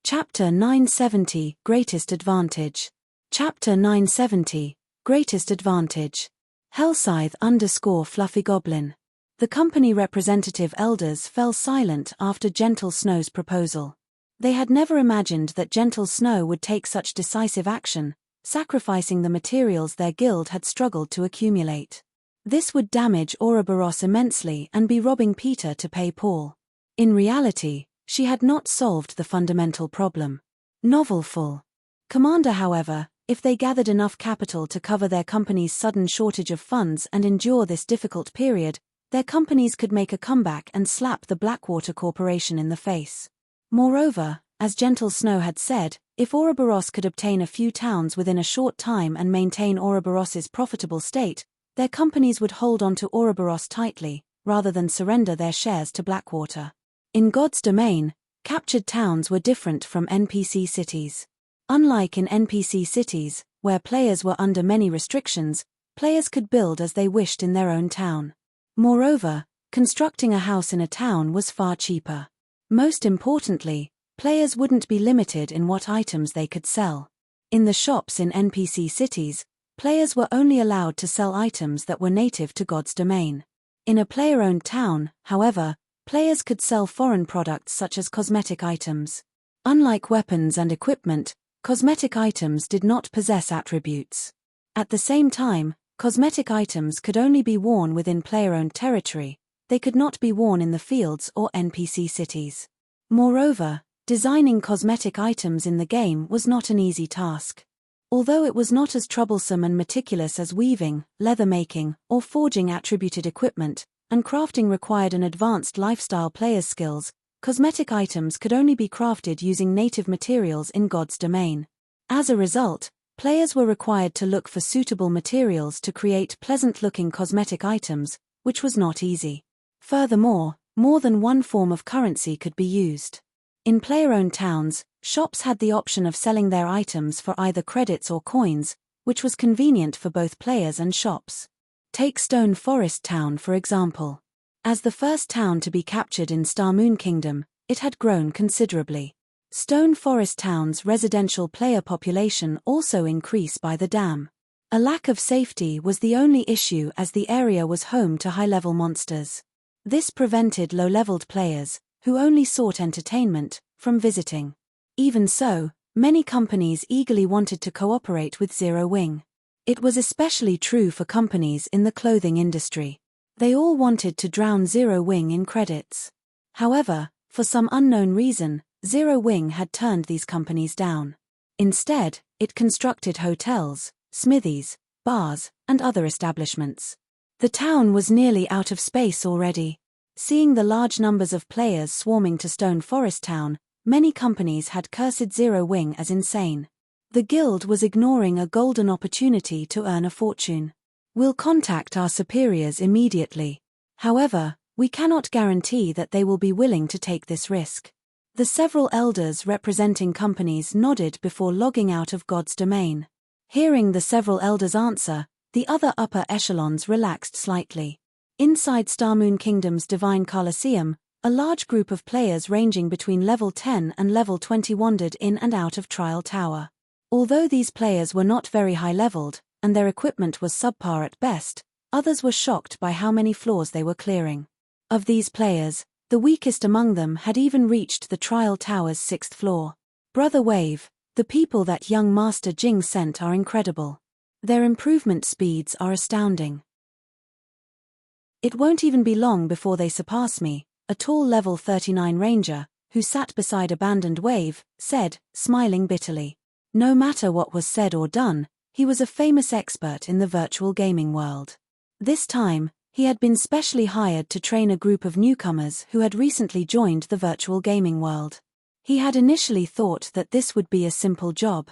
Chapter 970 – Greatest Advantage. Chapter 970 – Greatest Advantage. Hellscythe _ Fluffy Goblin. The company representative elders fell silent after Gentle Snow's proposal. They had never imagined that Gentle Snow would take such decisive action, sacrificing the materials their guild had struggled to accumulate. This would damage Ouroboros immensely and be robbing Peter to pay Paul. In reality, she had not solved the fundamental problem. Novelful. Commander, however, if they gathered enough capital to cover their company's sudden shortage of funds and endure this difficult period, their companies could make a comeback and slap the Blackwater Corporation in the face. Moreover, as Gentle Snow had said, if Ouroboros could obtain a few towns within a short time and maintain Ouroboros's profitable state, their companies would hold on to Ouroboros tightly, rather than surrender their shares to Blackwater. In God's Domain, captured towns were different from NPC cities. Unlike in NPC cities, where players were under many restrictions, players could build as they wished in their own town. Moreover, constructing a house in a town was far cheaper. Most importantly, players wouldn't be limited in what items they could sell. In the shops in NPC cities, players were only allowed to sell items that were native to God's Domain. In a player-owned town, however, players could sell foreign products such as cosmetic items. Unlike weapons and equipment, cosmetic items did not possess attributes. At the same time, cosmetic items could only be worn within player-owned territory. They could not be worn in the fields or NPC cities. Moreover, designing cosmetic items in the game was not an easy task. Although it was not as troublesome and meticulous as weaving, leather making, or forging attributed equipment, and crafting required an advanced lifestyle player's skills, cosmetic items could only be crafted using native materials in God's Domain. As a result, players were required to look for suitable materials to create pleasant-looking cosmetic items, which was not easy. Furthermore, more than one form of currency could be used. In player-owned towns, shops had the option of selling their items for either credits or coins, which was convenient for both players and shops. Take Stone Forest Town for example. As the first town to be captured in Star Moon Kingdom, it had grown considerably. Stone Forest Town's residential player population also increased by the dam. A lack of safety was the only issue as the area was home to high-level monsters. This prevented low-leveled players, who only sought entertainment, from visiting. Even so, many companies eagerly wanted to cooperate with Zero Wing. It was especially true for companies in the clothing industry. They all wanted to drown Zero Wing in credits. However, for some unknown reason, Zero Wing had turned these companies down. Instead, it constructed hotels, smithies, bars, and other establishments. The town was nearly out of space already. Seeing the large numbers of players swarming to Stone Forest Town, many companies had cursed Zero Wing as insane. The guild was ignoring a golden opportunity to earn a fortune. We'll contact our superiors immediately. However, we cannot guarantee that they will be willing to take this risk. The several elders representing companies nodded before logging out of God's domain. Hearing the several elders' answer, the other upper echelons relaxed slightly. Inside Starmoon Kingdom's Divine Colosseum, a large group of players ranging between level 10 and level 20 wandered in and out of Trial Tower. Although these players were not very high-leveled, and their equipment was subpar at best, others were shocked by how many floors they were clearing. Of these players, the weakest among them had even reached the Trial Tower's 6th floor. Brother Wave, the people that young Master Jing sent are incredible. Their improvement speeds are astounding. It won't even be long before they surpass me, a tall level 39 ranger, who sat beside Abandoned Wave, said, smiling bitterly. No matter what was said or done, he was a famous expert in the virtual gaming world. This time, he had been specially hired to train a group of newcomers who had recently joined the virtual gaming world. He had initially thought that this would be a simple job.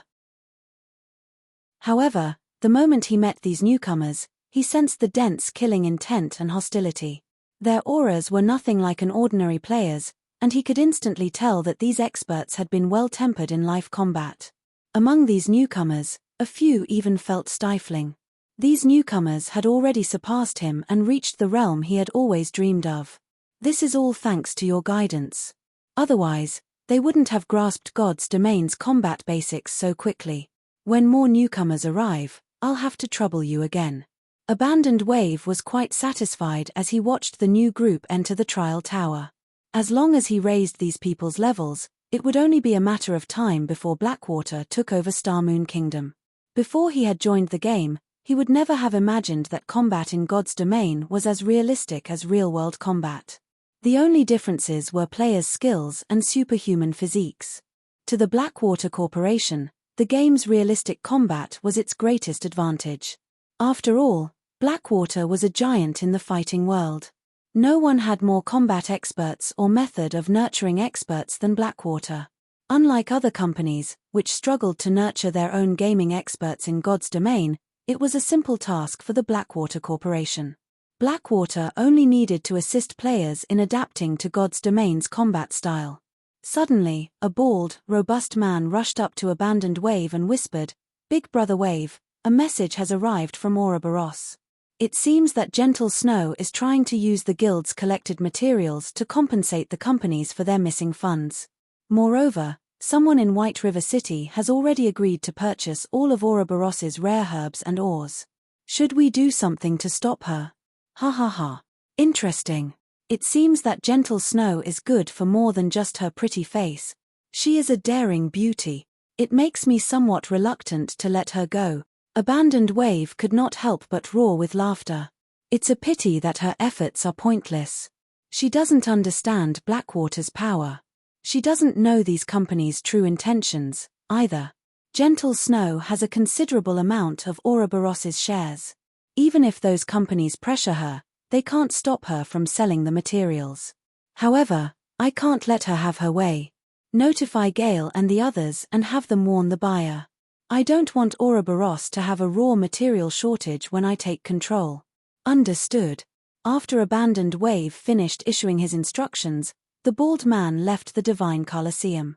However, the moment he met these newcomers, he sensed the dense killing intent and hostility. Their auras were nothing like an ordinary player's, and he could instantly tell that these experts had been well-tempered in live combat. Among these newcomers, a few even felt stifling. These newcomers had already surpassed him and reached the realm he had always dreamed of. This is all thanks to your guidance. Otherwise, they wouldn't have grasped God's domain's combat basics so quickly. When more newcomers arrive, I'll have to trouble you again. Abandoned Wave was quite satisfied as he watched the new group enter the Trial Tower. As long as he raised these people's levels, it would only be a matter of time before Blackwater took over Starmoon Kingdom. Before he had joined the game, he would never have imagined that combat in God's domain was as realistic as real-world combat. The only differences were players' skills and superhuman physiques. To the Blackwater Corporation, the game's realistic combat was its greatest advantage. After all, Blackwater was a giant in the fighting world. No one had more combat experts or method of nurturing experts than Blackwater. Unlike other companies, which struggled to nurture their own gaming experts in God's domain, it was a simple task for the Blackwater Corporation. Blackwater only needed to assist players in adapting to God's domain's combat style. Suddenly, a bald, robust man rushed up to Abandoned Wave and whispered, "Big Brother Wave, a message has arrived from Ouroboros. It seems that Gentle Snow is trying to use the guild's collected materials to compensate the companies for their missing funds. Moreover, someone in White River City has already agreed to purchase all of Ouroboros's rare herbs and ores. Should we do something to stop her? Ha ha ha. Interesting. It seems that Gentle Snow is good for more than just her pretty face. She is a daring beauty. It makes me somewhat reluctant to let her go." Abandoned Wave could not help but roar with laughter. It's a pity that her efforts are pointless. She doesn't understand Blackwater's power. She doesn't know these companies' true intentions, either. Gentle Snow has a considerable amount of Ouroboros's shares. Even if those companies pressure her, they can't stop her from selling the materials. However, I can't let her have her way. Notify Gale and the others and have them warn the buyer. I don't want Ouroboros to have a raw material shortage when I take control. Understood. After Abandoned Wave finished issuing his instructions, the bald man left the Divine Colosseum.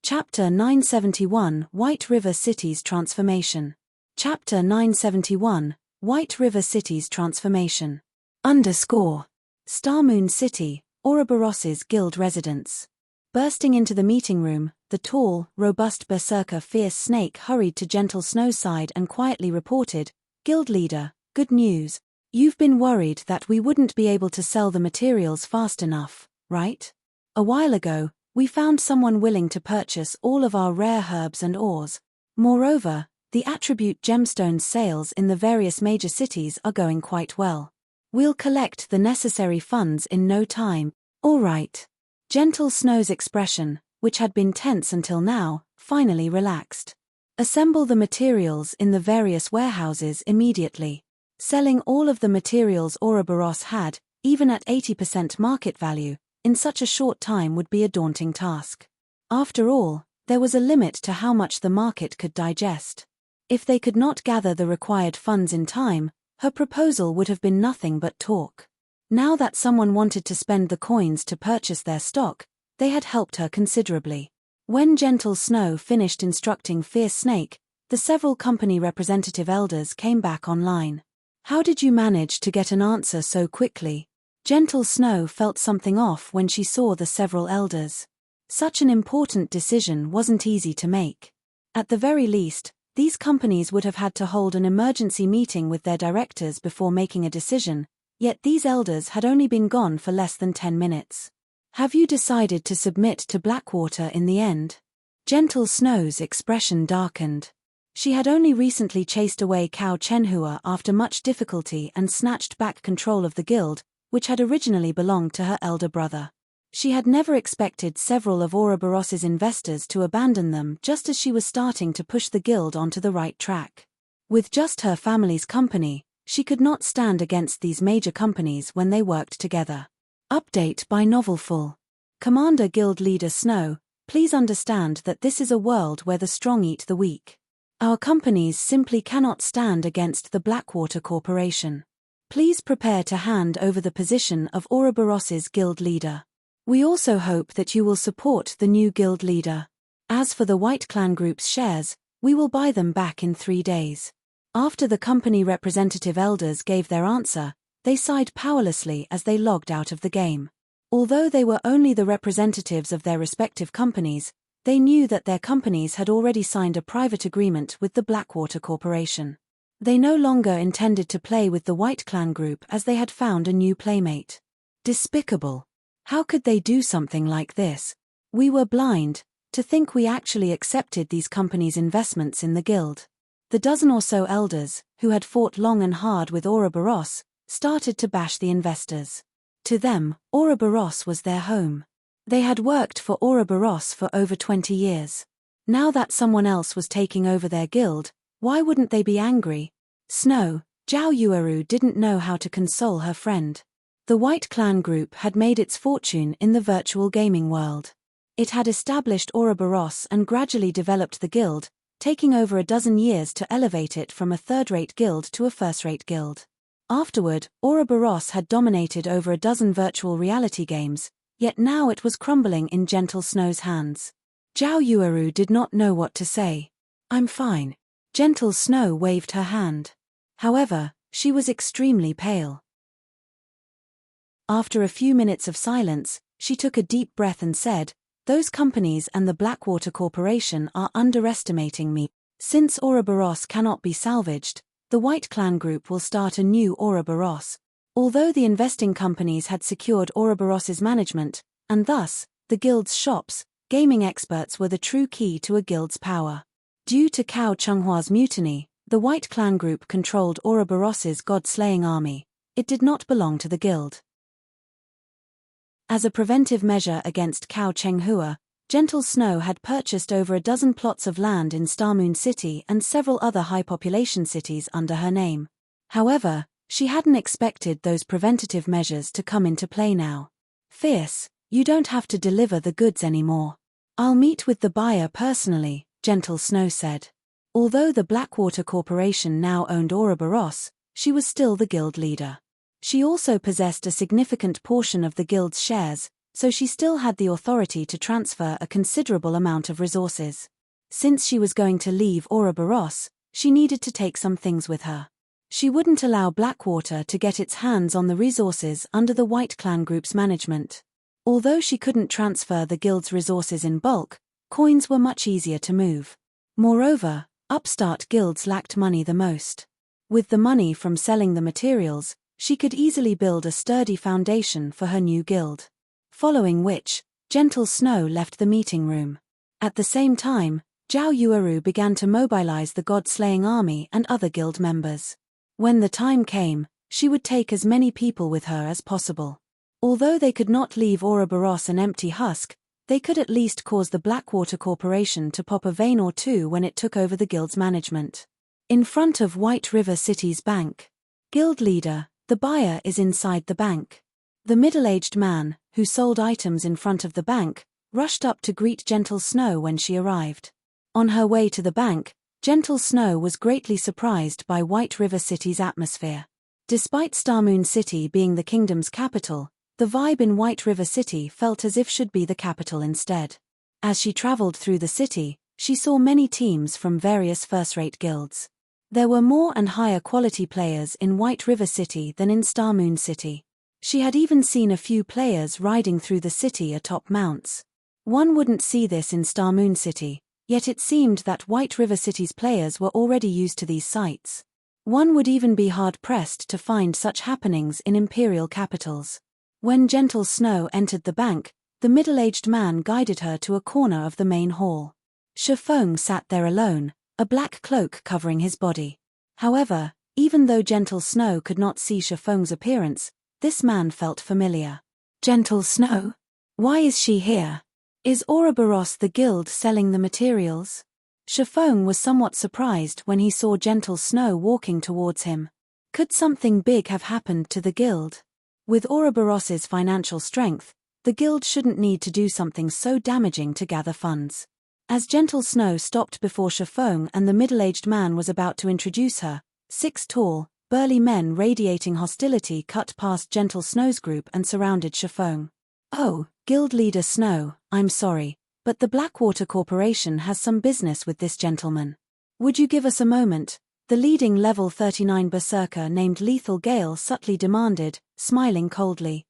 Chapter 971 White River City's Transformation. Chapter 971 White River City's Transformation. Starmoon City, Ouroboros's guild residence. Bursting into the meeting room, the tall, robust berserker Fierce Snake hurried to Gentle Snow's side and quietly reported, "Guild leader, good news. You've been worried that we wouldn't be able to sell the materials fast enough, right? A while ago, we found someone willing to purchase all of our rare herbs and ores. Moreover, the attribute gemstones sales in the various major cities are going quite well. We'll collect the necessary funds in no time." "All right." Gentle Snow's expression, which had been tense until now, finally relaxed. "Assemble the materials in the various warehouses immediately. Selling all of the materials Ouroboros had, even at 80% market value, in such a short time would be a daunting task. After all, there was a limit to how much the market could digest. If they could not gather the required funds in time, her proposal would have been nothing but talk. Now that someone wanted to spend the coins to purchase their stock, they had helped her considerably. When Gentle Snow finished instructing Fierce Snake, the several company representative elders came back online. "How did you manage to get an answer so quickly?" Gentle Snow felt something off when she saw the several elders. Such an important decision wasn't easy to make. At the very least, these companies would have had to hold an emergency meeting with their directors before making a decision, yet these elders had only been gone for less than 10 minutes. "Have you decided to submit to Blackwater in the end?" Gentle Snow's expression darkened. She had only recently chased away Cao Chenhua after much difficulty and snatched back control of the guild, which had originally belonged to her elder brother. She had never expected several of Ouroboros's investors to abandon them just as she was starting to push the guild onto the right track. With just her family's company, she could not stand against these major companies when they worked together. Update by Novelful. Commander Guild Leader Snow, please understand that this is a world where the strong eat the weak. Our companies simply cannot stand against the Blackwater Corporation. Please prepare to hand over the position of Ouroboros's guild leader. We also hope that you will support the new guild leader. As for the White Clan Group's shares, we will buy them back in 3 days. After the company representative elders gave their answer, they sighed powerlessly as they logged out of the game. Although they were only the representatives of their respective companies, they knew that their companies had already signed a private agreement with the Blackwater Corporation. They no longer intended to play with the White Clan Group as they had found a new playmate. Despicable. How could they do something like this? We were blind to think we actually accepted these companies' investments in the guild. The dozen or so elders, who had fought long and hard with Ouroboros, started to bash the investors. To them, Ouroboros was their home. They had worked for Ouroboros for over 20 years. Now that someone else was taking over their guild, why wouldn't they be angry? Snow, Zhao Yueru didn't know how to console her friend. The White Clan Group had made its fortune in the virtual gaming world. It had established Ouroboros and gradually developed the guild, taking over a dozen years to elevate it from a third-rate guild to a first-rate guild. Afterward, Ouroboros had dominated over a dozen virtual reality games, yet now it was crumbling in Gentle Snow's hands. Zhao Yueru did not know what to say. "I'm fine." Gentle Snow waved her hand. However, she was extremely pale. After a few minutes of silence, she took a deep breath and said, "Those companies and the Blackwater Corporation are underestimating me. Since Ouroboros cannot be salvaged, the White Clan Group will start a new Ouroboros." Although the investing companies had secured Ouroboros's management, and thus, the guild's shops, gaming experts were the true key to a guild's power. Due to Cao Chenghua's mutiny, the White Clan Group controlled Ouroboros's god-slaying army. It did not belong to the guild. As a preventive measure against Cao Chenghua, Gentle Snow had purchased over a dozen plots of land in Starmoon City and several other high-population cities under her name. However, she hadn't expected those preventative measures to come into play now. "Fierce, you don't have to deliver the goods anymore. I'll meet with the buyer personally," Gentle Snow said. Although the Blackwater Corporation now owned Ouroboros, she was still the guild leader. She also possessed a significant portion of the guild's shares, so she still had the authority to transfer a considerable amount of resources. Since she was going to leave Ouroboros, she needed to take some things with her. She wouldn't allow Blackwater to get its hands on the resources under the White Clan Group's management. Although she couldn't transfer the guild's resources in bulk, coins were much easier to move. Moreover, upstart guilds lacked money the most. With the money from selling the materials, she could easily build a sturdy foundation for her new guild. Following which, Gentle Snow left the meeting room. At the same time, Zhao Yueru began to mobilize the god-slaying army and other guild members. When the time came, she would take as many people with her as possible. Although they could not leave Ouroboros an empty husk, they could at least cause the Blackwater Corporation to pop a vein or two when it took over the guild's management. In front of White River City's bank. Guild leader, the buyer is inside the bank. The middle-aged man, who sold items in front of the bank, rushed up to greet Gentle Snow when she arrived. On her way to the bank, Gentle Snow was greatly surprised by White River City's atmosphere. Despite Starmoon City being the kingdom's capital, the vibe in White River City felt as if should be the capital instead. As she traveled through the city, she saw many teams from various first-rate guilds. There were more and higher quality players in White River City than in Starmoon City. She had even seen a few players riding through the city atop mounts. One wouldn't see this in Starmoon City, yet it seemed that White River City's players were already used to these sights. One would even be hard-pressed to find such happenings in imperial capitals. When Gentle Snow entered the bank, the middle-aged man guided her to a corner of the main hall. Shifeng sat there alone, a black cloak covering his body. However, even though Gentle Snow could not see Shifeng's appearance, this man felt familiar. Gentle Snow? Why is she here? Is Ouroboros the guild selling the materials? Shifeng was somewhat surprised when he saw Gentle Snow walking towards him. Could something big have happened to the guild? With Ouroboros's financial strength, the guild shouldn't need to do something so damaging to gather funds. As Gentle Snow stopped before Shifeng and the middle-aged man was about to introduce her, 6 tall, burly men radiating hostility cut past Gentle Snow's group and surrounded Shifeng. "Oh, Guild Leader Snow, I'm sorry, but the Blackwater Corporation has some business with this gentleman. Would you give us a moment?" The leading level 39 berserker named Lethal Gale subtly demanded, smiling coldly.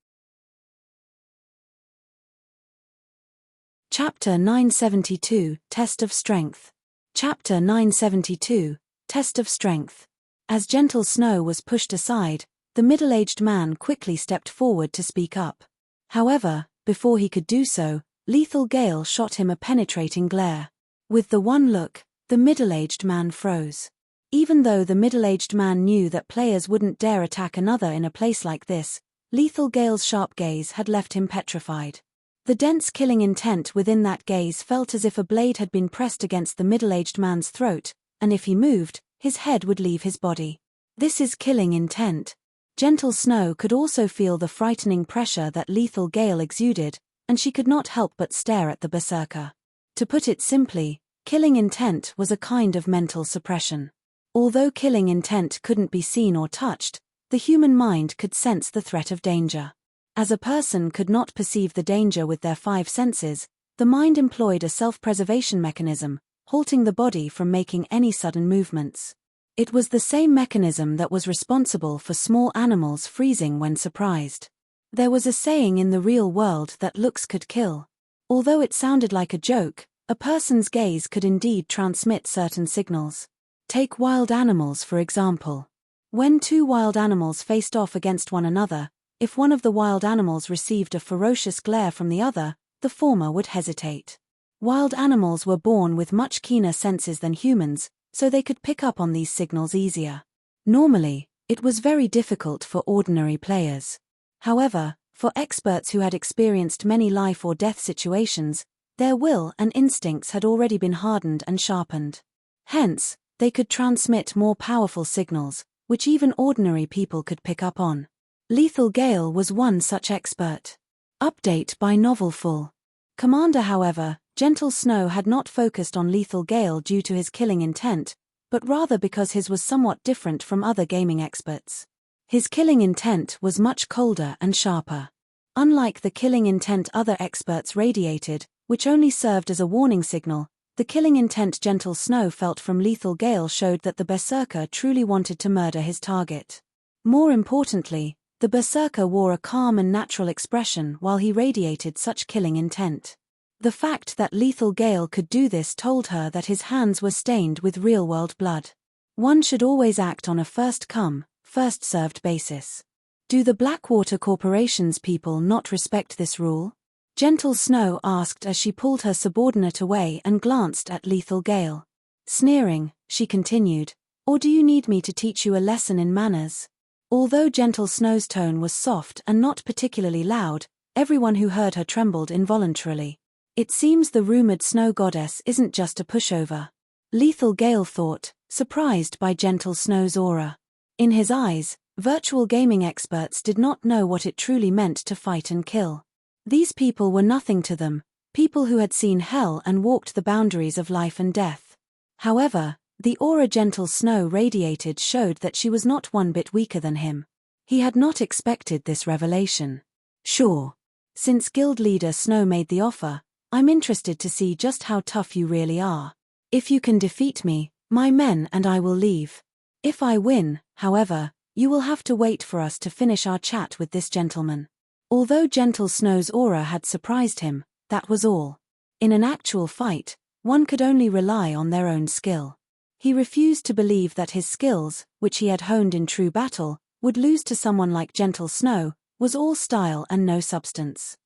Chapter 972, Test of Strength. Chapter 972, Test of Strength. As Gentle Snow was pushed aside, the middle-aged man quickly stepped forward to speak up. However, before he could do so, Lethal Gale shot him a penetrating glare. With the one look, the middle-aged man froze. Even though the middle-aged man knew that players wouldn't dare attack another in a place like this, Lethal Gale's sharp gaze had left him petrified. The dense killing intent within that gaze felt as if a blade had been pressed against the middle-aged man's throat, and if he moved, his head would leave his body. This is killing intent. Gentle Snow could also feel the frightening pressure that Lethal Gale exuded, and she could not help but stare at the berserker. To put it simply, killing intent was a kind of mental suppression. Although killing intent couldn't be seen or touched, the human mind could sense the threat of danger. As a person could not perceive the danger with their 5 senses, the mind employed a self-preservation mechanism, halting the body from making any sudden movements. It was the same mechanism that was responsible for small animals freezing when surprised. There was a saying in the real world that looks could kill. Although it sounded like a joke, a person's gaze could indeed transmit certain signals. Take wild animals for example. When 2 wild animals faced off against one another, if one of the wild animals received a ferocious glare from the other, the former would hesitate. Wild animals were born with much keener senses than humans, so they could pick up on these signals easier. Normally, it was very difficult for ordinary players. However, for experts who had experienced many life or death situations, their will and instincts had already been hardened and sharpened. Hence, they could transmit more powerful signals, which even ordinary people could pick up on. Lethal Gale was one such expert. Update by Novelful. Commander. However, Gentle Snow had not focused on Lethal Gale due to his killing intent, but rather because his was somewhat different from other gaming experts. His killing intent was much colder and sharper. Unlike the killing intent other experts radiated, which only served as a warning signal, the killing intent Gentle Snow felt from Lethal Gale showed that the berserker truly wanted to murder his target. More importantly, The berserker wore a calm and natural expression while he radiated such killing intent. The fact that Lethal Gale could do this told her that his hands were stained with real-world blood. One should always act on a first-come, first-served basis. Do the Blackwater Corporation's people not respect this rule? Gentle Snow asked as she pulled her subordinate away and glanced at Lethal Gale. Sneering, she continued, "Or do you need me to teach you a lesson in manners?" Although Gentle Snow's tone was soft and not particularly loud, everyone who heard her trembled involuntarily. It seems the rumored snow goddess isn't just a pushover. Lethal Gale thought, surprised by Gentle Snow's aura. In his eyes, virtual gaming experts did not know what it truly meant to fight and kill. These people were nothing to them, people who had seen hell and walked the boundaries of life and death. However, the aura Gentle Snow radiated showed that she was not one bit weaker than him. He had not expected this revelation. "Sure. Since guild leader Snow made the offer, I'm interested to see just how tough you really are. If you can defeat me, my men and I will leave. If I win, however, you will have to wait for us to finish our chat with this gentleman." Although Gentle Snow's aura had surprised him, that was all. In an actual fight, one could only rely on their own skill. He refused to believe that his skills, which he had honed in true battle, would lose to someone like Gentle Snow, was all style and no substance.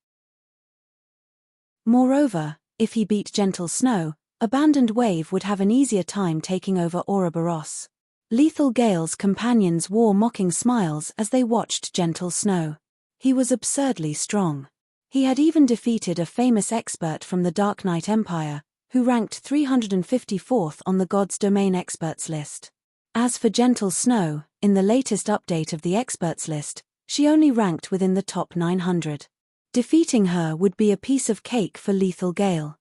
Moreover, if he beat Gentle Snow, Abandoned Wave would have an easier time taking over Ouroboros. Lethal Gale's companions wore mocking smiles as they watched Gentle Snow. He was absurdly strong. He had even defeated a famous expert from the Dark Knight Empire, who ranked 354th on the God's Domain experts list. As for Gentle Snow, in the latest update of the experts list, she only ranked within the top 900. Defeating her would be a piece of cake for Lethal Gale.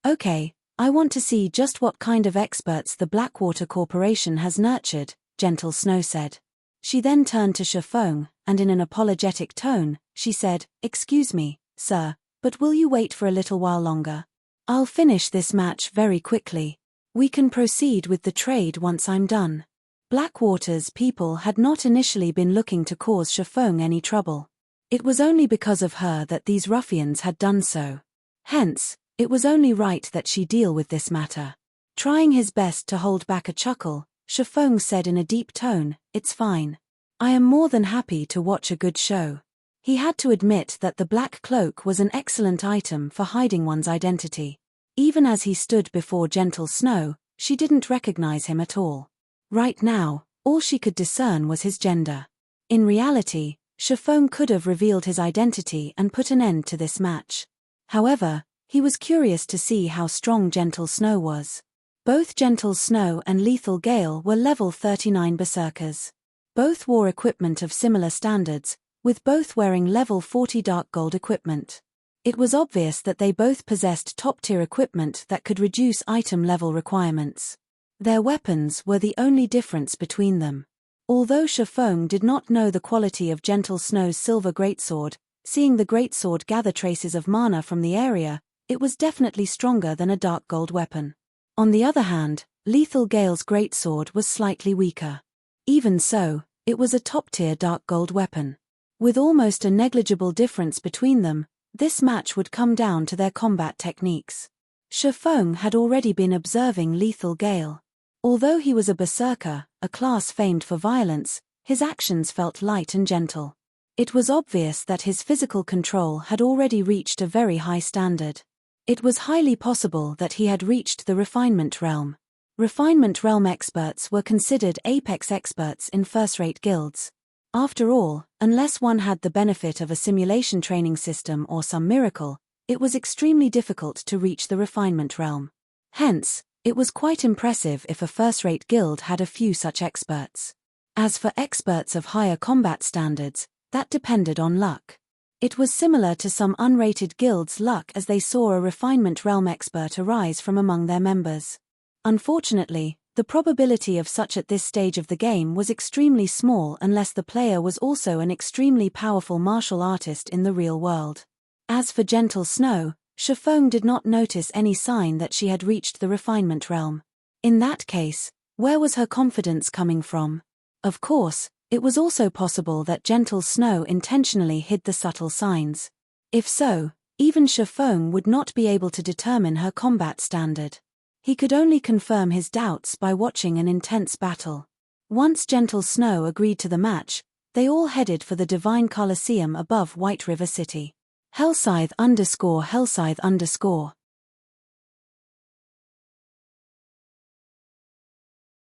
"Okay, I want to see just what kind of experts the Blackwater Corporation has nurtured," Gentle Snow said. She then turned to Shafong, and in an apologetic tone, she said, "Excuse me, sir, but will you wait for a little while longer? I'll finish this match very quickly. We can proceed with the trade once I'm done." Blackwater's people had not initially been looking to cause Shafong any trouble. It was only because of her that these ruffians had done so. Hence, it was only right that she deal with this matter. Trying his best to hold back a chuckle, Shafong said in a deep tone, "It's fine. I am more than happy to watch a good show." He had to admit that the black cloak was an excellent item for hiding one's identity. Even as he stood before Gentle Snow, she didn't recognize him at all. Right now, all she could discern was his gender. In reality, Shafong could have revealed his identity and put an end to this match. However, he was curious to see how strong Gentle Snow was. Both Gentle Snow and Lethal Gale were level 39 berserkers. Both wore equipment of similar standards, with both wearing level 40 dark gold equipment. It was obvious that they both possessed top-tier equipment that could reduce item level requirements. Their weapons were the only difference between them. Although Shafong did not know the quality of Gentle Snow's silver greatsword, seeing the greatsword gather traces of mana from the area, it was definitely stronger than a dark gold weapon. On the other hand, Lethal Gale's greatsword was slightly weaker. Even so, it was a top-tier dark gold weapon. With almost a negligible difference between them, this match would come down to their combat techniques. Shafong had already been observing Lethal Gale. Although he was a berserker, a class famed for violence, his actions felt light and gentle. It was obvious that his physical control had already reached a very high standard. It was highly possible that he had reached the refinement realm. Refinement realm experts were considered apex experts in first-rate guilds. After all, unless one had the benefit of a simulation training system or some miracle, it was extremely difficult to reach the refinement realm. Hence, it was quite impressive if a first-rate guild had a few such experts. As for experts of higher combat standards, that depended on luck. It was similar to some unrated guilds' luck as they saw a refinement realm expert arise from among their members. Unfortunately, the probability of such at this stage of the game was extremely small unless the player was also an extremely powerful martial artist in the real world. As for Gentle Snow, Shafong did not notice any sign that she had reached the refinement realm. In that case, where was her confidence coming from? Of course, It was also possible that gentle snow intentionally hid the subtle signs. If so, even Shifeng would not be able to determine her combat standard. He could only confirm his doubts by watching an intense battle. Once Gentle Snow agreed to the match, they all headed for the Divine Colosseum above White River City. Hellscythe_.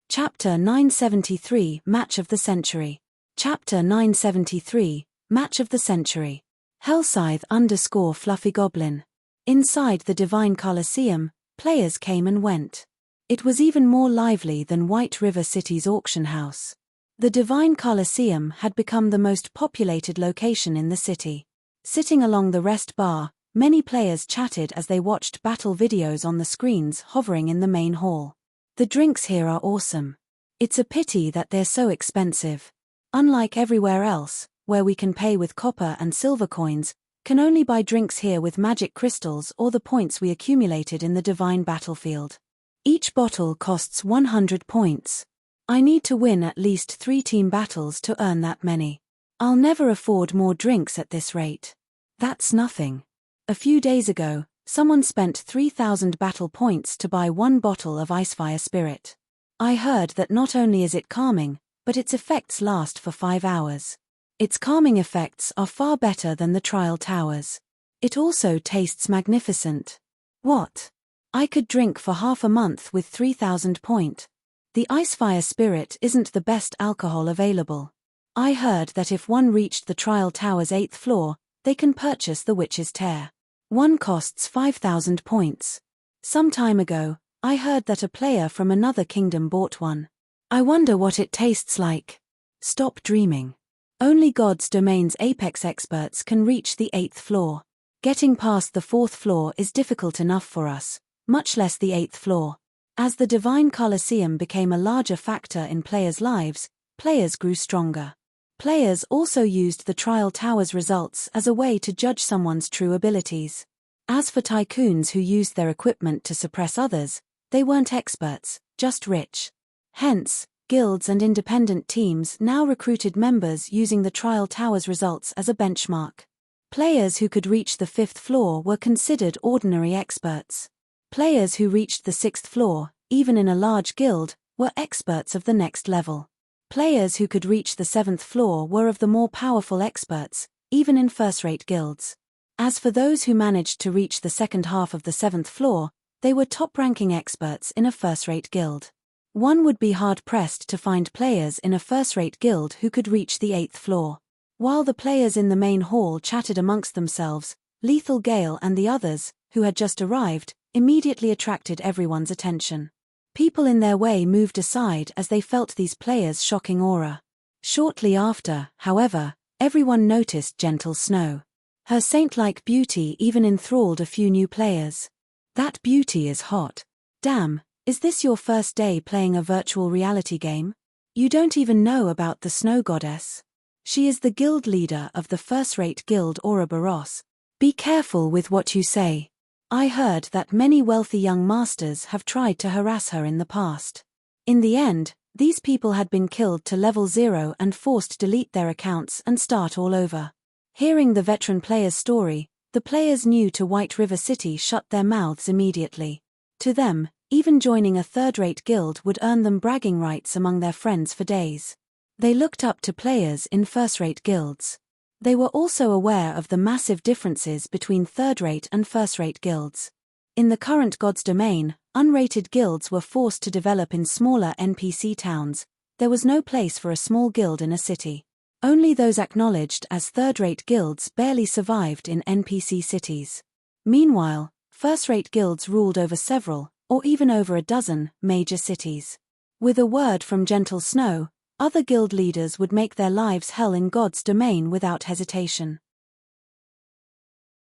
Chapter 973 Match of the Century. Chapter 973 Match of the Century. Hellscythe_Fluffy Goblin. Inside the Divine Colosseum, players came and went. It was even more lively than White River City's auction house. The Divine Colosseum had become the most populated location in the city. Sitting along the rest bar, many players chatted as they watched battle videos on the screens hovering in the main hall. The drinks here are awesome. It's a pity that they're so expensive. Unlike everywhere else, where we can pay with copper and silver coins, can only buy drinks here with magic crystals or the points we accumulated in the Divine Battlefield. Each bottle costs 100 points. I need to win at least 3 team battles to earn that many. I'll never afford more drinks at this rate. That's nothing. A few days ago, someone spent 3,000 battle points to buy 1 bottle of Icefire Spirit. I heard that not only is it calming, but its effects last for 5 hours. Its calming effects are far better than the Trial Towers. It also tastes magnificent. What? I could drink for half a month with 3,000 point. The Icefire Spirit isn't the best alcohol available. I heard that if one reached the Trial Tower's 8th floor, they can purchase the Witch's Tear. One costs 5,000 points. Some time ago, I heard that a player from another kingdom bought one. I wonder what it tastes like. Stop dreaming. Only God's Domain's Apex experts can reach the 8th floor. Getting past the 4th floor is difficult enough for us, much less the 8th floor. As the Divine Colosseum became a larger factor in players' lives, players grew stronger. Players also used the Trial Tower's results as a way to judge someone's true abilities. As for tycoons who used their equipment to suppress others, they weren't experts, just rich. Hence, guilds and independent teams now recruited members using the Trial Tower's results as a benchmark. Players who could reach the 5th floor were considered ordinary experts. Players who reached the 6th floor, even in a large guild, were experts of the next level. Players who could reach the 7th floor were of the more powerful experts, even in first-rate guilds. As for those who managed to reach the second half of the 7th floor, they were top-ranking experts in a first-rate guild. One would be hard-pressed to find players in a first-rate guild who could reach the 8th floor. While the players in the main hall chatted amongst themselves, Lethal Gale and the others, who had just arrived, immediately attracted everyone's attention. People in their way moved aside as they felt these players' shocking aura. Shortly after, however, everyone noticed Gentle Snow. Her saint-like beauty even enthralled a few new players. That beauty is hot. Damn, is this your first day playing a virtual reality game? You don't even know about the Snow Goddess. She is the guild leader of the first-rate guild Ouroboros. Be careful with what you say. I heard that many wealthy young masters have tried to harass her in the past. In the end, these people had been killed to level 0 and forced to delete their accounts and start all over. Hearing the veteran player's story, the players new to White River City shut their mouths immediately. To them, even joining a third-rate guild would earn them bragging rights among their friends for days. They looked up to players in first-rate guilds. They were also aware of the massive differences between third-rate and first-rate guilds. In the current God's Domain, unrated guilds were forced to develop in smaller NPC towns. There was no place for a small guild in a city. Only those acknowledged as third-rate guilds barely survived in NPC cities. Meanwhile, first-rate guilds ruled over several, or even over a dozen, major cities. With a word from Gentle Snow, other guild leaders would make their lives hell in God's Domain without hesitation.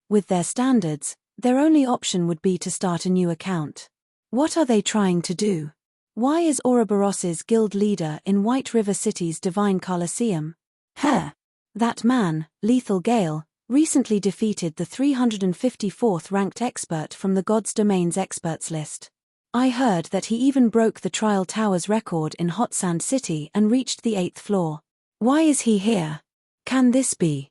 With their standards, their only option would be to start a new account. What are they trying to do? Why is Ouroboros's guild leader in White River City's Divine Colosseum? That man, Lethal Gale, recently defeated the 354th ranked expert from the God's Domain's experts list. I heard that he even broke the Trial Tower's record in Hot Sand City and reached the 8th floor. Why is he here? Can this be?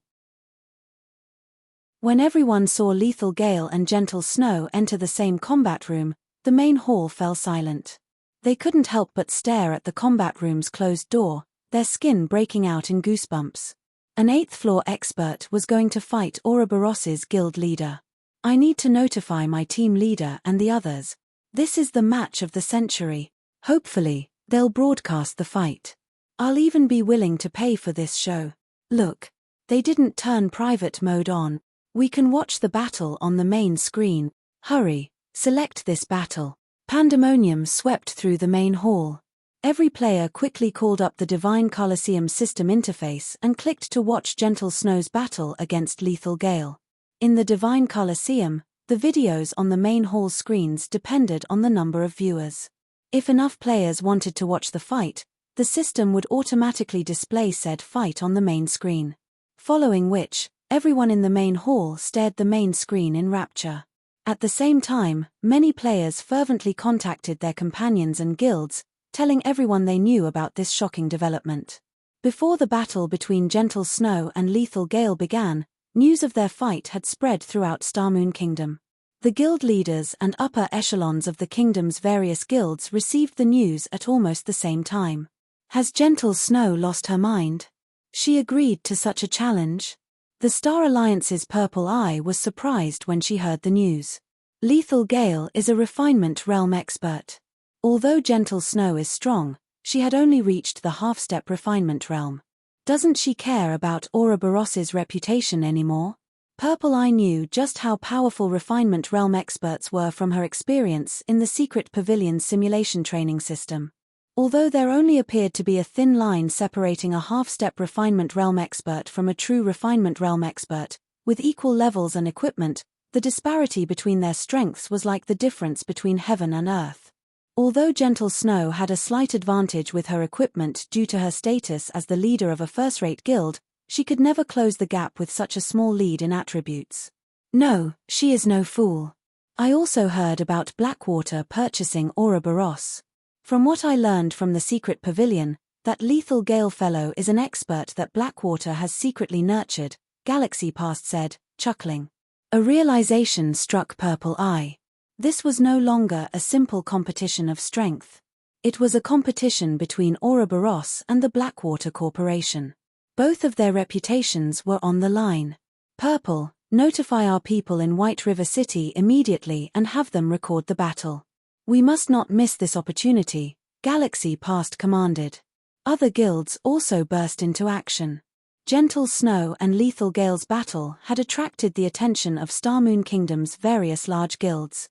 When everyone saw Lethal Gale and Gentle Snow enter the same combat room, the main hall fell silent. They couldn't help but stare at the combat room's closed door, their skin breaking out in goosebumps. An 8th floor expert was going to fight Ouroboros's guild leader. I need to notify my team leader and the others. This is the match of the century. Hopefully, they'll broadcast the fight. I'll even be willing to pay for this show. Look, they didn't turn private mode on. We can watch the battle on the main screen. Hurry, select this battle. Pandemonium swept through the main hall. Every player quickly called up the Divine Coliseum system interface and clicked to watch Gentle Snow's battle against Lethal Gale. In the Divine Coliseum, the videos on the main hall screens depended on the number of viewers. If enough players wanted to watch the fight, the system would automatically display said fight on the main screen. Following which, everyone in the main hall stared the main screen in rapture. At the same time, many players fervently contacted their companions and guilds, telling everyone they knew about this shocking development. Before the battle between Gentle Snow and Lethal Gale began, news of their fight had spread throughout Starmoon Kingdom. The guild leaders and upper echelons of the kingdom's various guilds received the news at almost the same time. Has Gentle Snow lost her mind? She agreed to such a challenge? The Star Alliance's Purple Eye was surprised when she heard the news. Lethal Gale is a refinement realm expert. Although Gentle Snow is strong, she had only reached the half-step refinement realm. Doesn't she care about Ouroboros's reputation anymore? Purple Eye knew just how powerful refinement realm experts were from her experience in the Secret Pavilion simulation training system. Although there only appeared to be a thin line separating a half-step refinement realm expert from a true refinement realm expert, with equal levels and equipment, the disparity between their strengths was like the difference between heaven and earth. Although Gentle Snow had a slight advantage with her equipment due to her status as the leader of a first-rate guild, she could never close the gap with such a small lead in attributes. No, she is no fool. I also heard about Blackwater purchasing Ouroboros. From what I learned from the Secret Pavilion, that Lethal Gale fellow is an expert that Blackwater has secretly nurtured, Galaxy Past said, chuckling. A realization struck Purple Eye. This was no longer a simple competition of strength. It was a competition between Ouroboros and the Blackwater Corporation. Both of their reputations were on the line. Purple, notify our people in White River City immediately and have them record the battle. We must not miss this opportunity, Galaxy Past commanded. Other guilds also burst into action. Gentle Snow and Lethal Gale's battle had attracted the attention of Starmoon Kingdom's various large guilds.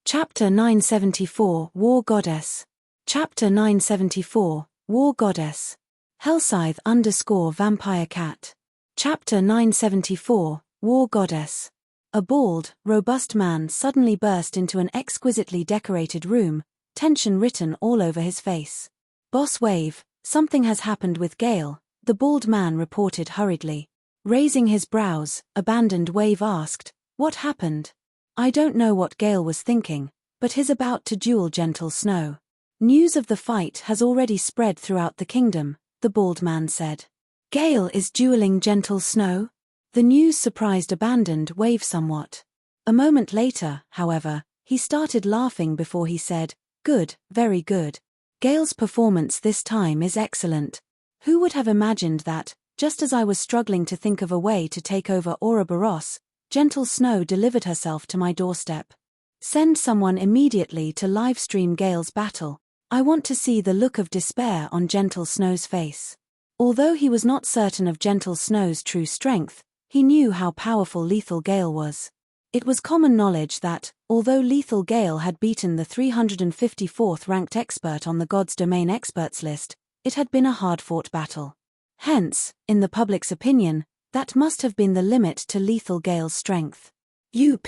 Chapter 974 War Goddess. Chapter 974 War Goddess. Hellscythe _ Vampire Cat. Chapter 974 War Goddess. A bald, robust man suddenly burst into an exquisitely decorated room, tension written all over his face. Boss Wave, something has happened with Gale, the bald man reported hurriedly. Raising his brows, Abandoned Wave asked, what happened? I don't know what Gale was thinking, but he's about to duel Gentle Snow. News of the fight has already spread throughout the kingdom, the bald man said. Gale is dueling Gentle Snow? The news surprised Abandoned Wave somewhat. A moment later, however, he started laughing before he said, good, very good. Gale's performance this time is excellent. Who would have imagined that, just as I was struggling to think of a way to take over Ouroboros, Gentle Snow delivered herself to my doorstep. Send someone immediately to livestream Gale's battle. I want to see the look of despair on Gentle Snow's face. Although he was not certain of Gentle Snow's true strength, he knew how powerful Lethal Gale was. It was common knowledge that, although Lethal Gale had beaten the 354th ranked expert on the God's Domain experts list, it had been a hard-fought battle. Hence, in the public's opinion, that must have been the limit to Lethal Gale's strength. UP.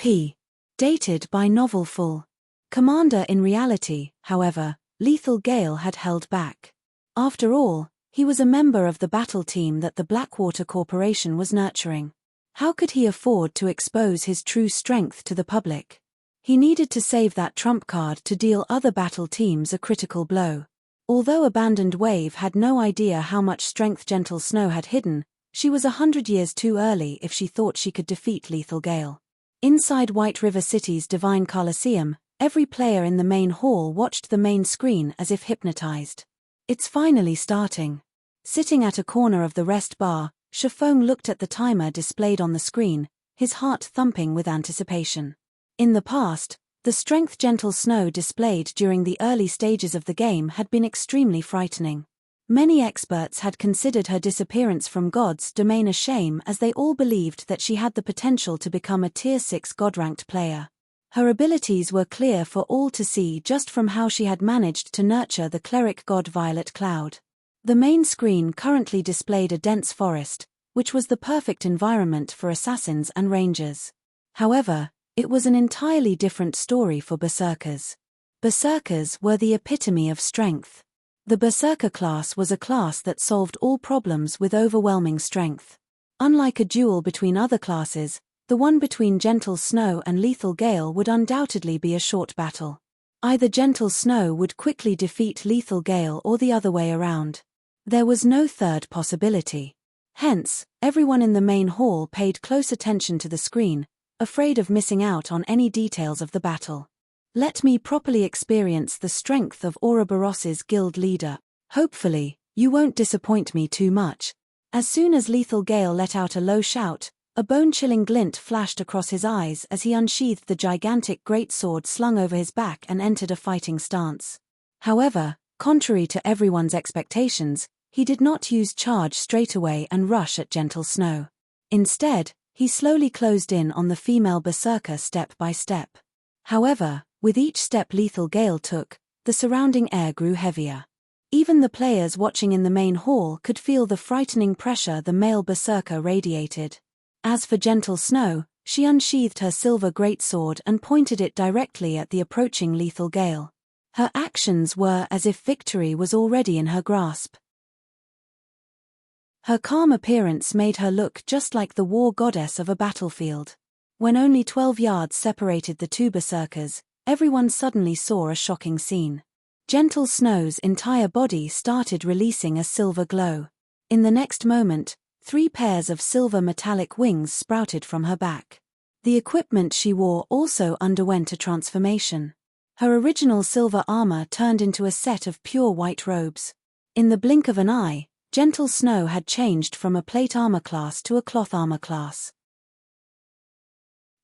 Dated by Novel Full. Commander in reality, however, Lethal Gale had held back. After all, he was a member of the battle team that the Blackwater Corporation was nurturing. How could he afford to expose his true strength to the public? He needed to save that trump card to deal other battle teams a critical blow. Although Abandoned Wave had no idea how much strength Gentle Snow had hidden, she was 100 years too early if she thought she could defeat Lethal Gale. Inside White River City's Divine Coliseum, every player in the main hall watched the main screen as if hypnotized. It's finally starting. Sitting at a corner of the rest bar, Shafong looked at the timer displayed on the screen, his heart thumping with anticipation. In the past, the strength Gentle Snow displayed during the early stages of the game had been extremely frightening. Many experts had considered her disappearance from God's domain a shame, as they all believed that she had the potential to become a Tier 6 God-ranked player. Her abilities were clear for all to see just from how she had managed to nurture the cleric god Violet Cloud. The main screen currently displayed a dense forest, which was the perfect environment for assassins and rangers. However, it was an entirely different story for Berserkers. Berserkers were the epitome of strength. The Berserker class was a class that solved all problems with overwhelming strength. Unlike a duel between other classes, the one between Gentle Snow and Lethal Gale would undoubtedly be a short battle. Either Gentle Snow would quickly defeat Lethal Gale or the other way around. There was no third possibility. Hence, everyone in the main hall paid close attention to the screen, afraid of missing out on any details of the battle. Let me properly experience the strength of Ouroboros's guild leader. Hopefully, you won't disappoint me too much. As soon as Lethal Gale let out a low shout, a bone-chilling glint flashed across his eyes as he unsheathed the gigantic greatsword slung over his back and entered a fighting stance. However, contrary to everyone's expectations, he did not use charge straight away and rush at Gentle Snow. Instead, he slowly closed in on the female berserker step by step. However, with each step Lethal Gale took, the surrounding air grew heavier. Even the players watching in the main hall could feel the frightening pressure the male berserker radiated. As for Gentle Snow, she unsheathed her silver greatsword and pointed it directly at the approaching Lethal Gale. Her actions were as if victory was already in her grasp. Her calm appearance made her look just like the war goddess of a battlefield. When only 12 yards separated the two berserkers, everyone suddenly saw a shocking scene. Gentle Snow's entire body started releasing a silver glow. In the next moment, 3 pairs of silver metallic wings sprouted from her back. The equipment she wore also underwent a transformation. Her original silver armor turned into a set of pure white robes. In the blink of an eye, Gentle Snow had changed from a plate armor class to a cloth armor class.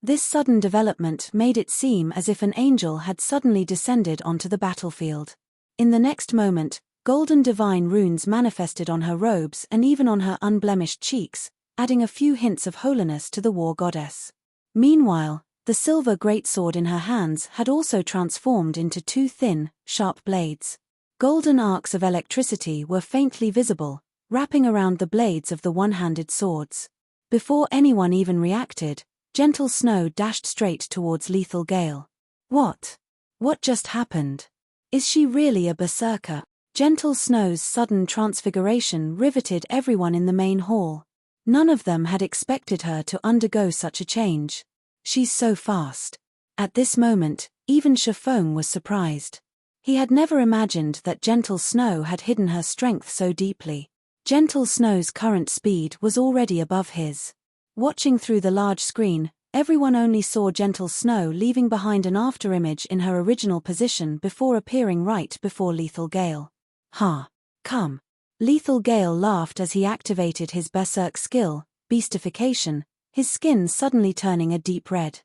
This sudden development made it seem as if an angel had suddenly descended onto the battlefield. In the next moment, golden divine runes manifested on her robes and even on her unblemished cheeks, adding a few hints of holiness to the war goddess. Meanwhile, the silver greatsword in her hands had also transformed into 2 thin, sharp blades. Golden arcs of electricity were faintly visible, wrapping around the blades of the one-handed swords. Before anyone even reacted, Gentle Snow dashed straight towards Lethal Gale. What? What just happened? Is she really a berserker? Gentle Snow's sudden transfiguration riveted everyone in the main hall. None of them had expected her to undergo such a change. She's so fast. At this moment, even Shafong was surprised. He had never imagined that Gentle Snow had hidden her strength so deeply. Gentle Snow's current speed was already above his. Watching through the large screen, everyone only saw Gentle Snow leaving behind an afterimage in her original position before appearing right before Lethal Gale. Ha! Come! Lethal Gale laughed as he activated his berserk skill, beastification, his skin suddenly turning a deep red.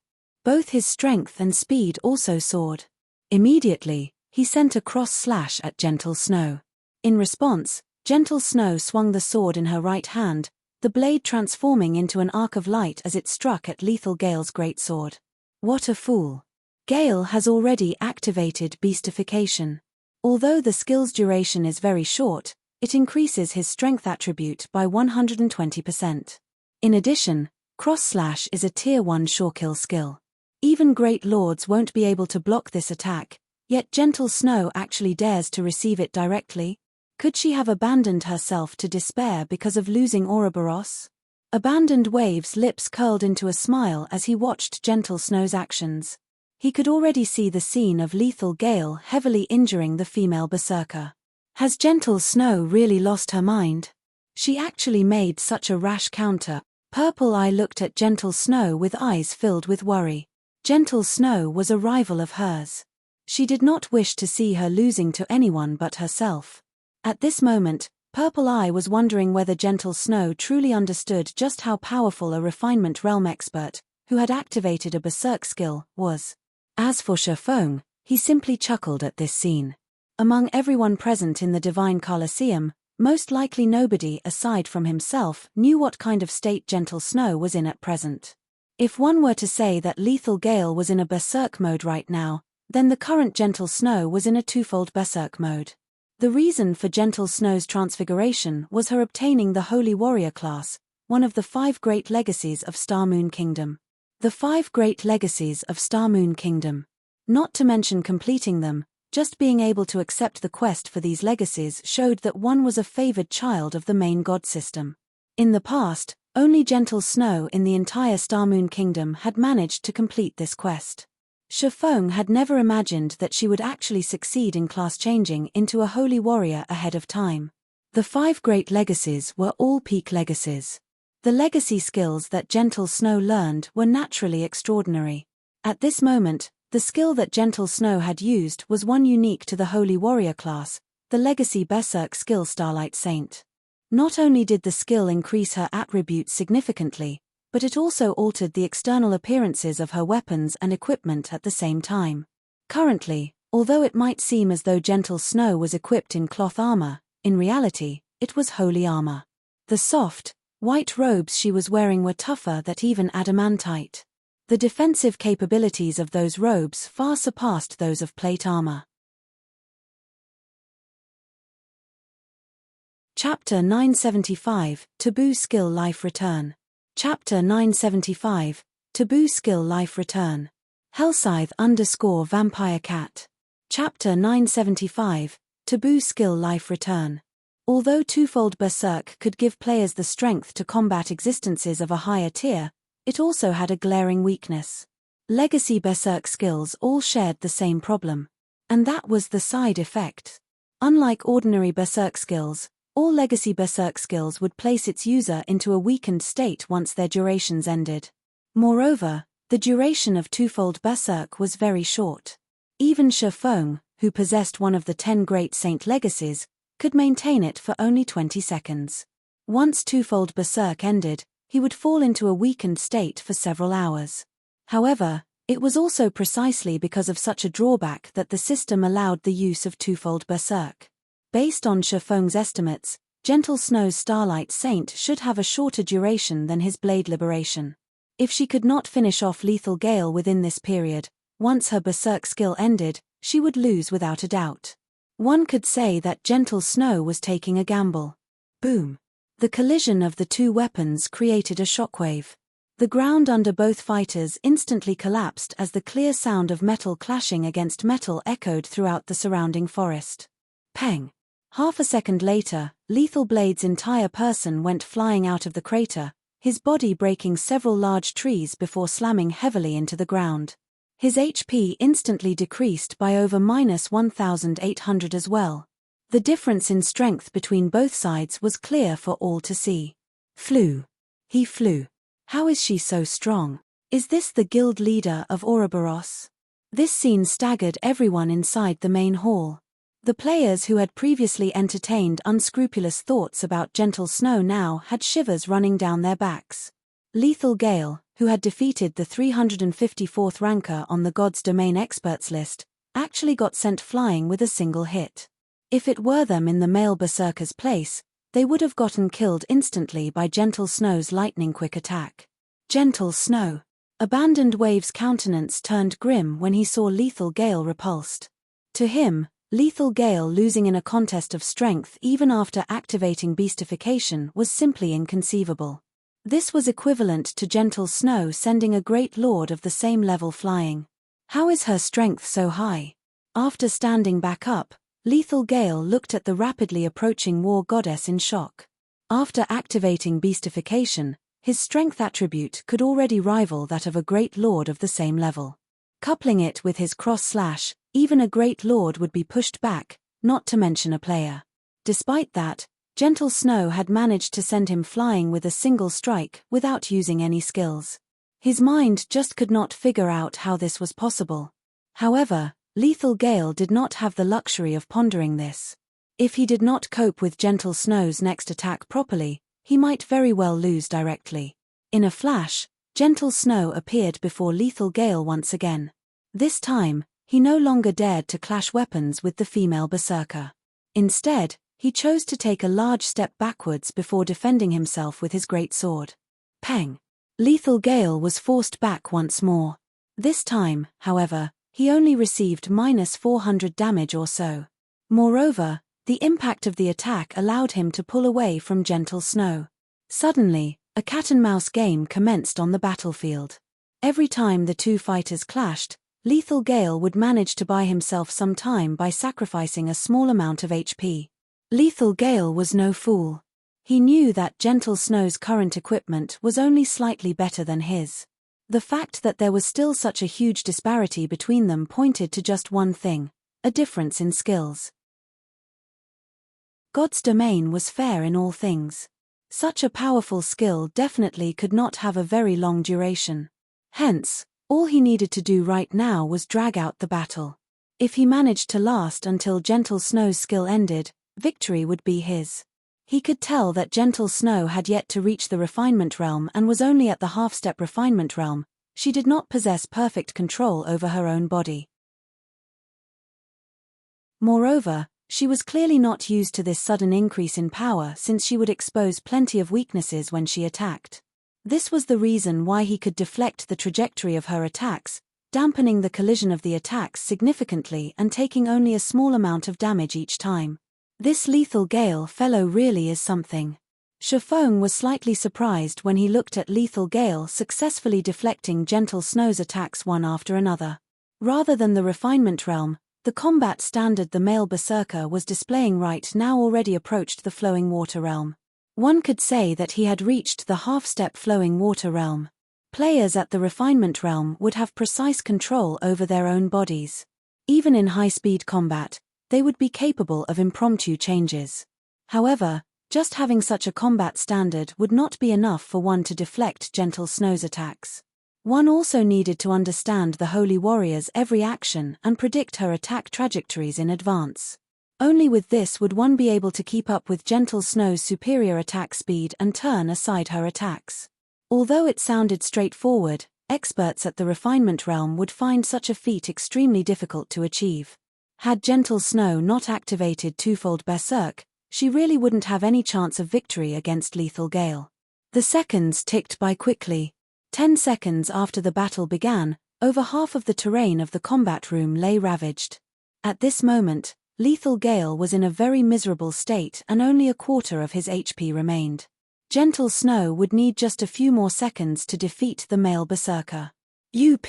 Both his strength and speed also soared. Immediately, he sent a cross slash at Gentle Snow. In response, Gentle Snow swung the sword in her right hand, the blade transforming into an arc of light as it struck at Lethal Gale's greatsword. What a fool. Gale has already activated beastification. Although the skill's duration is very short, it increases his strength attribute by 120%. In addition, cross slash is a tier 1 surekill skill. Even great lords won't be able to block this attack, yet Gentle Snow actually dares to receive it directly. Could she have abandoned herself to despair because of losing Ouroboros? Abandoned Wave's lips curled into a smile as he watched Gentle Snow's actions. He could already see the scene of Lethal Gale heavily injuring the female berserker. Has Gentle Snow really lost her mind? She actually made such a rash counter. Purple Eye looked at Gentle Snow with eyes filled with worry. Gentle Snow was a rival of hers. She did not wish to see her losing to anyone but herself. At this moment, Purple Eye was wondering whether Gentle Snow truly understood just how powerful a refinement realm expert, who had activated a berserk skill, was. As for Shifeng, he simply chuckled at this scene. Among everyone present in the Divine Colosseum, most likely nobody aside from himself knew what kind of state Gentle Snow was in at present. If one were to say that Lethal Gale was in a berserk mode right now, then the current Gentle Snow was in a twofold berserk mode. The reason for Gentle Snow's transfiguration was her obtaining the Holy Warrior class, one of the 5 great legacies of Star Moon Kingdom. The 5 great legacies of Star Moon Kingdom. Not to mention completing them, just being able to accept the quest for these legacies showed that one was a favored child of the main god system. In the past, only Gentle Snow in the entire Star Moon Kingdom had managed to complete this quest. Shifeng had never imagined that she would actually succeed in class changing into a holy warrior ahead of time. The 5 great legacies were all peak legacies. The legacy skills that Gentle Snow learned were naturally extraordinary. At this moment, the skill that Gentle Snow had used was one unique to the Holy Warrior class, the Legacy Berserk skill Starlight Saint. Not only did the skill increase her attributes significantly, but it also altered the external appearances of her weapons and equipment at the same time. Currently, although it might seem as though Gentle Snow was equipped in cloth armor, in reality, it was holy armor. The soft, white robes she was wearing were tougher than even adamantite. The defensive capabilities of those robes far surpassed those of plate armor. Chapter 975, Taboo Skill Life Return. Chapter 975, Taboo Skill Life Return. Hellscythe_Vampire Cat. Chapter 975, Taboo Skill Life Return. Although twofold Berserk could give players the strength to combat existences of a higher tier, it also had a glaring weakness. Legacy Berserk skills all shared the same problem. And that was the side effect. Unlike ordinary Berserk skills, all Legacy Berserk skills would place its user into a weakened state once their durations ended. Moreover, the duration of twofold Berserk was very short. Even Shifeng, who possessed one of the 10 Great Saint legacies, could maintain it for only 20 seconds. Once twofold Berserk ended, he would fall into a weakened state for several hours. However, it was also precisely because of such a drawback that the system allowed the use of twofold Berserk. Based on Shifeng's estimates, Gentle Snow's Starlight Saint should have a shorter duration than his Blade Liberation. If she could not finish off Lethal Gale within this period, once her Berserk skill ended, she would lose without a doubt. One could say that Gentle Snow was taking a gamble. Boom! The collision of the two weapons created a shockwave. The ground under both fighters instantly collapsed as the clear sound of metal clashing against metal echoed throughout the surrounding forest. Peng! Half a second later, Lethal Blade's entire person went flying out of the crater, his body breaking several large trees before slamming heavily into the ground. His HP instantly decreased by over -1,800 as well. The difference in strength between both sides was clear for all to see. Flew. He flew. How is she so strong? Is this the guild leader of Ouroboros? This scene staggered everyone inside the main hall. The players who had previously entertained unscrupulous thoughts about Gentle Snow now had shivers running down their backs. Lethal Gale, who had defeated the 354th ranker on the God's Domain experts list, actually got sent flying with a single hit. If it were them in the male berserker's place, they would have gotten killed instantly by Gentle Snow's lightning-quick attack. Gentle Snow. Abandoned Wave's countenance turned grim when he saw Lethal Gale repulsed. To him, Lethal Gale losing in a contest of strength even after activating beastification was simply inconceivable. This was equivalent to Gentle Snow sending a great lord of the same level flying. How is her strength so high? After standing back up, Lethal Gale looked at the rapidly approaching war goddess in shock. After activating beastification, his strength attribute could already rival that of a great lord of the same level. Coupling it with his cross slash, even a great lord would be pushed back, not to mention a player. Despite that, gentle snow had managed to send him flying with a single strike without using any skills. His mind just could not figure out how this was possible. However, Lethal Gale did not have the luxury of pondering this. If he did not cope with gentle snow's next attack properly, he might very well lose directly. In a flash, gentle snow appeared before Lethal Gale once again. This time, he no longer dared to clash weapons with the female berserker. Instead, he chose to take a large step backwards before defending himself with his great sword. Peng! Lethal Gale was forced back once more. This time, however, he only received -400 damage or so. Moreover, the impact of the attack allowed him to pull away from gentle snow. Suddenly, a cat-and-mouse game commenced on the battlefield. Every time the two fighters clashed, Lethal Gale would manage to buy himself some time by sacrificing a small amount of HP. Lethal Gale was no fool. He knew that gentle snow's current equipment was only slightly better than his. The fact that there was still such a huge disparity between them pointed to just one thing: a difference in skills. God's domain was fair in all things. Such a powerful skill definitely could not have a very long duration. Hence, all he needed to do right now was drag out the battle. If he managed to last until gentle snow's skill ended, victory would be his. He could tell that gentle snow had yet to reach the refinement realm and was only at the half-step refinement realm. She did not possess perfect control over her own body. Moreover, she was clearly not used to this sudden increase in power, since she would expose plenty of weaknesses when she attacked. This was the reason why he could deflect the trajectory of her attacks, dampening the collision of the attacks significantly and taking only a small amount of damage each time. This Lethal Gale fellow really is something. Shifeng was slightly surprised when he looked at Lethal Gale successfully deflecting gentle snow's attacks one after another. Rather than the refinement realm, the combat standard the male berserker was displaying right now already approached the flowing water realm. One could say that he had reached the half-step flowing water realm. Players at the refinement realm would have precise control over their own bodies. Even in high-speed combat, they would be capable of impromptu changes. However, just having such a combat standard would not be enough for one to deflect gentle snow's attacks. One also needed to understand the holy warrior's every action and predict her attack trajectories in advance. Only with this would one be able to keep up with gentle snow's superior attack speed and turn aside her attacks. Although it sounded straightforward, experts at the refinement realm would find such a feat extremely difficult to achieve. Had gentle snow not activated twofold berserk, she really wouldn't have any chance of victory against Lethal Gale. The seconds ticked by quickly. 10 seconds after the battle began, over half of the terrain of the combat room lay ravaged. At this moment, Lethal Gale was in a very miserable state and only a quarter of his HP remained. Gentle snow would need just a few more seconds to defeat the male berserker. UP.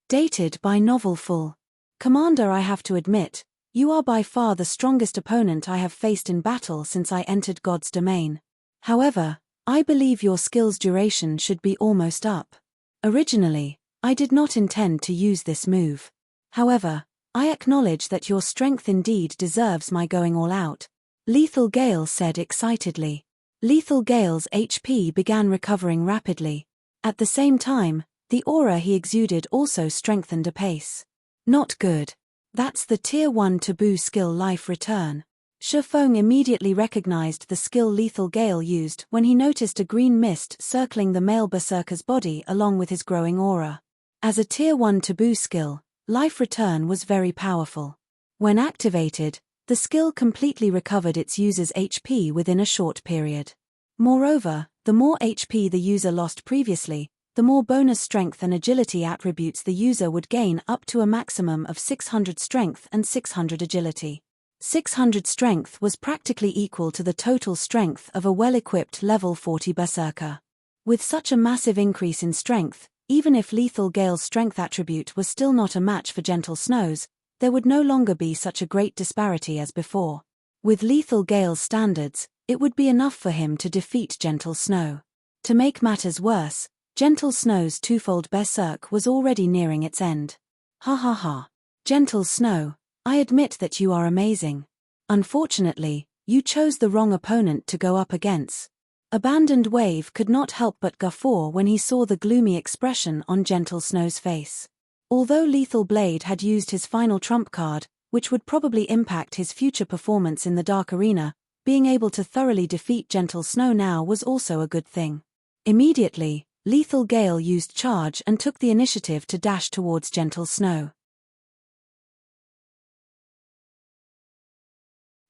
Dated by Novel Full. Commander, I have to admit, you are by far the strongest opponent I have faced in battle since I entered God's domain. However, I believe your skill's duration should be almost up. Originally, I did not intend to use this move. However, I acknowledge that your strength indeed deserves my going all out, Lethal Gale said excitedly. Lethal Gale's HP began recovering rapidly. At the same time, the aura he exuded also strengthened apace. Not good. That's the Tier 1 taboo skill Life Return. Shifeng immediately recognized the skill Lethal Gale used when he noticed a green mist circling the male berserker's body along with his growing aura. As a Tier 1 taboo skill, Life Return was very powerful. When activated, the skill completely recovered its user's HP within a short period. Moreover, the more HP the user lost previously, the more bonus strength and agility attributes the user would gain, up to a maximum of 600 strength and 600 agility. 600 strength was practically equal to the total strength of a well-equipped level 40 berserker. With such a massive increase in strength, even if Lethal Gale's strength attribute was still not a match for Gentle Snow's, there would no longer be such a great disparity as before. With Lethal Gale's standards, it would be enough for him to defeat Gentle Snow. To make matters worse, Gentle Snow's twofold berserk was already nearing its end. Ha ha ha. Gentle Snow, I admit that you are amazing. Unfortunately, You chose the wrong opponent to go up against. Abandoned Wave could not help but guffaw when he saw the gloomy expression on Gentle Snow's face. Although Lethal Blade had used his final trump card, which would probably impact his future performance in the Dark Arena, being able to thoroughly defeat Gentle Snow now was also a good thing. Immediately, Lethal Gale used Charge and took the initiative to dash towards Gentle Snow.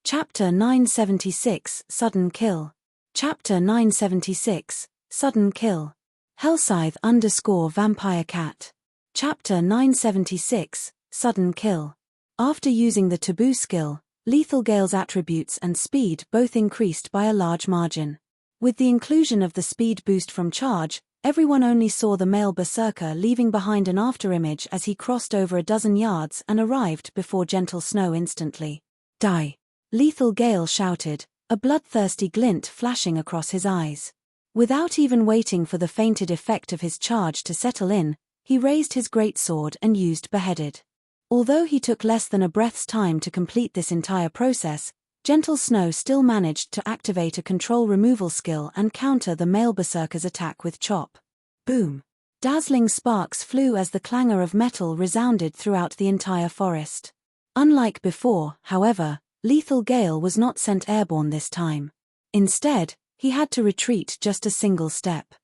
Chapter 976, Sudden Kill. Chapter 976, Sudden Kill. Hellscythe _ Vampire Cat. Chapter 976, Sudden Kill. After using the Taboo skill, Lethal Gale's attributes and speed both increased by a large margin. With the inclusion of the speed boost from Charge, everyone only saw the male berserker leaving behind an afterimage as he crossed over a dozen yards and arrived before Gentle Snow instantly. Die! Lethal Gale shouted, a bloodthirsty glint flashing across his eyes. Without even waiting for the fainted effect of his charge to settle in, he raised his greatsword and used Beheaded. Although he took less than a breath's time to complete this entire process, Gentle Snow still managed to activate a control removal skill and counter the male berserker's attack with Chop. Boom! Dazzling sparks flew as the clangor of metal resounded throughout the entire forest. Unlike before, however, Lethal Gale was not sent airborne this time. Instead, he had to retreat just a single step.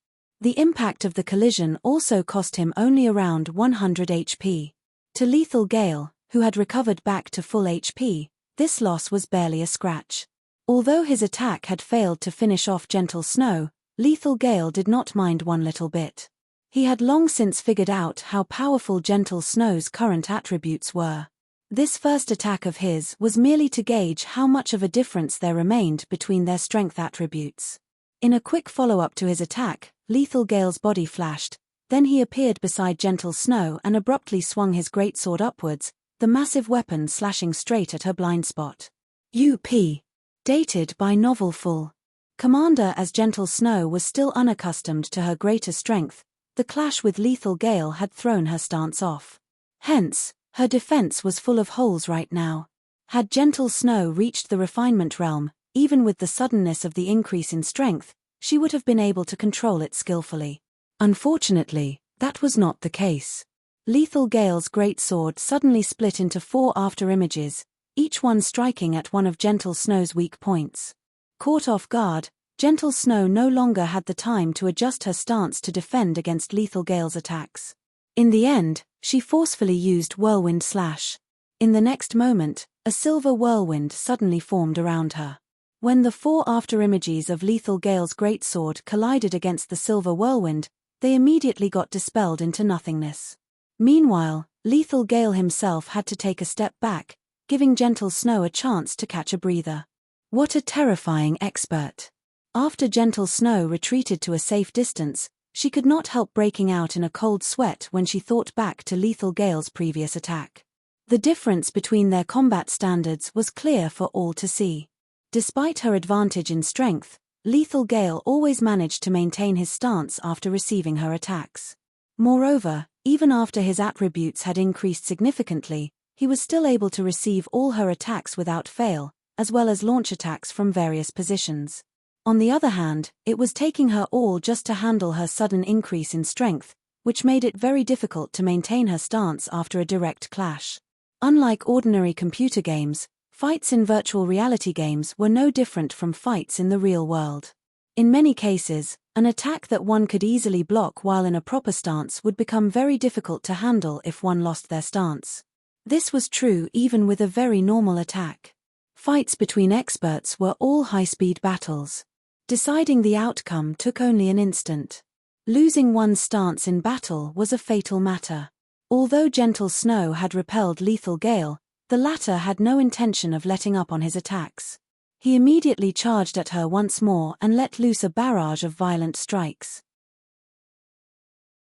The impact of the collision also cost him only around 100 HP. To Lethal Gale, who had recovered back to full HP, this loss was barely a scratch. Although his attack had failed to finish off Gentle Snow, Lethal Gale did not mind one little bit. He had long since figured out how powerful Gentle Snow's current attributes were. This first attack of his was merely to gauge how much of a difference there remained between their strength attributes. In a quick follow-up to his attack, Lethal Gale's body flashed, then he appeared beside Gentle Snow and abruptly swung his greatsword upwards, the massive weapon slashing straight at her blind spot. U.P. Dated by Novel Full. Commander. As Gentle Snow was still unaccustomed to her greater strength, the clash with Lethal Gale had thrown her stance off. Hence, her defense was full of holes right now. Had Gentle Snow reached the refinement realm, even with the suddenness of the increase in strength, she would have been able to control it skillfully. Unfortunately, that was not the case. Lethal Gale's greatsword suddenly split into 4 afterimages, each one striking at one of Gentle Snow's weak points. Caught off guard, Gentle Snow no longer had the time to adjust her stance to defend against Lethal Gale's attacks. In the end, she forcefully used Whirlwind Slash. In the next moment, a silver whirlwind suddenly formed around her. When the 4 afterimages of Lethal Gale's greatsword collided against the silver whirlwind, they immediately got dispelled into nothingness. Meanwhile, Lethal Gale himself had to take a step back, giving Gentle Snow a chance to catch a breather. What a terrifying expert! After Gentle Snow retreated to a safe distance, she could not help breaking out in a cold sweat when she thought back to Lethal Gale's previous attack. The difference between their combat standards was clear for all to see. Despite her advantage in strength, Lethal Gale always managed to maintain his stance after receiving her attacks. Moreover, even after his attributes had increased significantly, he was still able to receive all her attacks without fail, as well as launch attacks from various positions. On the other hand, it was taking her all just to handle her sudden increase in strength, which made it very difficult to maintain her stance after a direct clash. Unlike ordinary computer games, fights in virtual reality games were no different from fights in the real world. In many cases, an attack that one could easily block while in a proper stance would become very difficult to handle if one lost their stance. This was true even with a very normal attack. Fights between experts were all high-speed battles. Deciding the outcome took only an instant. Losing one's stance in battle was a fatal matter. Although Gentle Snow had repelled Lethal Gale, the latter had no intention of letting up on his attacks. He immediately charged at her once more and let loose a barrage of violent strikes.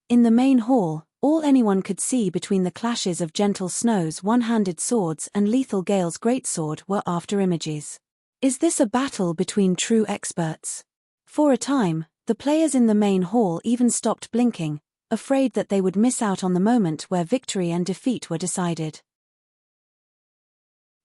In the main hall, all anyone could see between the clashes of Gentle Snow's one-handed swords and Lethal Gale's greatsword were afterimages. Is this a battle between true experts? For a time, the players in the main hall even stopped blinking, afraid that they would miss out on the moment where victory and defeat were decided.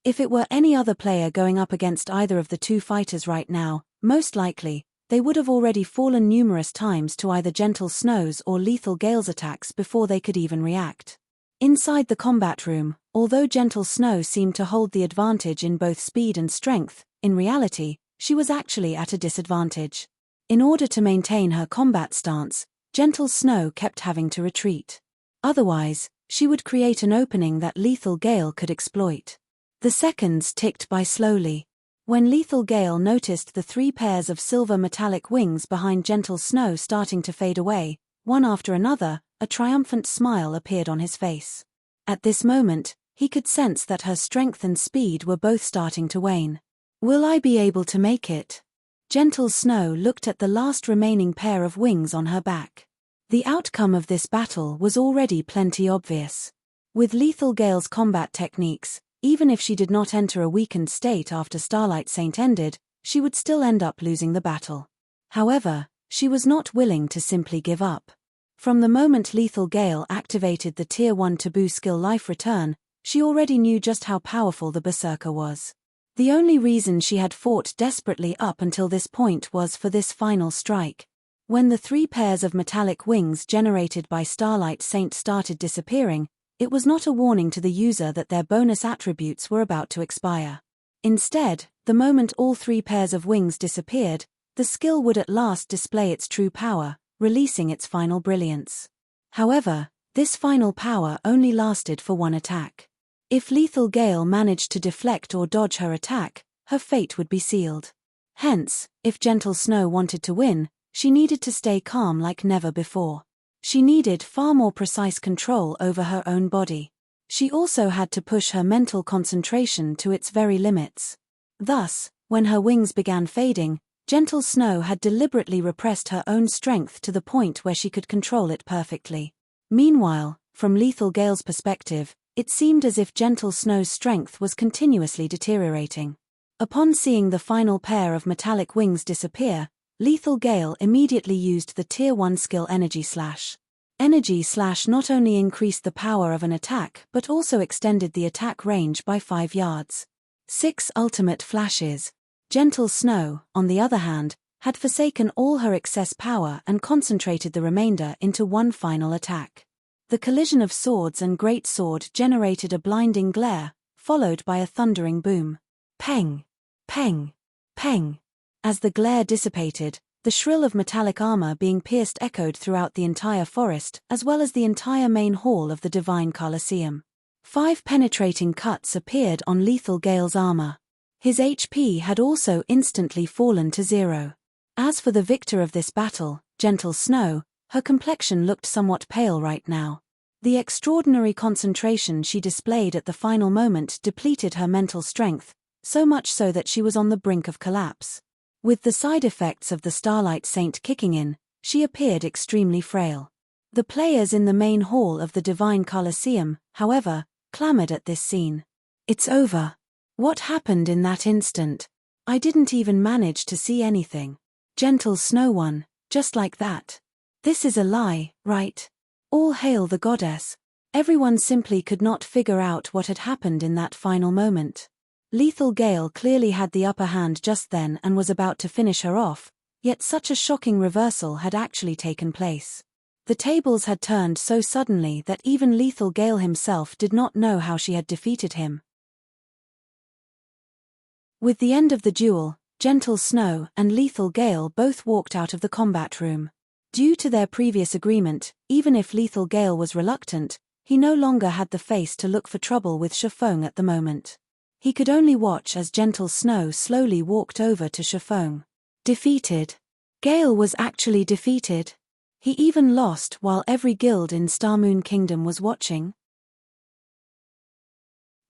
If it were any other player going up against either of the two fighters right now, most likely, they would have already fallen numerous times to either Gentle Snow's or Lethal Gale's attacks before they could even react. Inside the combat room, although Gentle Snow seemed to hold the advantage in both speed and strength, in reality, she was actually at a disadvantage. In order to maintain her combat stance, Gentle Snow kept having to retreat. Otherwise, she would create an opening that Lethal Gale could exploit. The seconds ticked by slowly. When Lethal Gale noticed the 3 pairs of silver metallic wings behind Gentle Snow starting to fade away, one after another, a triumphant smile appeared on his face. At this moment, he could sense that her strength and speed were both starting to wane. Will I be able to make it? Gentle Snow looked at the last remaining pair of wings on her back. The outcome of this battle was already plenty obvious. With Lethal Gale's combat techniques, even if she did not enter a weakened state after Starlight Saint ended, she would still end up losing the battle. However, she was not willing to simply give up. From the moment Lethal Gale activated the Tier 1 Taboo skill Life Return, she already knew just how powerful the Berserker was. The only reason she had fought desperately up until this point was for this final strike. When the 3 pairs of metallic wings generated by Starlight Saint started disappearing, it was not a warning to the user that their bonus attributes were about to expire. Instead, the moment all 3 pairs of wings disappeared, the skill would at last display its true power, releasing its final brilliance. However, this final power only lasted for one attack. If Lethal Gale managed to deflect or dodge her attack, her fate would be sealed. Hence, if Gentle Snow wanted to win, she needed to stay calm like never before. She needed far more precise control over her own body. She also had to push her mental concentration to its very limits. Thus, when her wings began fading, Gentle Snow had deliberately repressed her own strength to the point where she could control it perfectly. Meanwhile, from Lethal Gale's perspective, it seemed as if Gentle Snow's strength was continuously deteriorating. Upon seeing the final pair of metallic wings disappear, Lethal Gale immediately used the Tier 1 skill Energy Slash. Energy Slash not only increased the power of an attack but also extended the attack range by 5 yards. 6 ultimate flashes. Gentle Snow, on the other hand, had forsaken all her excess power and concentrated the remainder into one final attack. The collision of swords and great sword generated a blinding glare, followed by a thundering boom. Peng! Peng! Peng! As the glare dissipated, the shrill of metallic armor being pierced echoed throughout the entire forest as well as the entire main hall of the Divine Colosseum. 5 penetrating cuts appeared on Lethal Gale's armor. His HP had also instantly fallen to 0. As for the victor of this battle, Gentle Snow, her complexion looked somewhat pale right now. The extraordinary concentration she displayed at the final moment depleted her mental strength, so much so that she was on the brink of collapse. With the side effects of the Starlight Saint kicking in, she appeared extremely frail. The players in the main hall of the Divine Colosseum, however, clamored at this scene. It's over. What happened in that instant? I didn't even manage to see anything. Gentle Snow won, just like that. This is a lie, right? All hail the goddess. Everyone simply could not figure out what had happened in that final moment. Lethal Gale clearly had the upper hand just then and was about to finish her off, yet such a shocking reversal had actually taken place. The tables had turned so suddenly that even Lethal Gale himself did not know how she had defeated him. With the end of the duel, Gentle Snow and Lethal Gale both walked out of the combat room. Due to their previous agreement, even if Lethal Gale was reluctant, he no longer had the face to look for trouble with Chiffon at the moment. He could only watch as Gentle Snow slowly walked over to Chiffon. Defeated. Gale was actually defeated. He even lost while every guild in Starmoon Kingdom was watching.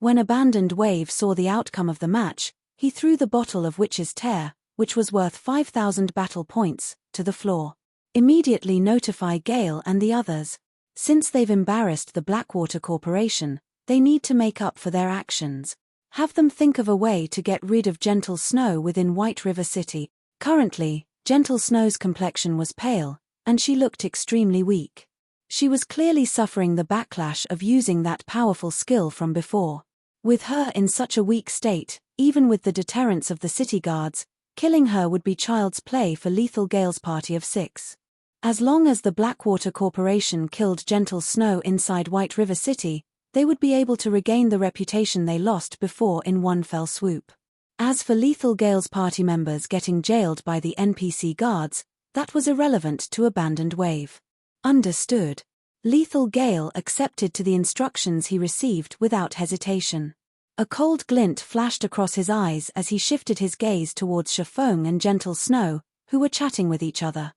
When Abandoned Wave saw the outcome of the match, he threw the bottle of Witch's Tear, which was worth 5,000 battle points, to the floor. Immediately notify Gale and the others. Since they've embarrassed the Blackwater Corporation, they need to make up for their actions. Have them think of a way to get rid of Gentle Snow within White River City. Currently, Gentle Snow's complexion was pale, and she looked extremely weak. She was clearly suffering the backlash of using that powerful skill from before. With her in such a weak state, even with the deterrence of the city guards, killing her would be child's play for Lethal Gale's party of 6. As long as the Blackwater Corporation killed Gentle Snow inside White River City, they would be able to regain the reputation they lost before in one fell swoop. As for Lethal Gale's party members getting jailed by the NPC guards, that was irrelevant to Abandoned Wave. Understood. Lethal Gale accepted to the instructions he received without hesitation. A cold glint flashed across his eyes as he shifted his gaze towards Shafong and Gentle Snow, who were chatting with each other.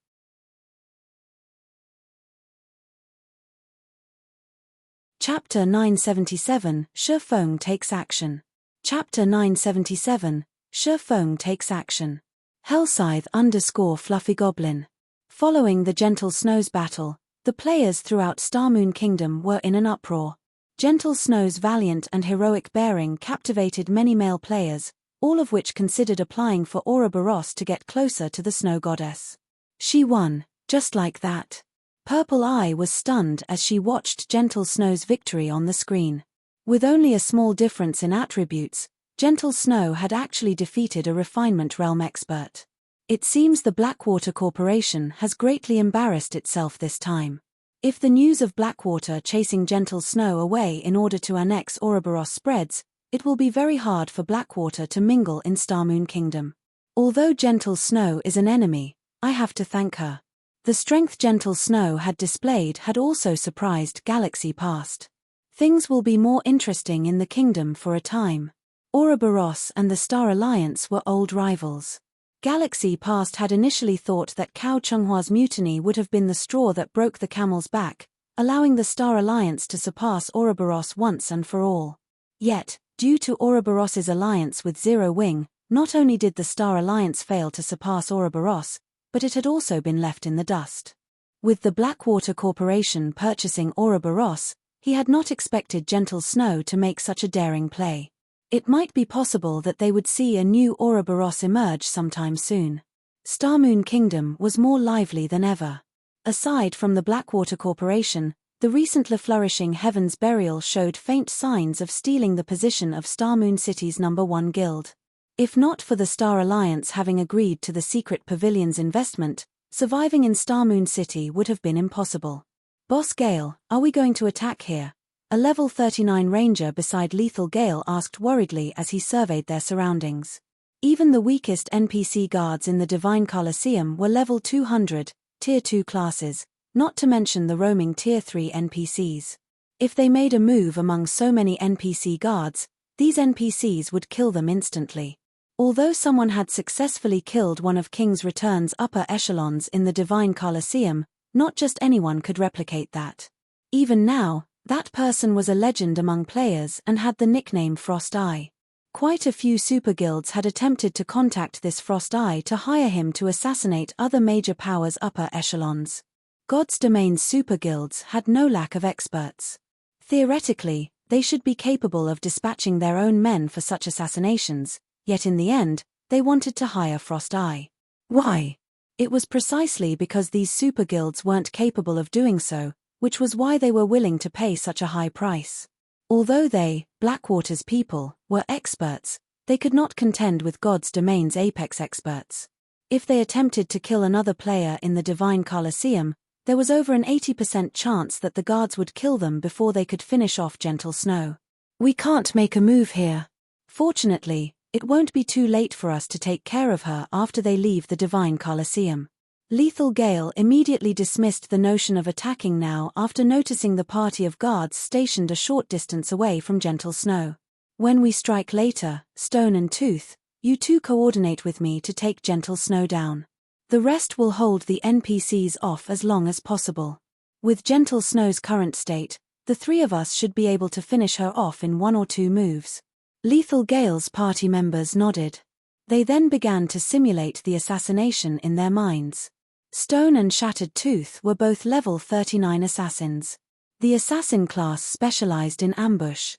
Chapter 977, Shafong takes action. Chapter 977, Shafong takes action. Hellscythe _ Fluffy Goblin. Following the Gentle Snow's battle, the players throughout Starmoon Kingdom were in an uproar. Gentle Snow's valiant and heroic bearing captivated many male players, all of which considered applying for Ouroboros to get closer to the Snow Goddess. She won, just like that. Purple Eye was stunned as she watched Gentle Snow's victory on the screen. With only a small difference in attributes, Gentle Snow had actually defeated a Refinement Realm expert. It seems the Blackwater Corporation has greatly embarrassed itself this time. If the news of Blackwater chasing Gentle Snow away in order to annex Ouroboros spreads, it will be very hard for Blackwater to mingle in Starmoon Kingdom. Although Gentle Snow is an enemy, I have to thank her. The strength Gentle Snow had displayed had also surprised Galaxy Past. Things will be more interesting in the kingdom for a time. Ouroboros and the Star Alliance were old rivals. Galaxy Past had initially thought that Cao Chenghua's mutiny would have been the straw that broke the camel's back, allowing the Star Alliance to surpass Ouroboros once and for all. Yet, due to Ouroboros's alliance with Zero Wing, not only did the Star Alliance fail to surpass Ouroboros, but it had also been left in the dust. With the Blackwater Corporation purchasing Ouroboros, he had not expected Gentle Snow to make such a daring play. It might be possible that they would see a new Ouroboros emerge sometime soon. Starmoon Kingdom was more lively than ever. Aside from the Blackwater Corporation, the recently flourishing Heaven's Burial showed faint signs of stealing the position of Starmoon City's #1 guild. If not for the Star Alliance having agreed to the Secret Pavilion's investment, surviving in Starmoon City would have been impossible. Boss Gale, are we going to attack here? A level 39 ranger beside Lethal Gale asked worriedly as he surveyed their surroundings. Even the weakest NPC guards in the Divine Colosseum were level 200, Tier 2 classes, not to mention the roaming Tier 3 NPCs. If they made a move among so many NPC guards, these NPCs would kill them instantly. Although someone had successfully killed one of King's Return's upper echelons in the Divine Colosseum, not just anyone could replicate that. Even now, that person was a legend among players and had the nickname Frost Eye. Quite a few super guilds had attempted to contact this Frost Eye to hire him to assassinate other major powers' upper echelons. God's Domain's super guilds had no lack of experts. Theoretically, they should be capable of dispatching their own men for such assassinations, yet in the end, they wanted to hire Frost Eye. Why? It was precisely because these super guilds weren't capable of doing so, which was why they were willing to pay such a high price. Although they, Blackwater's people, were experts, they could not contend with God's Domain's apex experts. If they attempted to kill another player in the Divine Colosseum, there was over an 80% chance that the guards would kill them before they could finish off Gentle Snow. We can't make a move here. Fortunately, it won't be too late for us to take care of her after they leave the Divine Colosseum. Lethal Gale immediately dismissed the notion of attacking now after noticing the party of guards stationed a short distance away from Gentle Snow. When we strike later, Stone and Tooth, you two coordinate with me to take Gentle Snow down. The rest will hold the NPCs off as long as possible. With Gentle Snow's current state, the three of us should be able to finish her off in 1 or 2 moves. Lethal Gale's party members nodded. They then began to simulate the assassination in their minds. Stone and Shattered Tooth were both level 39 assassins. The assassin class specialized in ambush.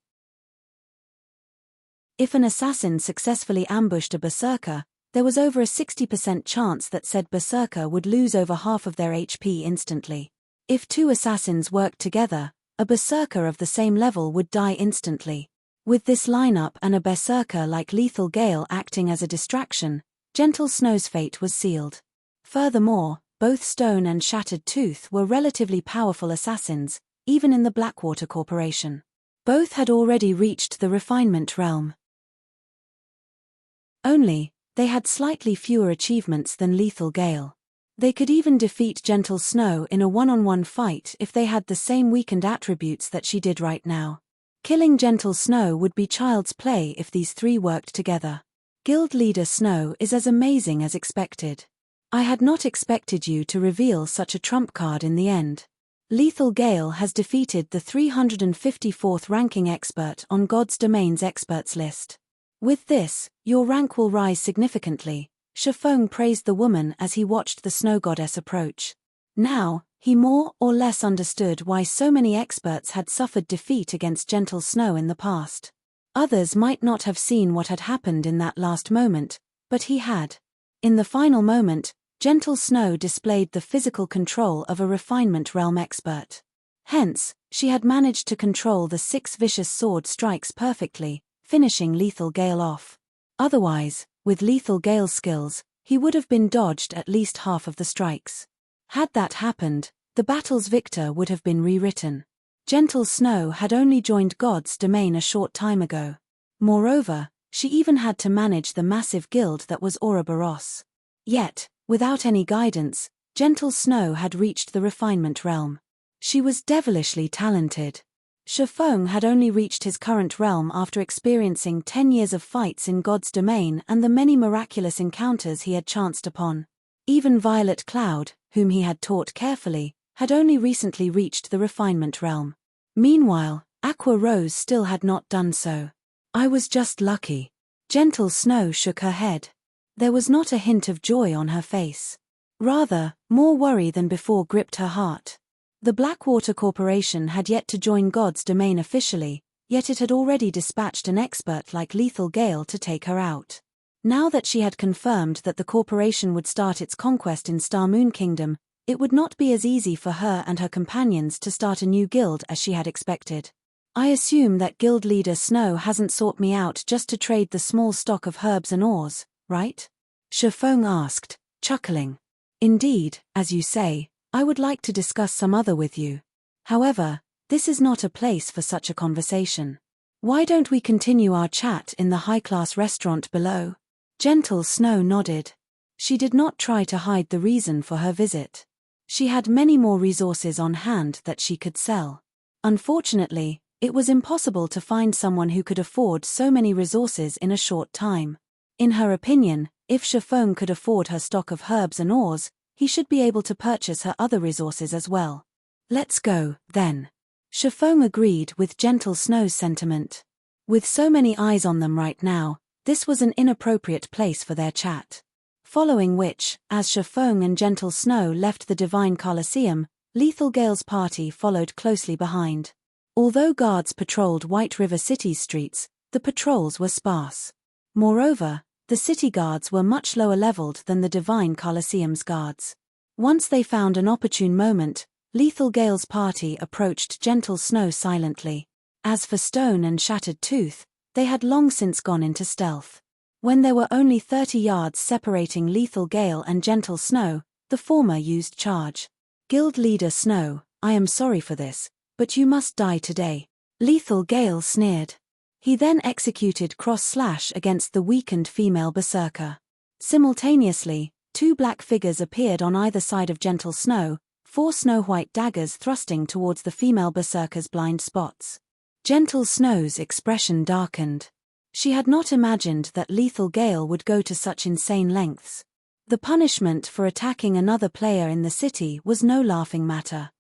If an assassin successfully ambushed a berserker, there was over a 60% chance that said berserker would lose over half of their HP instantly. If 2 assassins worked together, a berserker of the same level would die instantly. With this lineup and a berserker like Lethal Gale acting as a distraction, Gentle Snow's fate was sealed. Furthermore, both Stone and Shattered Tooth were relatively powerful assassins, even in the Blackwater Corporation. Both had already reached the refinement realm. Only, they had slightly fewer achievements than Lethal Gale. They could even defeat Gentle Snow in a one-on-one fight if they had the same weakened attributes that she did right now. Killing Gentle Snow would be child's play if these three worked together. Guild Leader Snow is as amazing as expected. I had not expected you to reveal such a trump card in the end. Lethal Gale has defeated the 354th ranking expert on God's Domain's experts list. With this, your rank will rise significantly, Shifeng praised the woman as he watched the snow goddess approach. Now, he more or less understood why so many experts had suffered defeat against Gentle Snow in the past. Others might not have seen what had happened in that last moment, but he had. In the final moment, Gentle Snow displayed the physical control of a refinement realm expert. Hence, she had managed to control the 6 vicious sword strikes perfectly, finishing Lethal Gale off. Otherwise, with Lethal Gale's skills, he would have been dodged at least half of the strikes. Had that happened, the battle's victor would have been rewritten. Gentle Snow had only joined God's Domain a short time ago. Moreover, she even had to manage the massive guild that was Ouroboros. Yet, without any guidance, Gentle Snow had reached the refinement realm. She was devilishly talented. Shifeng had only reached his current realm after experiencing 10 years of fights in God's Domain and the many miraculous encounters he had chanced upon. Even Violet Cloud, whom he had taught carefully, had only recently reached the refinement realm. Meanwhile, Aqua Rose still had not done so. I was just lucky. Gentle Snow shook her head. There was not a hint of joy on her face. Rather, more worry than before gripped her heart. The Blackwater Corporation had yet to join God's Domain officially, yet it had already dispatched an expert like Lethal Gale to take her out. Now that she had confirmed that the corporation would start its conquest in Star Moon Kingdom, it would not be as easy for her and her companions to start a new guild as she had expected. I assume that Guild Leader Snow hasn't sought me out just to trade the small stock of herbs and ores, right? Shifeng asked, chuckling. Indeed, as you say, I would like to discuss some other with you. However, this is not a place for such a conversation. Why don't we continue our chat in the high-class restaurant below? Gentle Snow nodded. She did not try to hide the reason for her visit. She had many more resources on hand that she could sell. Unfortunately, it was impossible to find someone who could afford so many resources in a short time. In her opinion, if Shifeng could afford her stock of herbs and ores, he should be able to purchase her other resources as well. Let's go, then. Shifeng agreed with Gentle Snow's sentiment. With so many eyes on them right now, this was an inappropriate place for their chat. Following which, as Shifeng and Gentle Snow left the Divine Colosseum, Lethal Gale's party followed closely behind. Although guards patrolled White River City's streets, the patrols were sparse. Moreover, the city guards were much lower leveled than the Divine Colosseum's guards. Once they found an opportune moment, Lethal Gale's party approached Gentle Snow silently. As for Stone and Shattered Tooth, they had long since gone into stealth. When there were only 30 yards separating Lethal Gale and Gentle Snow, the former used charge. Guild Leader Snow, I am sorry for this, but you must die today. Lethal Gale sneered. He then executed cross-slash against the weakened female berserker. Simultaneously, 2 black figures appeared on either side of Gentle Snow, 4 snow-white daggers thrusting towards the female berserker's blind spots. Gentle Snow's expression darkened. She had not imagined that Lethal Gale would go to such insane lengths. The punishment for attacking another player in the city was no laughing matter.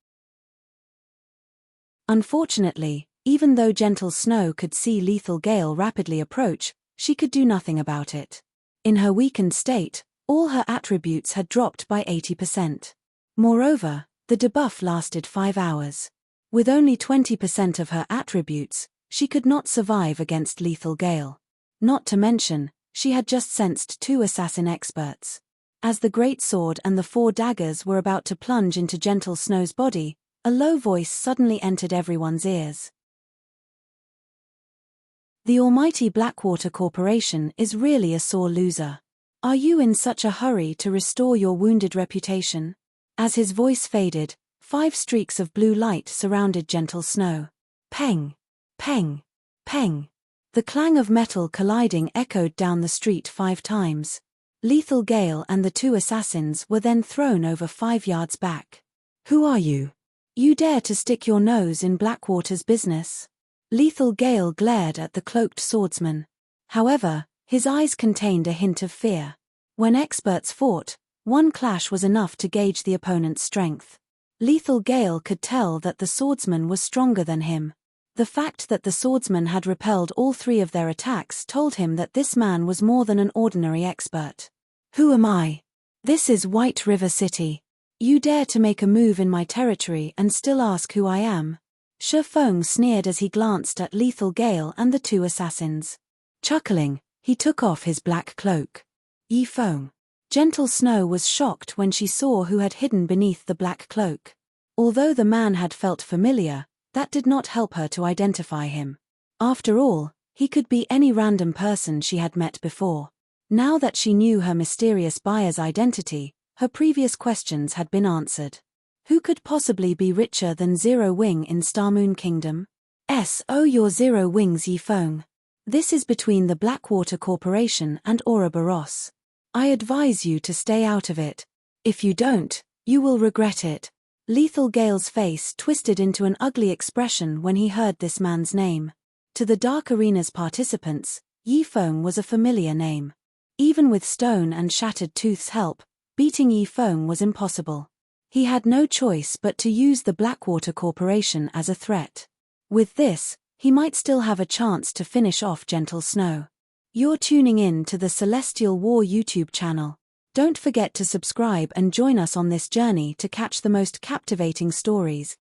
Unfortunately, even though Gentle Snow could see Lethal Gale rapidly approach, she could do nothing about it. In her weakened state, all her attributes had dropped by 80%. Moreover, the debuff lasted 5 hours. With only 20% of her attributes, she could not survive against Lethal Gale. Not to mention, she had just sensed 2 assassin experts. As the great sword and the 4 daggers were about to plunge into Gentle Snow's body, a low voice suddenly entered everyone's ears. The almighty Blackwater Corporation is really a sore loser. Are you in such a hurry to restore your wounded reputation? As his voice faded, 5 streaks of blue light surrounded Gentle Snow. Peng! Peng! Peng! The clang of metal colliding echoed down the street 5 times. Lethal Gale and the 2 assassins were then thrown over 5 yards back. Who are you? You dare to stick your nose in Blackwater's business? Lethal Gale glared at the cloaked swordsman. However, his eyes contained a hint of fear. When experts fought, one clash was enough to gauge the opponent's strength. Lethal Gale could tell that the swordsman was stronger than him. The fact that the swordsman had repelled all 3 of their attacks told him that this man was more than an ordinary expert. Who am I? This is White River City. You dare to make a move in my territory and still ask who I am? Shi Feng sneered as he glanced at Lethal Gale and the 2 assassins. Chuckling, he took off his black cloak. Yi Feng. Gentle Snow was shocked when she saw who had hidden beneath the black cloak. Although the man had felt familiar, that did not help her to identify him. After all, he could be any random person she had met before. Now that she knew her mysterious buyer's identity, her previous questions had been answered. Who could possibly be richer than Zero Wing in Starmoon Kingdom? Your Zero Wings Yi Feng. This is between the Blackwater Corporation and Ouroboros. I advise you to stay out of it. If you don't, you will regret it. Lethal Gale's face twisted into an ugly expression when he heard this man's name. To the Dark Arena's participants, Yi Feng was a familiar name. Even with Stone and Shattered Tooth's help, beating Yi Feng was impossible. He had no choice but to use the Blackwater Corporation as a threat. With this, he might still have a chance to finish off Gentle Snow. You're tuning in to the Celestial War YouTube channel. Don't forget to subscribe and join us on this journey to catch the most captivating stories.